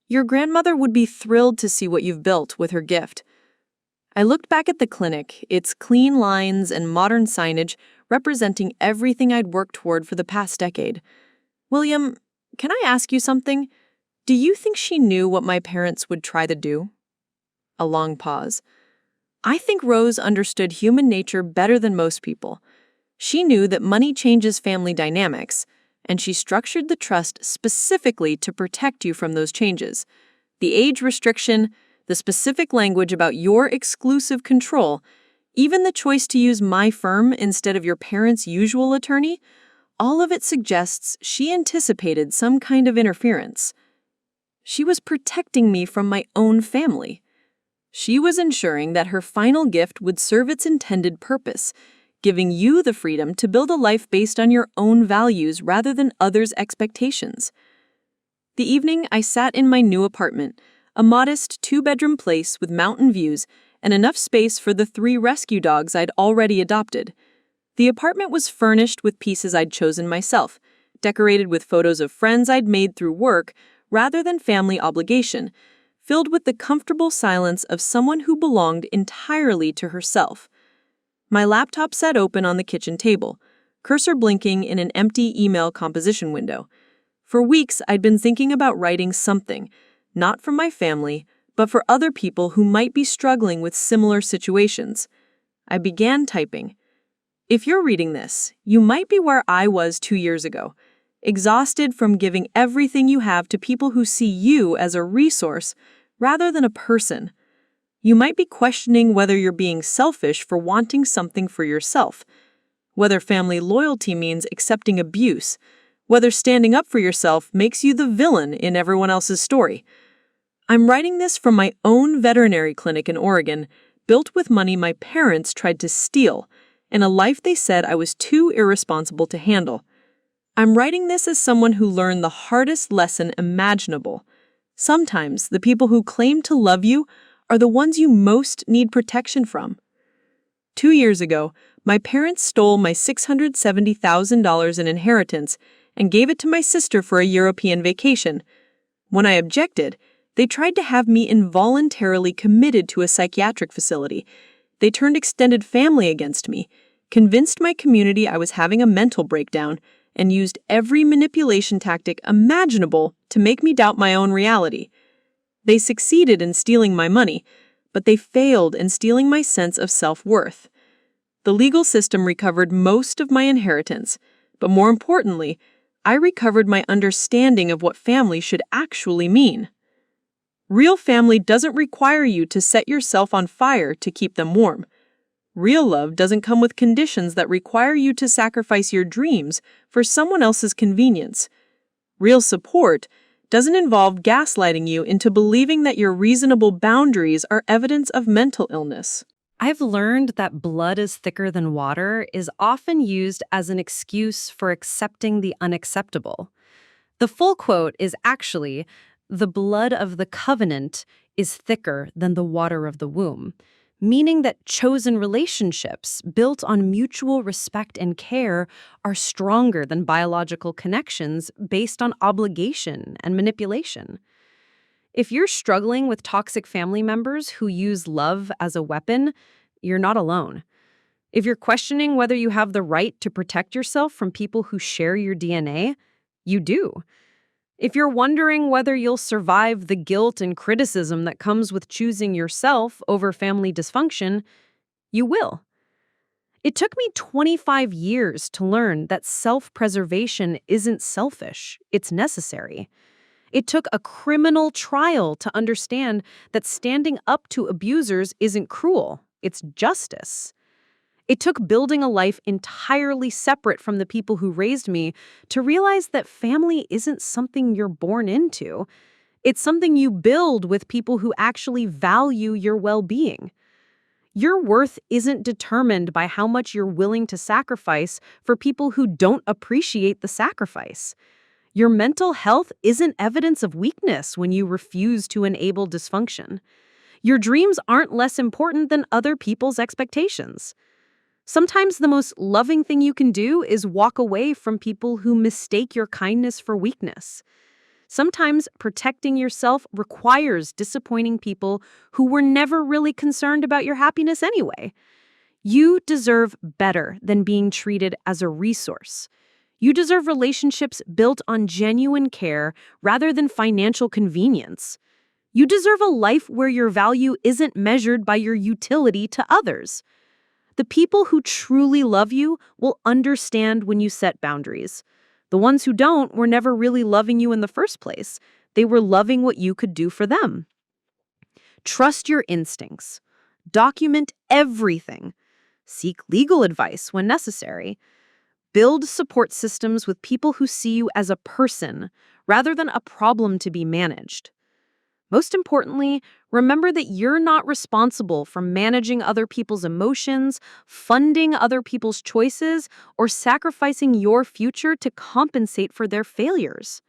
Your grandmother would be thrilled to see what you've built with her gift." I looked back at the clinic, its clean lines and modern signage representing everything I'd worked toward for the past decade. "William, can I ask you something? Do you think she knew what my parents would try to do?" A long pause. "I think Rose understood human nature better than most people. She knew that money changes family dynamics, and she structured the trust specifically to protect you from those changes. The age restriction, the specific language about your exclusive control, even the choice to use my firm instead of your parents' usual attorney, all of it suggests she anticipated some kind of interference. She was protecting me from my own family. She was ensuring that her final gift would serve its intended purpose, giving you the freedom to build a life based on your own values rather than others' expectations." The evening, I sat in my new apartment, a modest 2-bedroom place with mountain views and enough space for the 3 rescue dogs I'd already adopted. The apartment was furnished with pieces I'd chosen myself, decorated with photos of friends I'd made through work rather than family obligation, filled with the comfortable silence of someone who belonged entirely to herself. My laptop sat open on the kitchen table, cursor blinking in an empty email composition window. For weeks, I'd been thinking about writing something, not for my family, but for other people who might be struggling with similar situations. I began typing. If you're reading this, you might be where I was 2 years ago, exhausted from giving everything you have to people who see you as a resource rather than a person. You might be questioning whether you're being selfish for wanting something for yourself, whether family loyalty means accepting abuse, whether standing up for yourself makes you the villain in everyone else's story. I'm writing this from my own veterinary clinic in Oregon, built with money my parents tried to steal, and a life they said I was too irresponsible to handle. I'm writing this as someone who learned the hardest lesson imaginable. Sometimes the people who claim to love you are the ones you most need protection from. 2 years ago, My parents stole my $670,000 in inheritance and gave it to my sister for a European vacation. When I objected, they tried to have me involuntarily committed to a psychiatric facility. They turned extended family against me, convinced my community I was having a mental breakdown, and used every manipulation tactic imaginable to make me doubt my own reality. They succeeded in stealing my money, but they failed in stealing my sense of self-worth. The legal system recovered most of my inheritance, but more importantly, I recovered my understanding of what family should actually mean. Real family doesn't require you to set yourself on fire to keep them warm. Real love doesn't come with conditions that require you to sacrifice your dreams for someone else's convenience. Real support doesn't involve gaslighting you into believing that your reasonable boundaries are evidence of mental illness. I've learned that blood is thicker than water is often used as an excuse for accepting the unacceptable. The full quote is actually, "The blood of the covenant is thicker than the water of the womb," meaning that chosen relationships built on mutual respect and care are stronger than biological connections based on obligation and manipulation. If you're struggling with toxic family members who use love as a weapon, you're not alone. If you're questioning whether you have the right to protect yourself from people who share your DNA, you do. If you're wondering whether you'll survive the guilt and criticism that comes with choosing yourself over family dysfunction, you will. It took me 25 years to learn that self-preservation isn't selfish, it's necessary. It took a criminal trial to understand that standing up to abusers isn't cruel, it's justice. It took building a life entirely separate from the people who raised me to realize that family isn't something you're born into. It's something you build with people who actually value your well-being. Your worth isn't determined by how much you're willing to sacrifice for people who don't appreciate the sacrifice. Your mental health isn't evidence of weakness when you refuse to enable dysfunction. Your dreams aren't less important than other people's expectations. Sometimes the most loving thing you can do is walk away from people who mistake your kindness for weakness. Sometimes protecting yourself requires disappointing people who were never really concerned about your happiness anyway. You deserve better than being treated as a resource. You deserve relationships built on genuine care rather than financial convenience. You deserve a life where your value isn't measured by your utility to others. The people who truly love you will understand when you set boundaries. The ones who don't were never really loving you in the first place. They were loving what you could do for them. Trust your instincts. Document everything. Seek legal advice when necessary. Build support systems with people who see you as a person rather than a problem to be managed. Most importantly, remember that you're not responsible for managing other people's emotions, funding other people's choices, or sacrificing your future to compensate for their failures.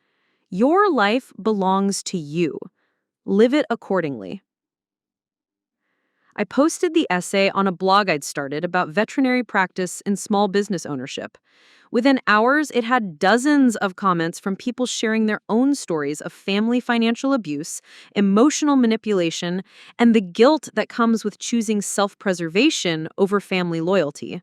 Your life belongs to you. Live it accordingly. I posted the essay on a blog I'd started about veterinary practice and small business ownership. Within hours, it had dozens of comments from people sharing their own stories of family financial abuse, emotional manipulation, and the guilt that comes with choosing self-preservation over family loyalty.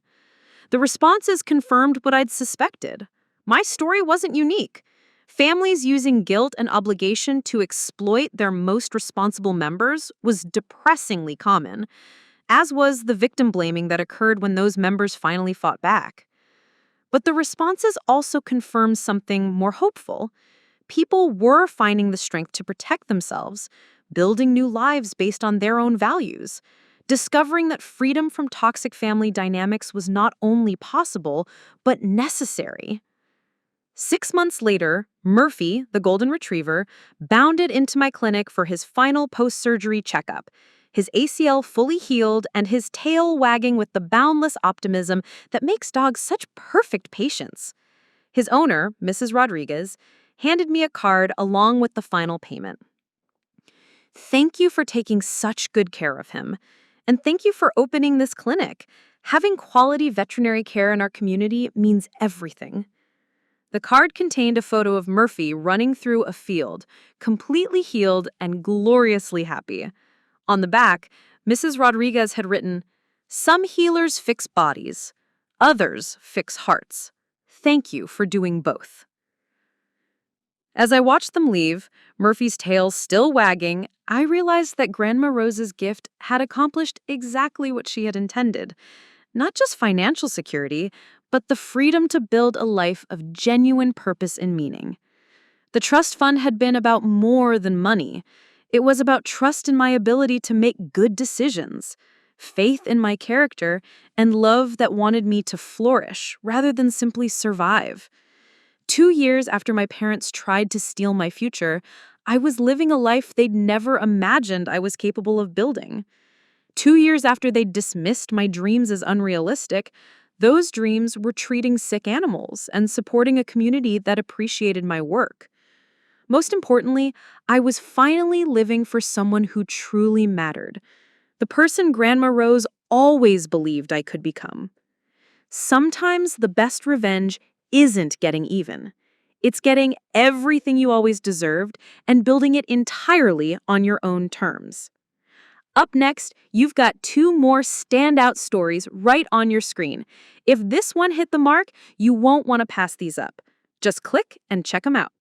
The responses confirmed what I'd suspected. My story wasn't unique. Families using guilt and obligation to exploit their most responsible members was depressingly common, as was the victim blaming that occurred when those members finally fought back. But the responses also confirmed something more hopeful. People were finding the strength to protect themselves, building new lives based on their own values, discovering that freedom from toxic family dynamics was not only possible, but necessary. 6 months later, Murphy, the golden retriever, bounded into my clinic for his final post-surgery checkup, his ACL fully healed and his tail wagging with the boundless optimism that makes dogs such perfect patients. His owner, Mrs. Rodriguez, handed me a card along with the final payment. "Thank you for taking such good care of him, and thank you for opening this clinic. Having quality veterinary care in our community means everything. The card contained a photo of Murphy running through a field, completely healed and gloriously happy. On the back, Mrs. Rodriguez had written, "Some healers fix bodies, others fix hearts. Thank you for doing both." As I watched them leave, Murphy's tail still wagging, I realized that Grandma Rose's gift had accomplished exactly what she had intended. Not just financial security, but the freedom to build a life of genuine purpose and meaning. The trust fund had been about more than money. It was about trust in my ability to make good decisions, faith in my character, and love that wanted me to flourish rather than simply survive. 2 years after my parents tried to steal my future, I was living a life they'd never imagined I was capable of building. 2 years after they dismissed my dreams as unrealistic, those dreams were treating sick animals and supporting a community that appreciated my work. Most importantly, I was finally living for someone who truly mattered, the person Grandma Rose always believed I could become. Sometimes the best revenge isn't getting even. It's getting everything you always deserved and building it entirely on your own terms. Up next, you've got 2 more standout stories right on your screen. If this one hit the mark, you won't want to pass these up. Just click and check them out.